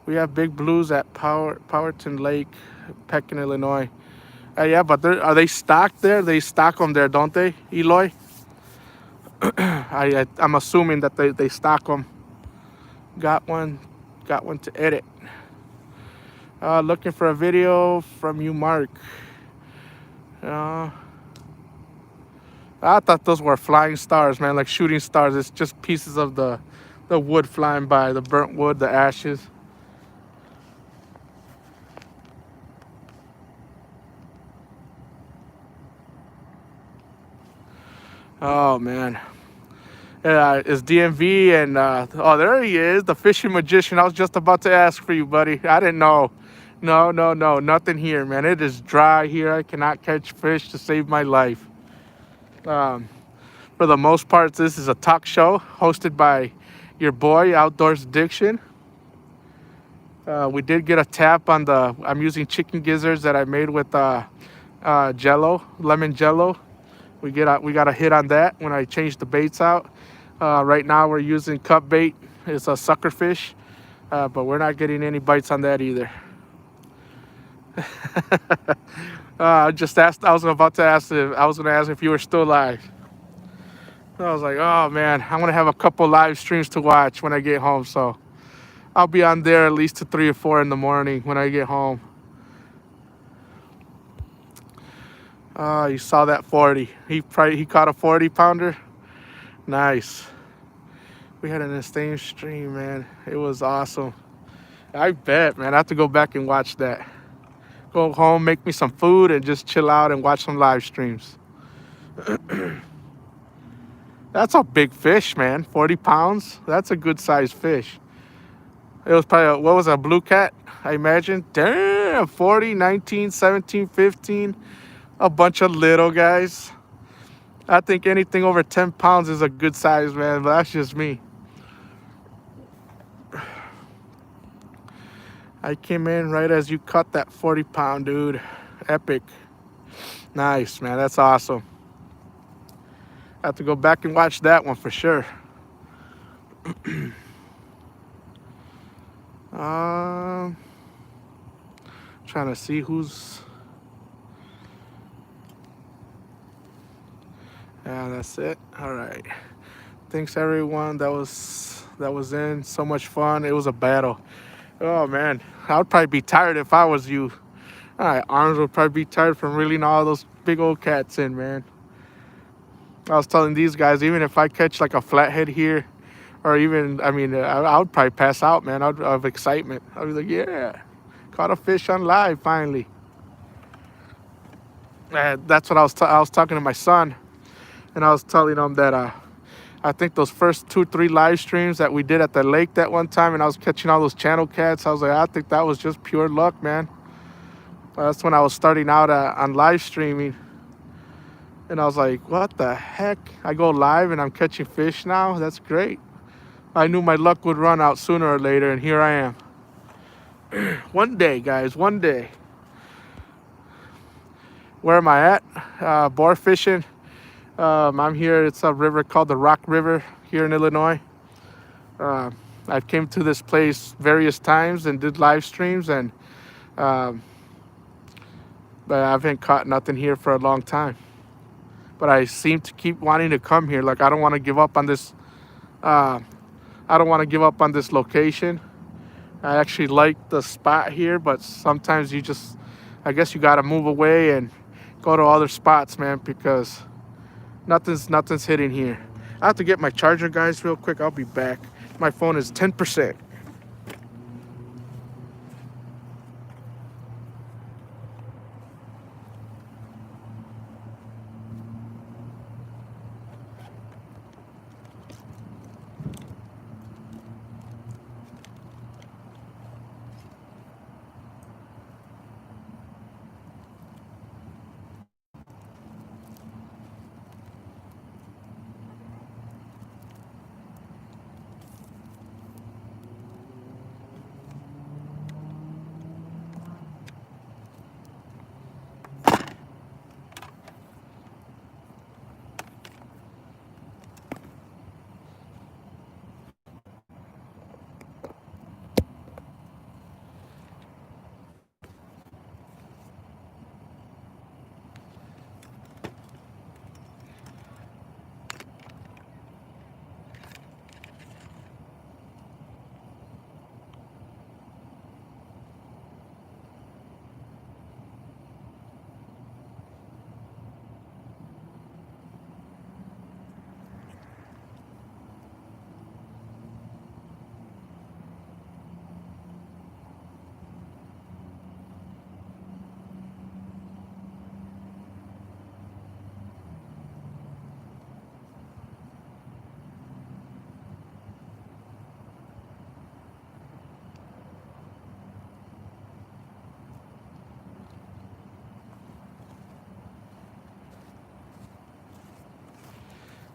We have big blues at Powerton Lake, Pekin, Illinois. Yeah, but are they stocked there? They stock them there, don't they, Eloy? I'm assuming that they stock them. Got one to edit. Looking for a video from you, Mark. I thought those were flying stars, man, like shooting stars. It's just pieces of the wood flying by, the burnt wood, the ashes. Oh, man. It's DMV, and oh, there he is, the Fishing Magician. I was just about to ask for you, buddy. I didn't know. No, nothing here, man. It is dry here. I cannot catch fish to save my life. For the most part, this is a talk show hosted by your boy, Outdoors Addiction. We did get a tap on I'm using chicken gizzards that I made with Jello, lemon Jello. We got a hit on that when I changed the baits out. Right now we're using cut bait. It's a sucker fish. but we're not getting any bites on that either. I just asked. I was about to ask if I was going to ask if you were still live. I was like, oh man, I'm gonna have a couple live streams to watch when I get home. So I'll be on there at least to 3 or 4 in the morning when I get home. You saw that 40. He caught a 40 pounder. Nice. We had an insane stream, man. It was awesome. I bet, man. I have to go back and watch that. Go home, make me some food, and just chill out and watch some live streams. That's a big fish, man. 40 pounds. That's a good sized fish. It was probably, what was a blue cat, I imagine? Damn, 40, 19, 17, 15. A bunch of little guys. I think anything over 10 pounds is a good size, man, but that's just me. I came in right as you caught that 40-pound, dude. Epic. Nice, man. That's awesome. I have to go back and watch that one for sure. Trying to see who's... Yeah, that's it. All right. Thanks everyone that was in. So much fun. It was a battle. Oh man, I would probably be tired if I was you. My arms would probably be tired from reeling all those big old cats in, man. I was telling these guys, even if I catch like a flathead here, or even, I mean, I would probably pass out, man, of excitement. I'd be like, yeah, caught a fish on live finally. That's what I was talking to my son, and I was telling him that I think those first 2-3 live streams that we did at the lake that one time, and I was catching all those channel cats. I was like, I think that was just pure luck, man. That's when I was starting out on live streaming. And I was like, what the heck? I go live and I'm catching fish now? That's great. I knew my luck would run out sooner or later, and here I am. One day, guys, one day. Where am I at? Boar fishing. I'm here. It's a river called the Rock River here in Illinois. I've came to this place various times and did live streams, and but I haven't caught nothing here for a long time. But I seem to keep wanting to come here. Like, I don't want to give up on this. I don't want to give up on this location. I actually like the spot here, but sometimes I guess you got to move away and go to other spots, man, because nothing's hitting here. I have to get my charger, guys, real quick. I'll be back. My phone is 10%.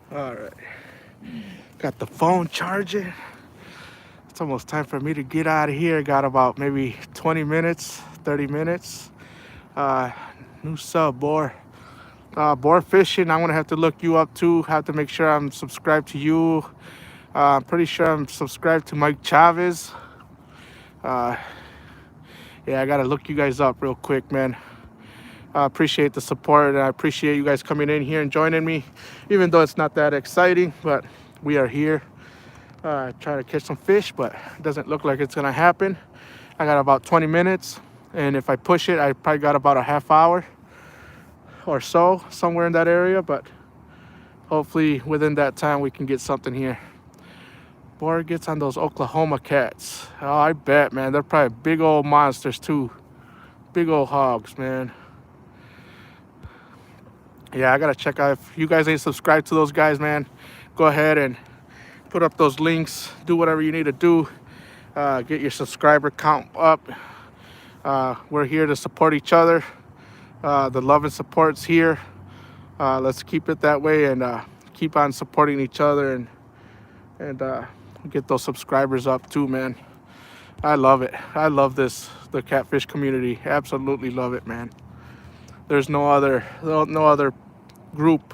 All right. Got the phone charging. It's almost time for me to get out of here. Got about maybe 20 minutes, 30 minutes. New sub, Boar. Boar fishing, I'm going to have to look you up too. Have to make sure I'm subscribed to you. I'm pretty sure I'm subscribed to Mike Chavez. Yeah, I gotta look you guys up real quick, man. I appreciate the support, and I appreciate you guys coming in here and joining me, even though it's not that exciting. But we are here, trying to catch some fish, but it doesn't look like it's gonna happen. I got about 20 minutes, and if I push it, I probably got about a half hour or so, somewhere in that area. But hopefully within that time we can get something here. Boy gets on those Oklahoma cats. Oh, I bet, man. They're probably big old monsters too. Big old hogs, man. Yeah, I gotta check out. If you guys ain't subscribed to those guys, man, go ahead and put up those links. Do whatever you need to do. Get your subscriber count up. We're here to support each other. The love and support's here. Let's keep it that way, and keep on supporting each other, and get those subscribers up too, man. I love it. I love the catfish community. Absolutely love it, man. There's no other group,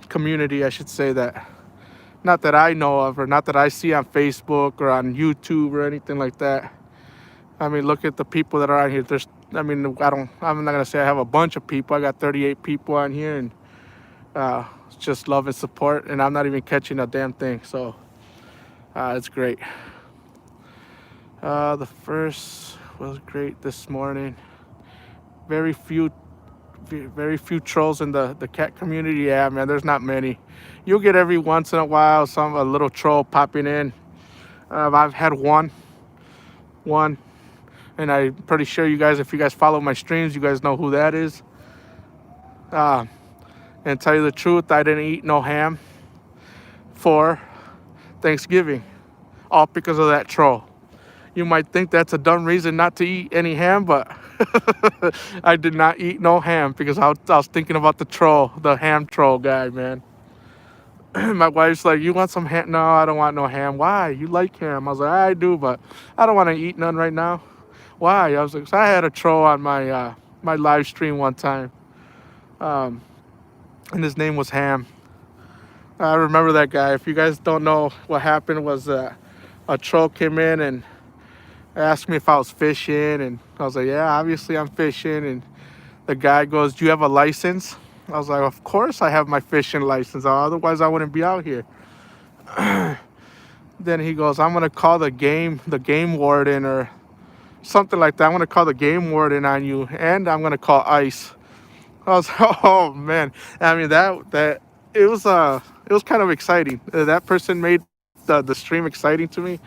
community, I should say, that not that I know of, or not that I see on Facebook or on YouTube or anything like that. I mean, look at the people that are on here. I'm not gonna say I have a bunch of people. I got 38 people on here, and it's just love and support, and I'm not even catching a damn thing. So it's great. The first was great this morning. Very few trolls in the cat community. Yeah, man, there's not many. You'll get every once in a while a little troll popping in. I've had one, and I'm pretty sure if you guys follow my streams, you guys know who that is. And tell you the truth, I didn't eat no ham for Thanksgiving, all because of that troll. You might think that's a dumb reason not to eat any ham, but I did not eat no ham because I was thinking about the ham troll guy, man. My wife's like, "You want some ham?" No, I don't want no ham. Why? You like ham? I was like, "I do, but I don't want to eat none right now." Why? I was like, so I had a troll on my live stream one time, and his name was Ham. I remember that guy. If you guys don't know, what happened was a troll came in and asked me if I was fishing, and I was like, "Yeah, obviously I'm fishing." And the guy goes, "Do you have a license?" I was like, "Of course I have my fishing license. Otherwise I wouldn't be out here." Then he goes, "I'm gonna call the game warden or something like that. I'm gonna call the game warden on you, and I'm gonna call ICE." I was like, "Oh man!" I mean, that it was kind of exciting. That person made the stream exciting to me.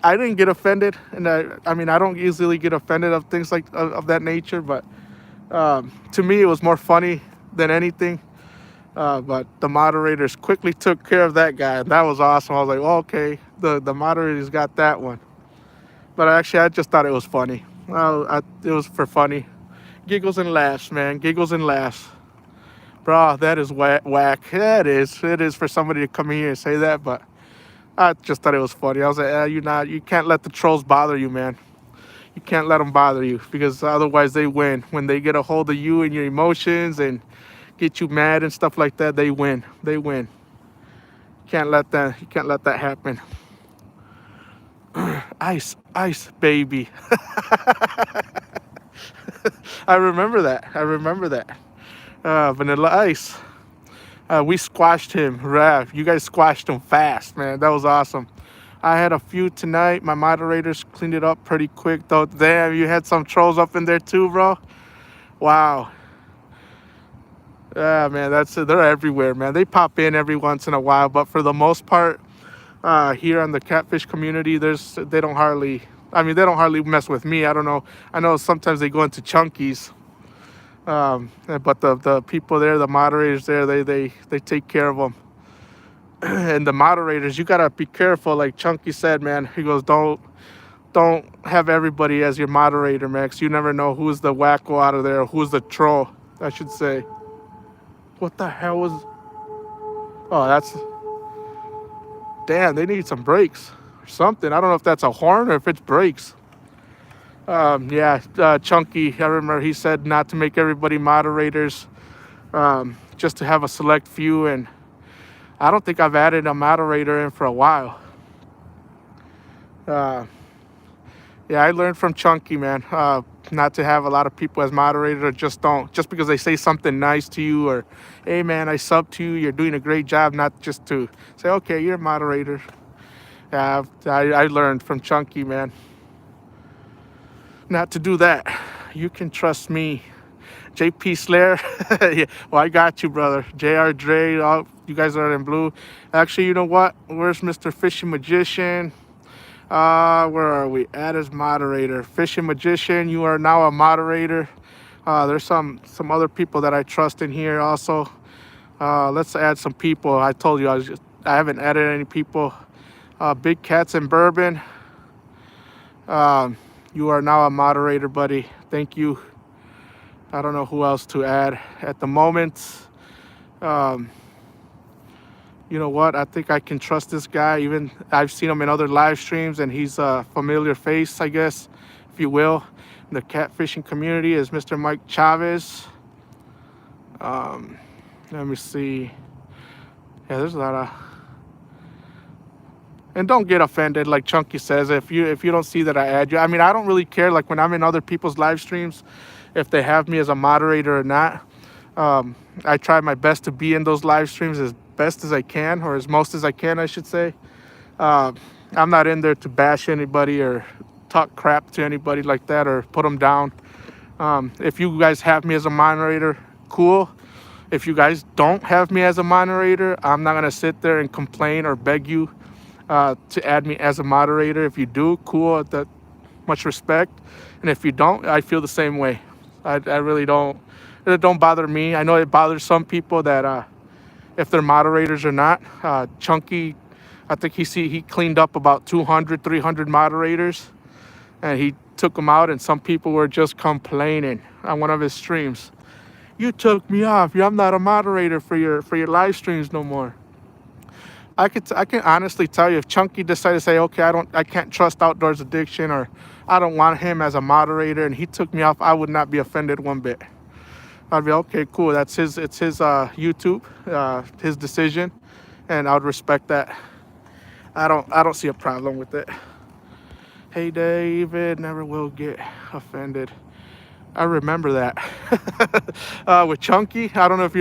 I didn't get offended, and I mean, I don't easily get offended of things like of that nature, but to me it was more funny than anything. But the moderators quickly took care of that guy, and that was awesome. I was like, "Oh, okay, the moderators got that one." But actually, I just thought it was funny. It was for funny. Giggles and laughs, man. Giggles and laughs. Bro, that is whack. Yeah, it is. It is for somebody to come in here and say that, but I just thought it was funny. I was like, you can't let the trolls bother you, man. You can't let them bother you, because otherwise they win. When they get a hold of you and your emotions and get you mad and stuff like that, they win. They win. You can't let that happen. Ice, baby. I remember that. Vanilla Ice. We squashed him. Rav, you guys squashed him fast, man. That was awesome. I had a few tonight. My moderators cleaned it up pretty quick, though. Damn, you had some trolls up in there too, bro. Wow. Yeah, man, they're everywhere, man. They pop in every once in a while, but for the most part, here on the catfish community, they don't hardly mess with me. I don't know. I know sometimes they go into chunkies. But the people there, the moderators there, they take care of them. And the moderators, you gotta be careful. Like Chunky said, man, he goes, don't have everybody as your moderator, man, 'cause you never know who's the wacko out of there, or who's the troll, I should say. What the hell was? Oh, damn. They need some brakes or something. I don't know if that's a horn or if it's brakes. Chunky, I remember he said not to make everybody moderators, just to have a select few, and I don't think I've added a moderator in for a while. Yeah, I learned from Chunky, man, not to have a lot of people as moderator. Or just because they say something nice to you, or hey man, I sub to you, you're doing a great job, not just to say, okay, you're a moderator. Yeah, I learned from Chunky, man, not to do that. You can trust me. JP Slayer. Yeah, well, I got you, brother. JR Dre, all you guys are in blue. Actually, you know what? Where's Mr. Fishing Magician? Where are we? Add as moderator. Fishing Magician, you are now a moderator. There's some other people that I trust in here also. Let's add some people. I told you I haven't added any people. Big Cats and Bourbon. You are now a moderator, buddy. Thank you. I don't know who else to add at the moment. Um, you know what? I think I can trust this guy. Even I've seen him in other live streams, and he's a familiar face, I guess, if you will. In the catfishing community is Mr. Mike Chavez. Let me see. Yeah, there's a lot of. And don't get offended, like Chunky says, if you don't see that I add you. I mean, I don't really care. Like when I'm in other people's live streams, if they have me as a moderator or not. I try my best to be in those live streams as best as I can, or as most as I can, I should say. I'm not in there to bash anybody or talk crap to anybody like that or put them down. If you guys have me as a moderator, cool. If you guys don't have me as a moderator, I'm not gonna sit there and complain or beg you to add me as a moderator. If you do, cool. That much respect. And if you don't, I feel the same way. I really don't. It don't bother me. I know it bothers some people that if they're moderators or not. Chunky, I think he cleaned up about 200, 300 moderators, and he took them out. And some people were just complaining on one of his streams. You took me off. I'm not a moderator for your live streams no more. I can honestly tell you, if Chunky decided to say, okay, I can't trust Outdoors Addiction, or I don't want him as a moderator, and he took me off, I would not be offended one bit. I'd be okay, cool. It's his YouTube, his decision, and I would respect that. I don't see a problem with it. Hey David, never will get offended. I remember that. With Chunky, I don't know if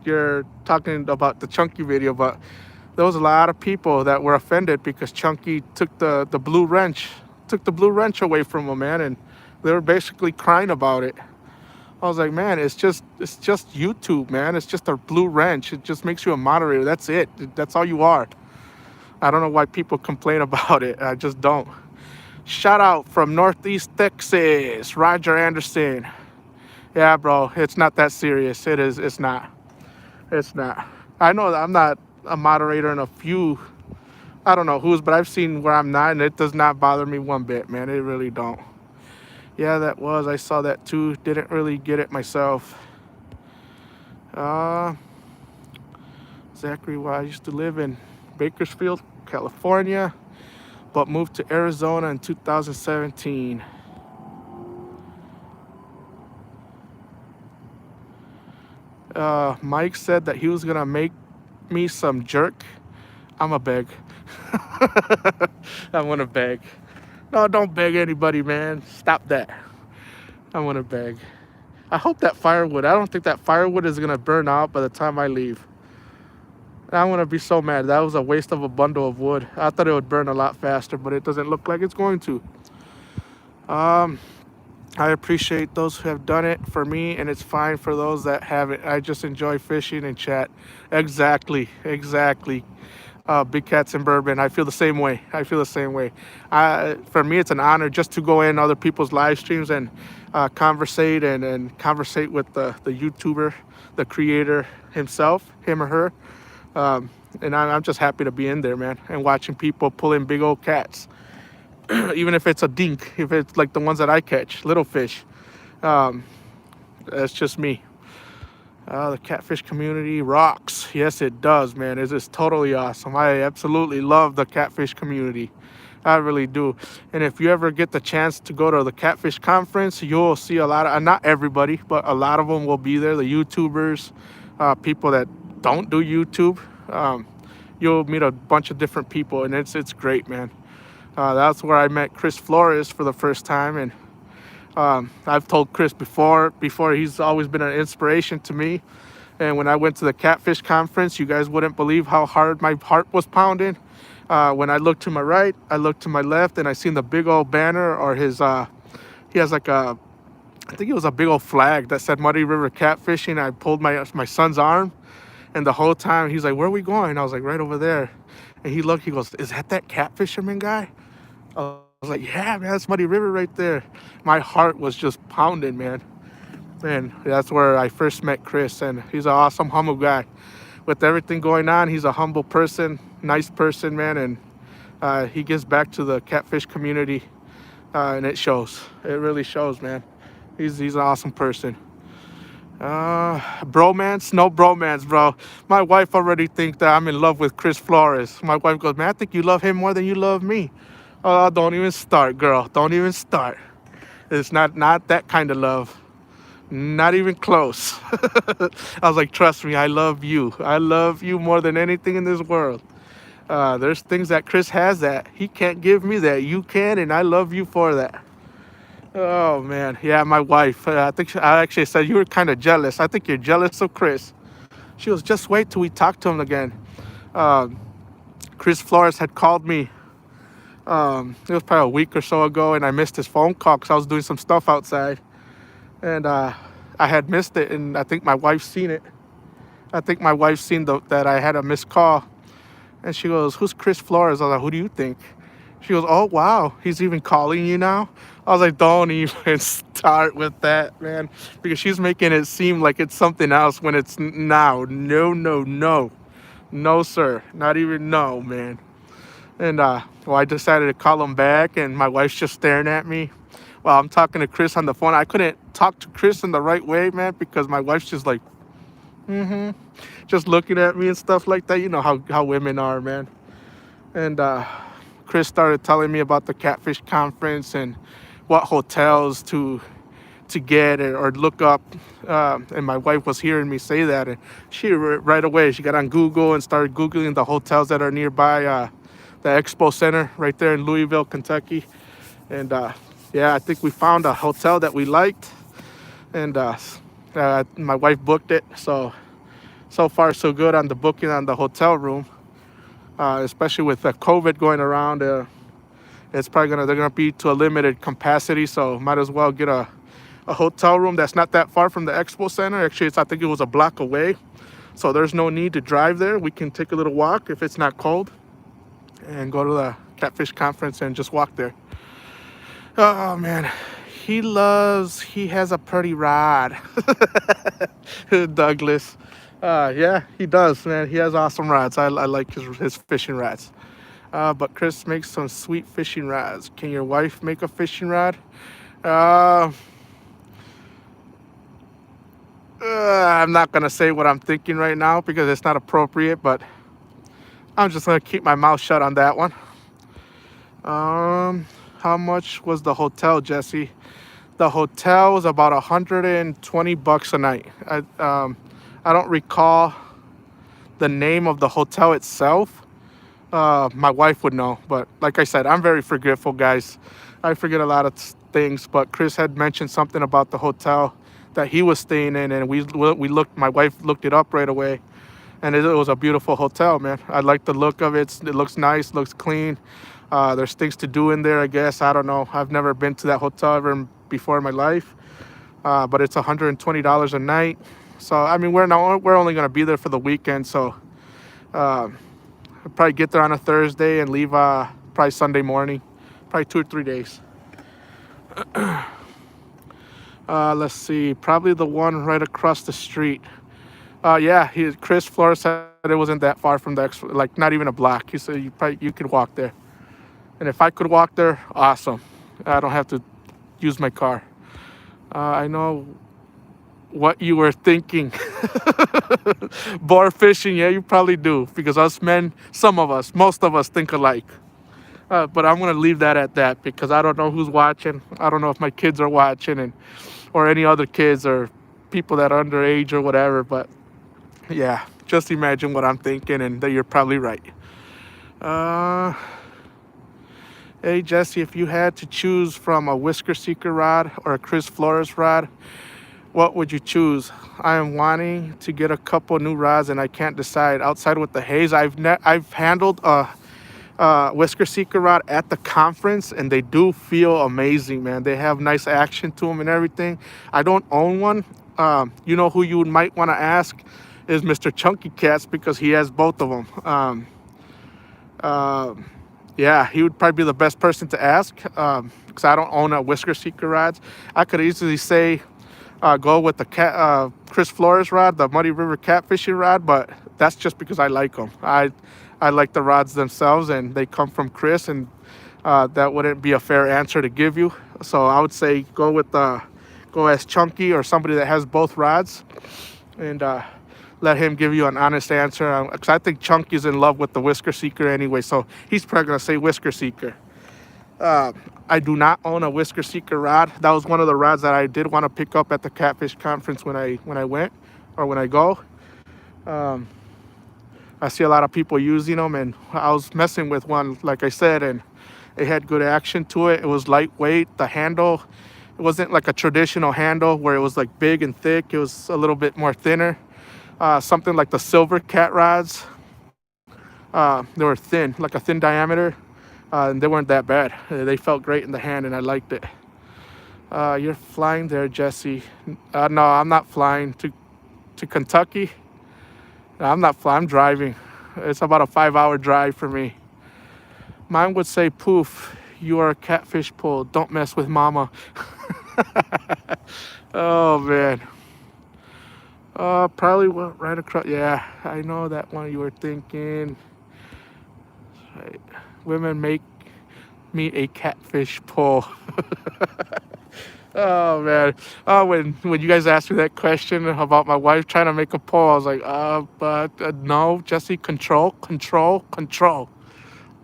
you're talking about the Chunky video, but there was a lot of people that were offended because Chunky took the blue wrench away from him, man, and they were basically crying about it. I was like, man, it's just YouTube, man. It's just a blue wrench. It just makes you a moderator. That's it. That's all you are. I don't know why people complain about it. I just don't. Shout out from Northeast Texas, Roger Anderson. Yeah, bro, it's not that serious. It is. It's not. It's not. I know that I'm not a moderator in a few, I don't know whose, but I've seen where I'm not, and it does not bother me one bit, man. It really don't. Yeah, I saw that too. Didn't really get it myself. Zachary, well, I used to live in Bakersfield, California, but moved to Arizona in 2017. Mike said that he was gonna make me some jerk. I'm a beg. I want to beg. No, don't beg anybody, man. Stop that. I want to beg. I hope that firewood, I don't think that firewood is going to burn out by the time I leave. I want to be so mad. That was a waste of a bundle of wood. I thought it would burn a lot faster, but it doesn't look like it's going to. I appreciate those who have done it for me, and it's fine for those that haven't. I just enjoy fishing and chat. Exactly. Big Cats and Bourbon. I feel the same way. For me, it's an honor just to go in other people's live streams and conversate and conversate with the YouTuber, the creator himself, him or her. And I'm just happy to be in there, man, and watching people pull in big old cats. Even if it's a dink, if it's like the ones that I catch, little fish. That's just me. The catfish community rocks. Yes, it does, man. It is totally awesome. I absolutely love the catfish community. I really do. And if you ever get the chance to go to the catfish conference, you'll see a lot of, not everybody, but a lot of them will be there. The YouTubers, people that don't do YouTube. You'll meet a bunch of different people, and it's great, man. That's where I met Chris Flores for the first time, and I've told Chris before he's always been an inspiration to me. And when I went to the Catfish conference, you guys wouldn't believe how hard my heart was pounding. When I looked to my right, I looked to my left, and I seen the big old banner, or his he has like a, I think it was a big old flag that said Muddy River Catfishing. I pulled my son's arm, and the whole time he's like, "Where are we going?" I was like, "Right over there." And he looked, he goes, "Is that catfisherman guy?" I was like, "Yeah, man, that's Muddy River right there." My heart was just pounding, man. And that's where I first met Chris, and he's an awesome, humble guy. With everything going on, he's a humble person, nice person, man, and he gives back to the catfish community, and it shows. It really shows, man. He's an awesome person. Bromance? No bromance, bro. My wife already thinks that I'm in love with Chris Flores. My wife goes, "Man, I think you love him more than you love me." Oh, don't even start, girl. Don't even start. It's not that kind of love. Not even close. I was like, "Trust me, I love you. I love you more than anything in this world." There's things that Chris has that he can't give me that you can, and I love you for that. Oh man, yeah, my wife. I think I actually said you were kind of jealous. I think you're jealous of Chris. She was, "Just wait till we talk to him again." Um, Chris Flores had called me. It was probably a week or so ago, and I missed his phone call because I was doing some stuff outside, and I had missed it, and I think my wife seen it. I think my wife seen that I had a missed call, and she goes, "Who's Chris Flores?" I was like, "Who do you think?" She goes, "Oh wow, he's even calling you now." I was like, "Don't even start with that, man," because she's making it seem like it's something else when it's now. No, no, no, no, sir, not even no, man. And well, I decided to call him back, and my wife's just staring at me while I'm talking to Chris on the phone. I couldn't talk to Chris in the right way, man, because my wife's just like, just looking at me and stuff like that. You know how women are, man. And Chris started telling me about the Catfish conference and what hotels to get or look up. And my wife was hearing me say that, and right away she got on Google and started googling the hotels that are nearby the Expo Center right there in Louisville, Kentucky. And yeah, I think we found a hotel that we liked, and my wife booked it. So far so good on the booking on the hotel room. Especially with COVID going around, it's probably they're gonna be to a limited capacity. So might as well get a hotel room that's not that far from the Expo Center. Actually, I think it was a block away, so there's no need to drive there. We can take a little walk if it's not cold, and go to the Catfish conference and just walk there. Oh man, he has a pretty rod. Douglas. Yeah, he does, man. He has awesome rods. I like his fishing rods. But Chris makes some sweet fishing rods. Can your wife make a fishing rod? Uh, I'm not gonna say what I'm thinking right now because it's not appropriate, but I'm just gonna keep my mouth shut on that one. How much was the hotel, Jesse? The hotel was about $120 a night. I don't recall the name of the hotel itself. My wife would know, but like I said, I'm very forgetful, guys. I forget a lot of things. But Chris had mentioned something about the hotel that he was staying in, and we looked. My wife looked it up right away, and it was a beautiful hotel, man. I like the look of it. It looks nice, looks clean. There's things to do in there, I guess. I don't know. I've never been to that hotel ever before in my life, but it's $120 a night. So I mean, we're only gonna be there for the weekend, so I'll probably get there on a Thursday and leave probably Sunday morning, probably 2 or 3 days. Let's see, probably the one right across the street. Yeah, Chris Flores said it wasn't that far from like not even a block. He said you could walk there, and if I could walk there, awesome. I don't have to use my car. I know what you were thinking. Bar fishing, yeah, you probably do, because us men, most of us think alike. But I'm gonna leave that at that because I don't know who's watching. I don't know if my kids are watching, or any other kids or people that are underage or whatever. But yeah, just imagine what I'm thinking, and that you're probably right. Uh, Hey Jesse, if you had to choose from a Whisker Seeker rod or a Chris Flores rod, what would you choose? I am wanting to get a couple new rods and I can't decide. Outside with the haze, I've handled a Whisker Seeker rod at the conference and they do feel amazing, man. They have nice action to them and everything. I don't own one. You know who you might want to ask is Mr. Chunky Cats because he has both of them. Yeah, he would probably be the best person to ask because I don't own a Whisker Seeker rods. I could easily say go with the Chris Flores rod, the Muddy River catfishing rod, but that's just because I like them. I like the rods themselves, and they come from Chris, and that wouldn't be a fair answer to give you. So I would say go as Chunky or somebody that has both rods, and let him give you an honest answer. Because I think Chunky's in love with the Whisker Seeker anyway, so he's probably gonna say Whisker Seeker. I do not own a Whisker Seeker rod. That was one of the rods that I did want to pick up at the Catfish Conference when I went or when I go. I see a lot of people using them, and I was messing with one, like I said, and it had good action to it. It was lightweight. The handle, it wasn't like a traditional handle where it was like big and thick. It was a little bit more thinner. Something like the Silver Cat rods. They were thin, like a thin diameter. And they weren't that bad. They felt great in the hand, and I liked it. You're flying there, Jesse. No, I'm not flying to Kentucky. No, I'm not flying. I'm driving. It's about a 5-hour drive for me. Mine would say, "Poof, you are a catfish pull. Don't mess with mama." Oh man. Probably went right across. Yeah, I know that one you were thinking. Right. Women make me a catfish pull. Oh man. Oh, when you guys asked me that question about my wife trying to make a pull, I was like, but no, Jesse, control. I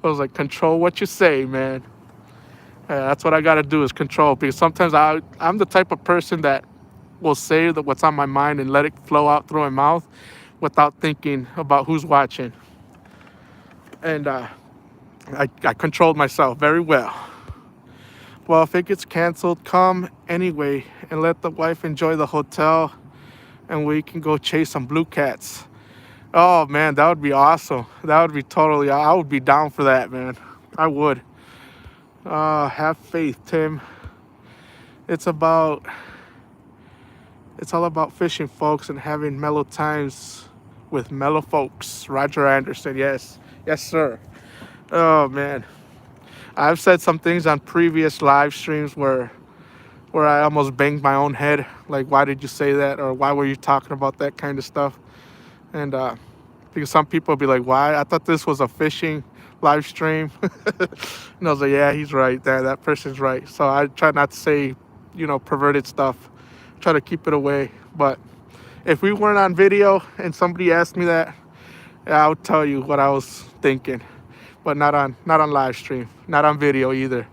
was like, control what you say, man. That's what I gotta do is control, because sometimes I'm the type of person that will say that what's on my mind and let it flow out through my mouth without thinking about who's watching. And I controlled myself very well. Well, if it gets canceled, come anyway and let the wife enjoy the hotel and we can go chase some blue cats. Oh man, that would be awesome. That would be totally, I would be down for that, man. I would. Have faith, Tim. It's all about fishing, folks, and having mellow times with mellow folks. Roger Anderson, yes. Yes, sir. Oh man. I've said some things on previous live streams where I almost banged my own head. Like, why did you say that? Or why were you talking about that kind of stuff? And because some people will be like, why? I thought this was a fishing live stream. And I was like, yeah, he's right. That person's right. So I try not to say, perverted stuff. Try to keep it away. But if we weren't on video and somebody asked me that, yeah, I would tell you what I was thinking. But not on live stream, not on video either.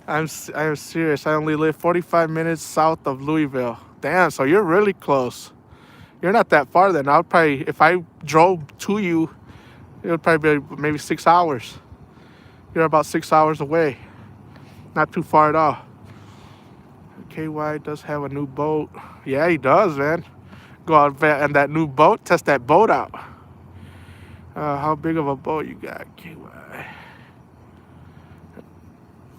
I am serious. I only live 45 minutes south of Louisville. Damn, so you're really close. You're not that far then. If I drove to you, it would probably be maybe 6 hours. You're about 6 hours away. Not too far at all. KY does have a new boat. Yeah, he does, man. Go out and that new boat, test that boat out. How big of a boat you got, KY?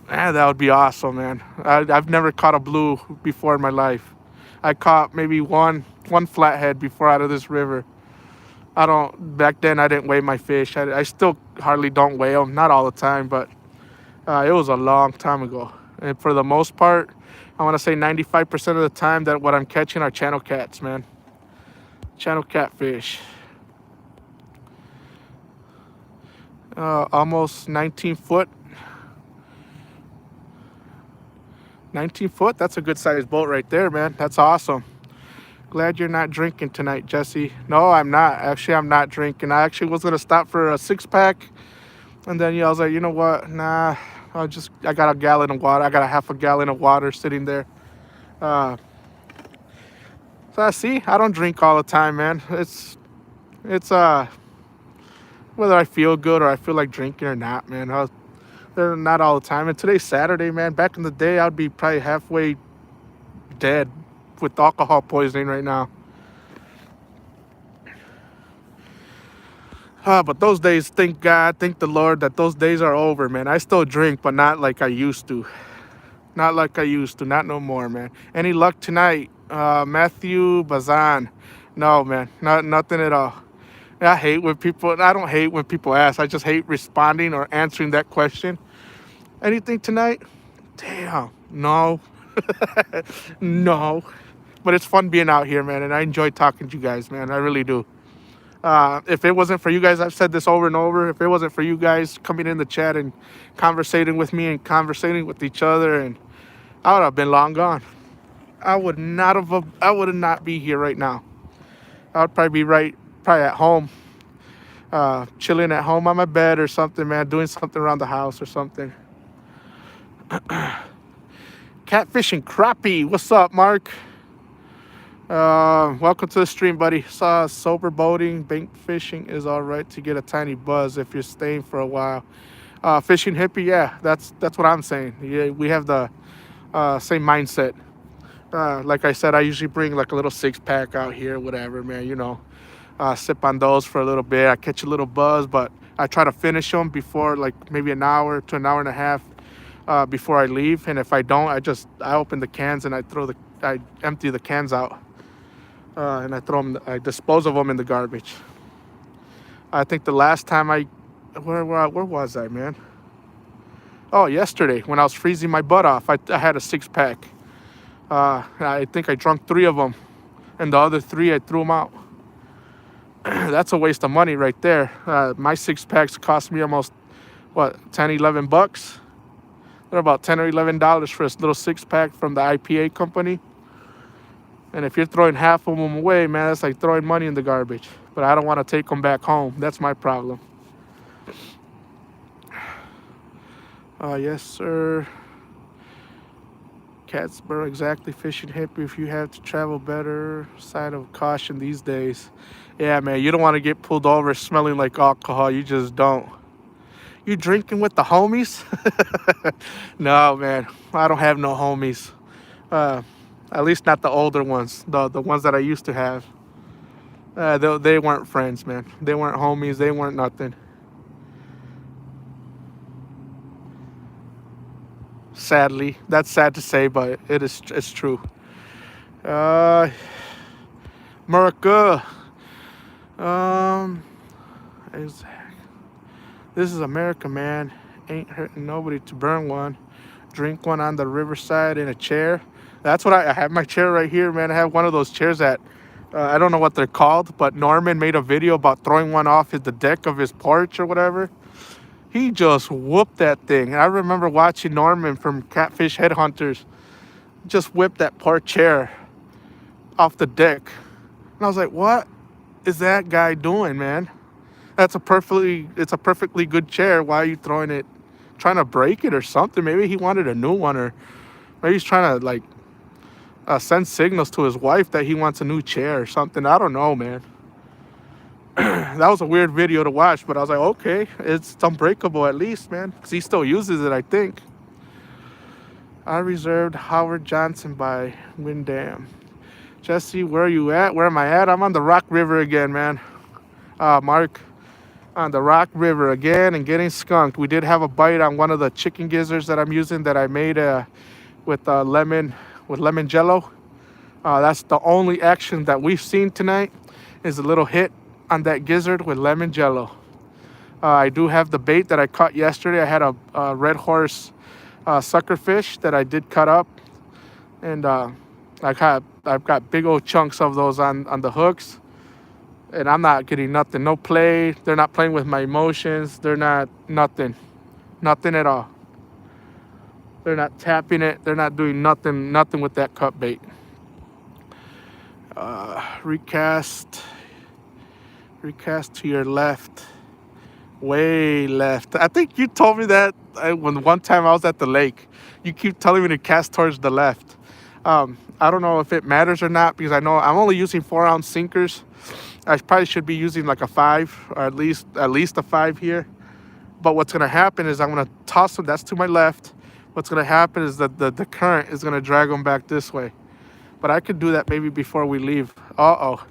That would be awesome, man. I've never caught a blue before in my life. I caught maybe one flathead before out of this river. Back then I didn't weigh my fish. I still hardly don't weigh them, not all the time, but it was a long time ago. And for the most part, I want to say 95% of the time that what I'm catching are channel cats, man. Channel catfish. Almost 19 foot. 19 foot, that's a good sized boat right there, man. That's awesome. Glad you're not drinking tonight, Jesse. No, I'm not. Actually, I'm not drinking. I actually was going to stop for a 6-pack. And then I was like, you know what? Nah, I got a gallon of water. I got a half a gallon of water sitting there. So I see, I don't drink all the time, man. It's whether I feel good or I feel like drinking or not, man. They're not all the time. And today's Saturday, man. Back in the day, I'd be probably halfway dead with alcohol poisoning right now. But those days, thank God, thank the Lord that those days are over, man. I still drink, but not like I used to. Not like I used to. Not no more, man. Any luck tonight? Matthew Bazan. No, man. Nothing at all. I hate when people, I don't hate when people ask. I just hate responding or answering that question. Anything tonight? Damn. No. No. But it's fun being out here, man. And I enjoy talking to you guys, man. I really do. If it wasn't for you guys, I've said this over and over. If it wasn't for you guys coming in the chat and conversating with me and conversating with each other, and I would have been long gone. I would not be here right now. I would probably be probably at home, chilling at home on my bed or something, man, doing something around the house or something. Catfishing crappie. What's up, Mark? Welcome to the stream, buddy. Sober boating, bank fishing is all right to get a tiny buzz if you're staying for a while. Fishing hippie, yeah, that's what I'm saying. Yeah, we have the same mindset. Like I said, I usually bring like a little 6-pack out here, whatever, man. Sip on those for a little bit. I catch a little buzz, but I try to finish them before like maybe an hour to an hour and a half before I leave. And if I don't, I open the cans and I empty the cans out. And I dispose of them in the garbage. I think the last time where was I, man? Oh, yesterday when I was freezing my butt off, I had a 6-pack. I think I drank 3 of them, and the other 3 I threw them out. That's a waste of money right there. My 6-packs cost me almost what, 10, 11 bucks. They're about $10 or $11 for a little 6-pack from the IPA company. And if you're throwing half of them away, man, that's like throwing money in the garbage. But I don't want to take them back home. That's my problem. Yes, sir. Catsboro, exactly. Fishing hippie. If you have to travel better, side of caution these days. Yeah, man, you don't want to get pulled over smelling like alcohol. You just don't. You drinking with the homies? No, man. I don't have no homies. At least not the older ones, the ones that I used to have. They weren't friends, man. They weren't homies. They weren't nothing. Sadly, that's sad to say, but it's true. America. This is America, man. Ain't hurting nobody to burn one. Drink one on the riverside in a chair. That's what I have my chair right here, man. I have one of those chairs that I don't know what they're called, but Norman made a video about throwing one off the deck of his porch or whatever. He just whooped that thing. And I remember watching Norman from Catfish Headhunters just whip that poor chair off the deck. And I was like, what is that guy doing, man? It's a perfectly good chair. Why are you throwing it, trying to break it or something? Maybe he wanted a new one, or maybe he's trying to like send signals to his wife that he wants a new chair or something. I don't know, man. That was a weird video to watch, but I was like, okay, it's unbreakable at least, man, because he still uses it, I think. I reserved Howard Johnson by Windham. Jesse, where are you at? Where am I at? I'm on the Rock River again, man. Mark, on the Rock River again and getting skunked. We did have a bite on one of the chicken gizzards that I'm using that I made with lemon jello. That's the only action that we've seen tonight, is a little hit on that gizzard with lemon jello. I do have the bait that I caught yesterday. I had a red horse sucker fish that I did cut up, and I've got big old chunks of those on the hooks, and I'm not getting nothing. No play. They're not playing with my emotions. They're not nothing at all. They're not tapping it. They're not doing nothing with that cut bait. Recast to your left, way left. I think you told me that when one time I was at the lake. You keep telling me to cast towards the left. I don't know if it matters or not because I know I'm only using 4-ounce sinkers. I probably should be using like a 5 or at least a 5 here. But what's gonna happen is I'm gonna toss them. That's to my left. What's gonna happen is that the current is gonna drag them back this way. But I could do that maybe before we leave. Uh-oh.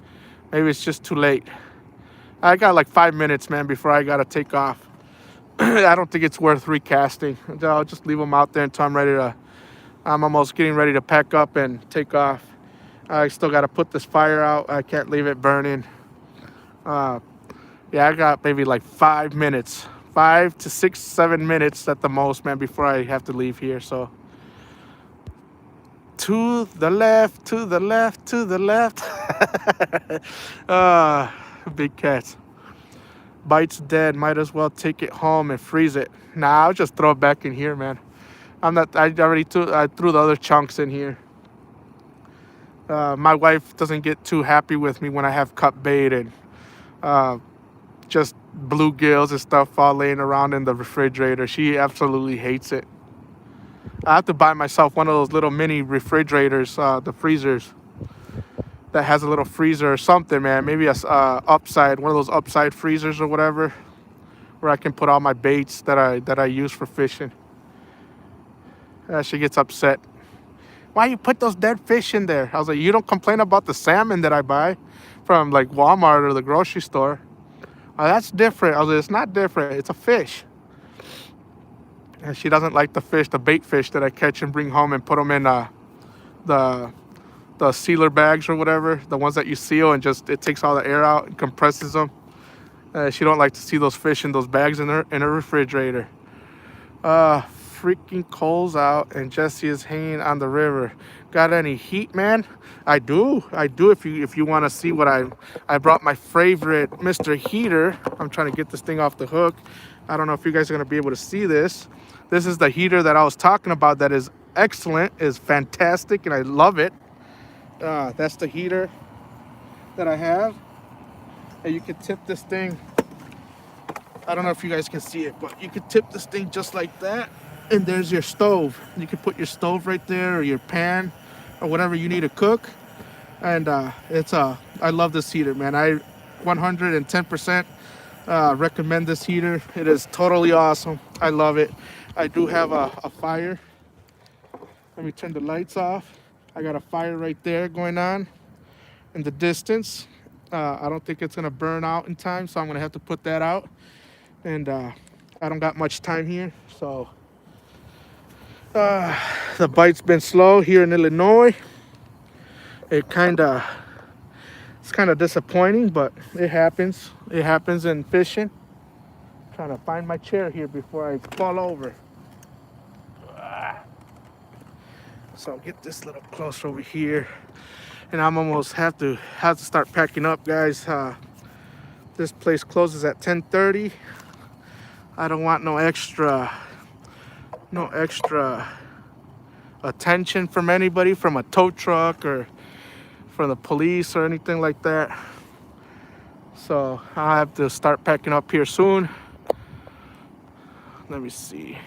Maybe it's just too late. I got like 5 minutes, man, before I gotta take off. I don't think it's worth recasting. I'll just leave them out there until I'm almost getting ready to pack up and take off. I still gotta put this fire out. I can't leave it burning. Yeah, I got maybe like 5 minutes. 5 to 6, 7 minutes at the most, man, before I have to leave here. So to the left, to the left, to the left. Big cats. Bite's dead. Might as well take it home and freeze it. Nah, I'll just throw it back in here, man. I threw the other chunks in here. My wife doesn't get too happy with me when I have cut bait and just bluegills and stuff all laying around in the refrigerator. She absolutely hates it. I have to buy myself one of those little mini refrigerators, the freezers, that has a little freezer or something, man. Maybe one of those upside freezers or whatever, where I can put all my baits that I use for fishing. She gets upset. Why you put those dead fish in there? I was like, you don't complain about the salmon that I buy from like Walmart or the grocery store. Oh, that's different. I was like, it's not different. It's a fish. And she doesn't like the fish, the bait fish that I catch and bring home and put them in the sealer bags or whatever, the ones that you seal and just it takes all the air out and compresses them. She don't like to see those fish in those bags in her refrigerator. Freaking coal's out and Jesse is hanging on the river. Got any heat, man? I do. If you want to see what I brought my favorite Mr. Heater. I'm trying to get this thing off the hook. I don't know if you guys are gonna be able to see this. This is the heater that I was talking about. That is excellent, is fantastic, and I love it. That's the heater that I have, and you can tip this thing. I don't know if you guys can see it, but you can tip this thing just like that. And there's your stove. You can put your stove right there or your pan or whatever you need to cook. And I love this heater, man. I 110% recommend this heater. It is totally awesome. I love it. I do have a fire. Let me turn the lights off. I got a fire right there going on in the distance. I don't think it's gonna burn out in time, so I'm gonna have to put that out. And I don't got much time here, so the bite's been slow here in Illinois. It's kind of disappointing, but it happens. It happens in fishing. I'm trying to find my chair here before I fall over. So I'll get this little closer over here, and I'm almost have to start packing up, guys. This place closes at 10:30. I don't want no extra attention from anybody, from a tow truck or from the police or anything like that. So I have to start packing up here soon. Let me see.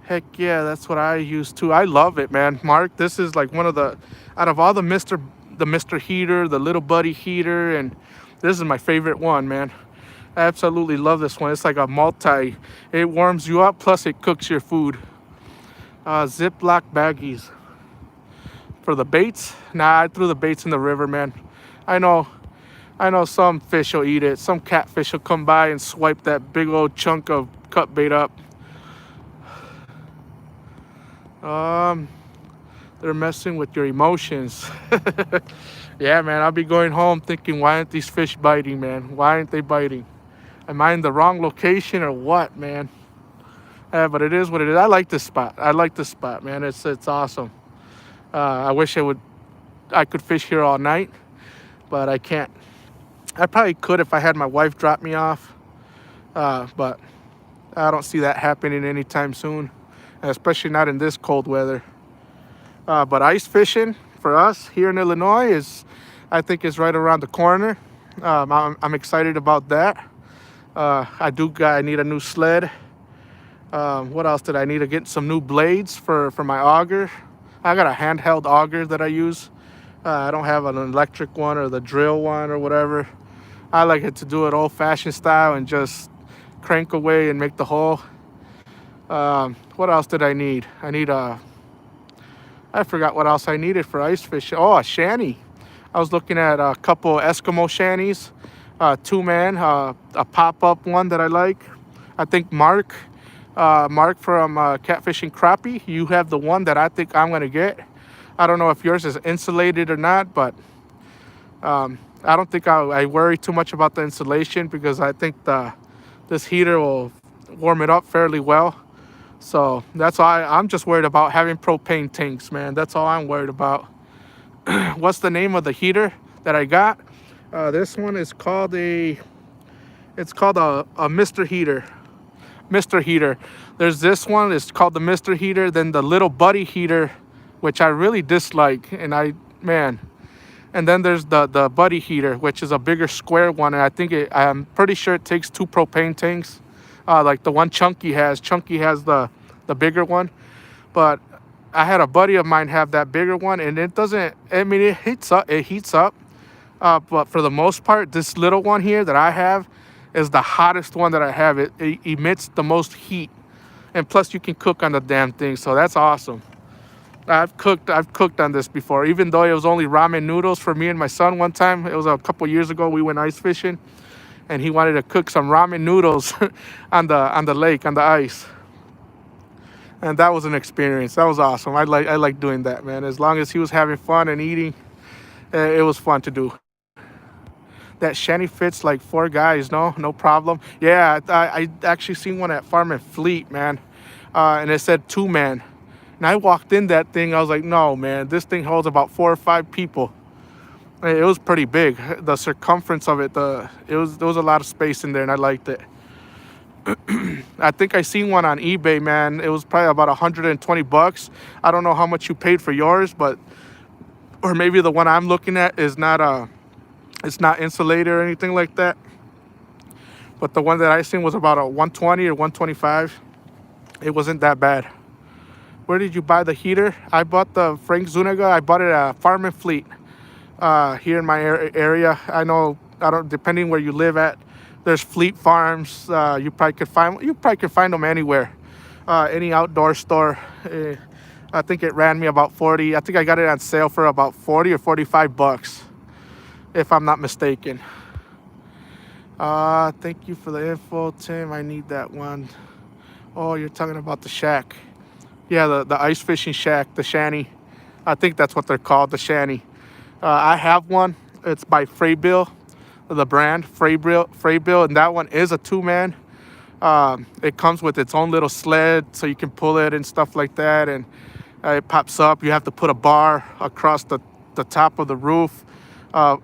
Heck yeah, that's what I use too. I love it, man. Mark, this is like one of out of all the Mr. Heater, the Little Buddy heater, and this is my favorite one, man. I absolutely love this one. It's like it warms you up, plus it cooks your food. Ziploc baggies. For the baits? Nah, I threw the baits in the river, man. I know some fish will eat it. Some catfish will come by and swipe that big old chunk of cut bait up. They're messing with your emotions. Yeah, man, I'll be going home thinking, why aren't these fish biting, man? Why aren't they biting? Am I in the wrong location or what, man? But it is what it is. I like this spot, man. It's awesome. I wish I could fish here all night, but I can't. I probably could if I had my wife drop me off, but I don't see that happening anytime soon, especially not in this cold weather. But ice fishing for us here in Illinois I think is right around the corner. I'm excited about that. I need a new sled. What else did I need? To get some new blades for my auger. I got a handheld auger that I use. I don't have an electric one or the drill one or whatever. I like it to do it old-fashioned style and just crank away and make the hole. What else did I need? I forgot what else I needed for ice fishing. Oh, a shanty. I was looking at a couple Eskimo shanties, two-man, a pop-up one that I like. I think Mark from Catfishing Crappie, you have the one that I think I'm gonna get. I don't know if yours is insulated or not, but I don't think I worry too much about the insulation because I think this heater will warm it up fairly well. So that's why I'm just worried about having propane tanks, man. That's all I'm worried about. What's the name of the heater that I got? This one is called a Mr. Heater. Mr. Heater. There's this one. It's called the Mr. Heater. Then the little buddy heater, which I really dislike, man. And then there's the buddy heater, which is a bigger square one, and I'm pretty sure it takes two propane tanks, like the one Chunky has. Chunky has the bigger one, but I had a buddy of mine have that bigger one, and it doesn't. I mean, it heats up. It heats up, but for the most part, this little one here that I have is the hottest one that I have. It emits the most heat, and plus you can cook on the damn thing, so that's awesome. I've cooked on this before, even though it was only ramen noodles for me and my son one time. It was a couple years ago. We went ice fishing, and he wanted to cook some ramen noodles on the lake on the ice, and that was an experience. That was awesome. I like doing that, man. As long as he was having fun and eating, it was fun to do. That shanty fits like four guys. No problem. Yeah, I actually seen one at Farm and Fleet, man, and it said two-man. And I walked in that thing. I was like, no, man, this thing holds about 4 or 5 people. It was pretty big. The circumference of it, there was a lot of space in there, and I liked it. I think I seen one on eBay, man. It was probably about $120. I don't know how much you paid for yours, or maybe the one I'm looking at is not it's not insulated or anything like that. But the one that I seen was about a 120 or 125. It wasn't that bad. Where did you buy the heater? I bought the Frank Zuniga. I bought it at Farm and Fleet here in my area. I know, depending where you live at, there's Fleet Farms. You probably could find them anywhere. Any outdoor store. I think it ran me about 40. I think I got it on sale for about 40 or 45 bucks, if I'm not mistaken. Thank you for the info, Tim. I need that one. Oh, you're talking about the shack. Yeah, the ice fishing shack, the shanty. I think that's what they're called, the shanty. I have one. It's by Freybill, the brand Freybill, and that one is a two-man. It comes with its own little sled, so you can pull it and stuff like that, and it pops up. You have to put a bar across the top of the roof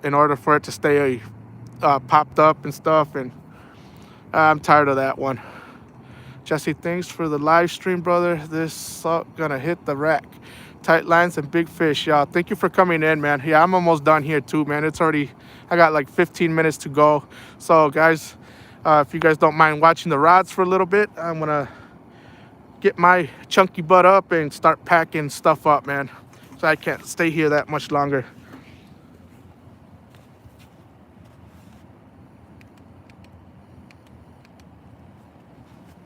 in order for it to stay popped up and stuff, and I'm tired of that one. Jesse, thanks for the live stream, brother. This gonna hit the rack. Tight lines and big fish, y'all. Thank you for coming in, man. Yeah, I'm almost done here too, man. I got like 15 minutes to go. So, guys, if you guys don't mind watching the rods for a little bit, I'm gonna get my chunky butt up and start packing stuff up, man. So I can't stay here that much longer.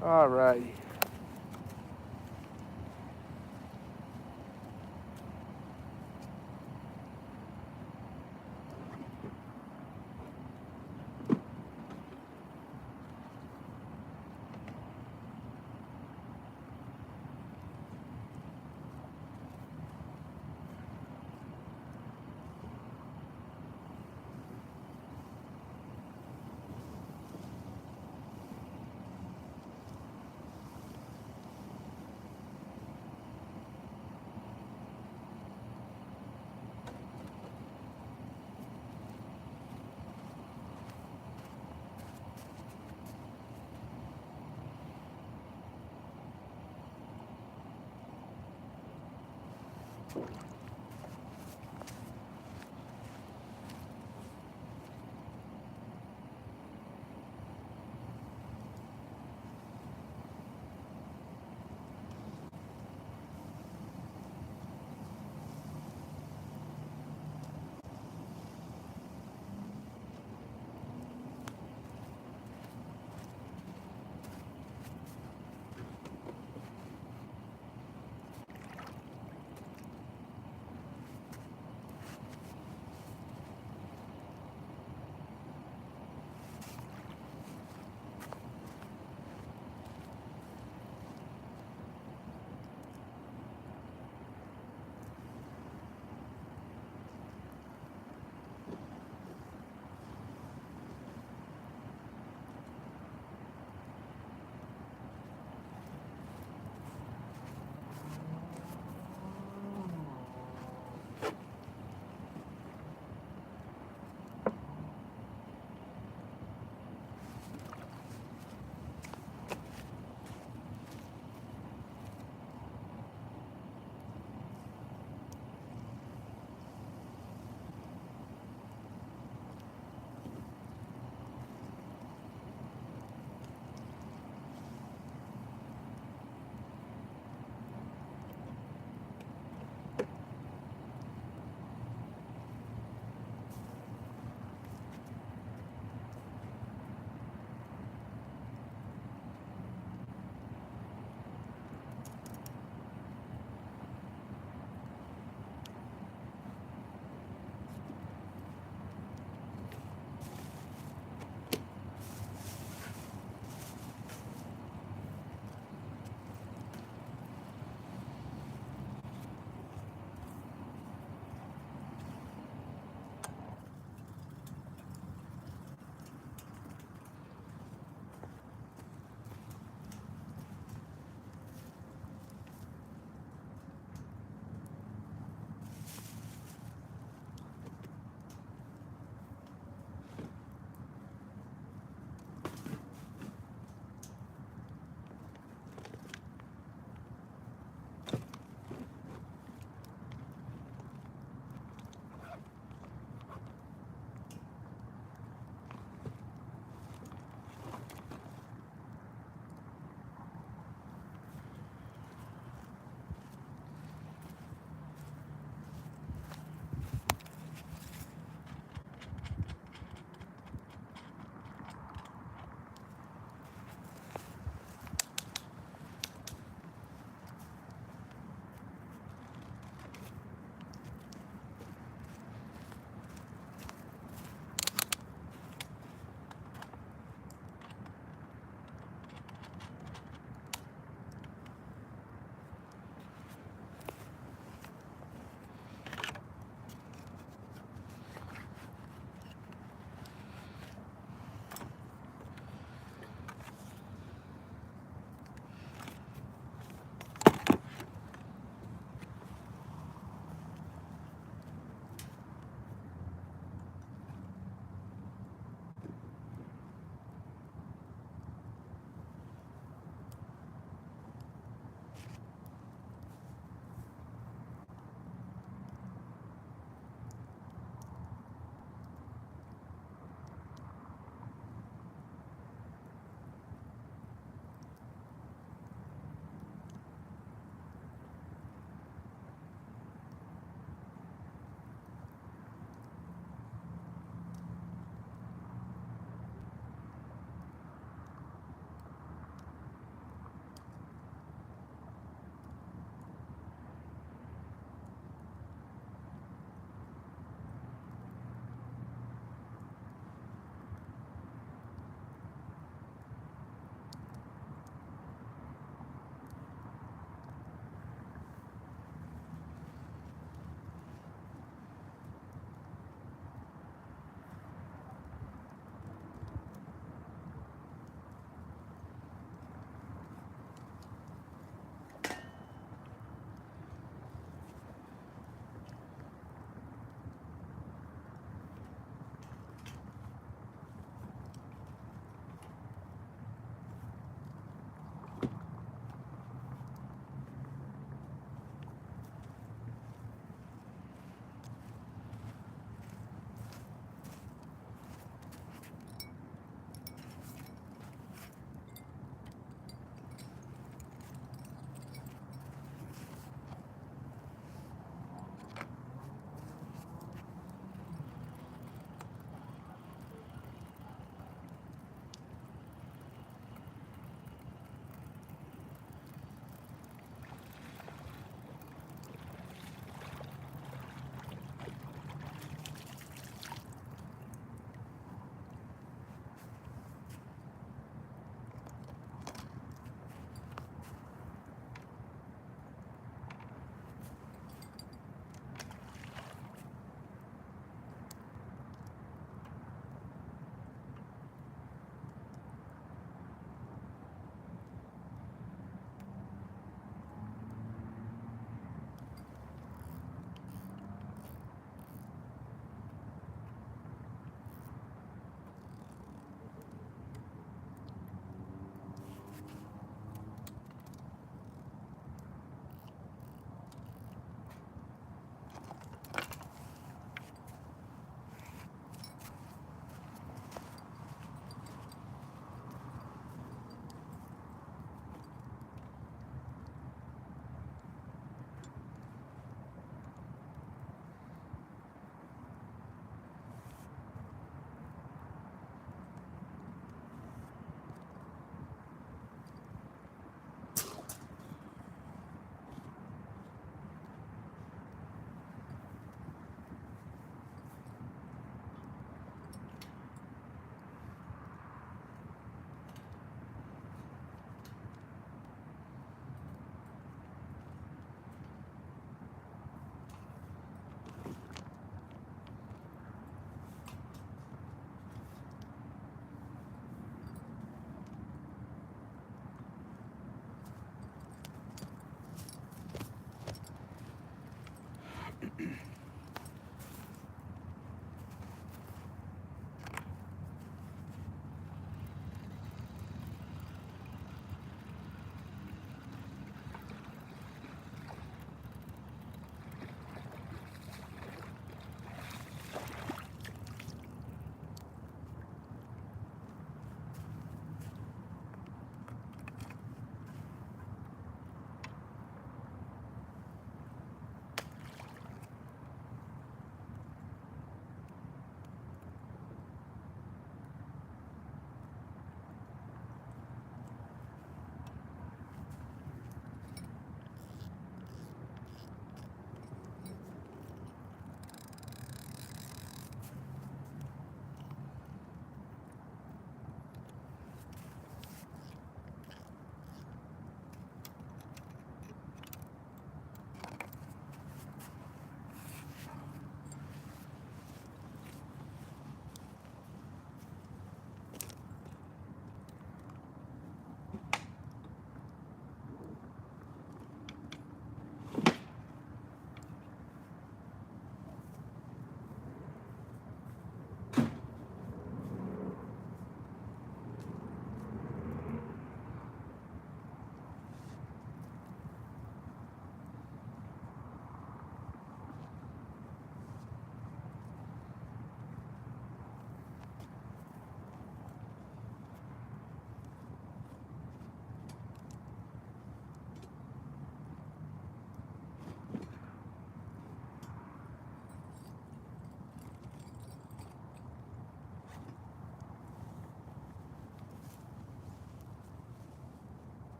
All right.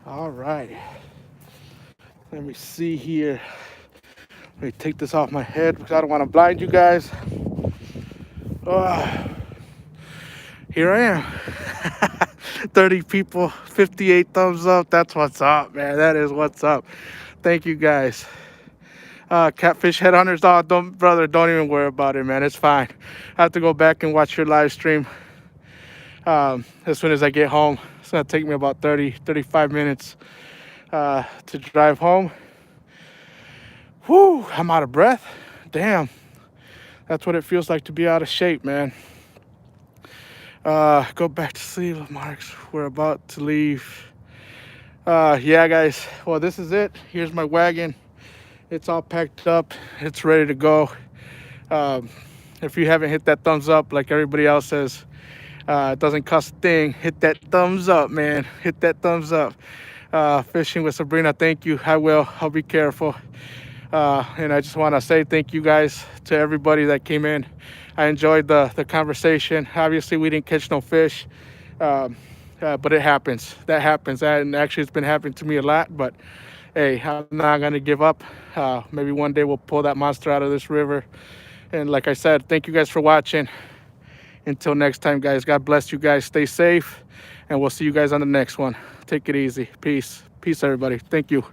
All right. Let me see here. Let me take this off my head because I don't want to blind you guys. Oh, here I am. 30 people, 58 thumbs up. That's what's up, man. That is what's up. Thank you guys. Catfish Headhunters, don't even worry about it, man. It's fine. I have to go back and watch your live stream as soon as I get home. It's gonna take me about 35 minutes to drive home. Whew, I'm out of breath. Damn, that's what it feels like to be out of shape, man. Go back to sleep, Marks. We're about to leave. Yeah, guys. Well, this is it. Here's my wagon. It's all packed up. It's ready to go. If you haven't hit that thumbs up like everybody else says, it doesn't cost a thing. Hit that thumbs up, man. Hit that thumbs up. Fishing with Sabrina, thank you. I will. I'll be careful. And I just want to say thank you guys to everybody that came in. I enjoyed the conversation. Obviously, we didn't catch no fish, but it happens. That happens. And actually, it's been happening to me a lot. But hey, I'm not going to give up. Maybe one day we'll pull that monster out of this river. And like I said, thank you guys for watching. Until next time, guys, God bless you guys. Stay safe. And we'll see you guys on the next one. Take it easy. Peace. Peace, everybody. Thank you.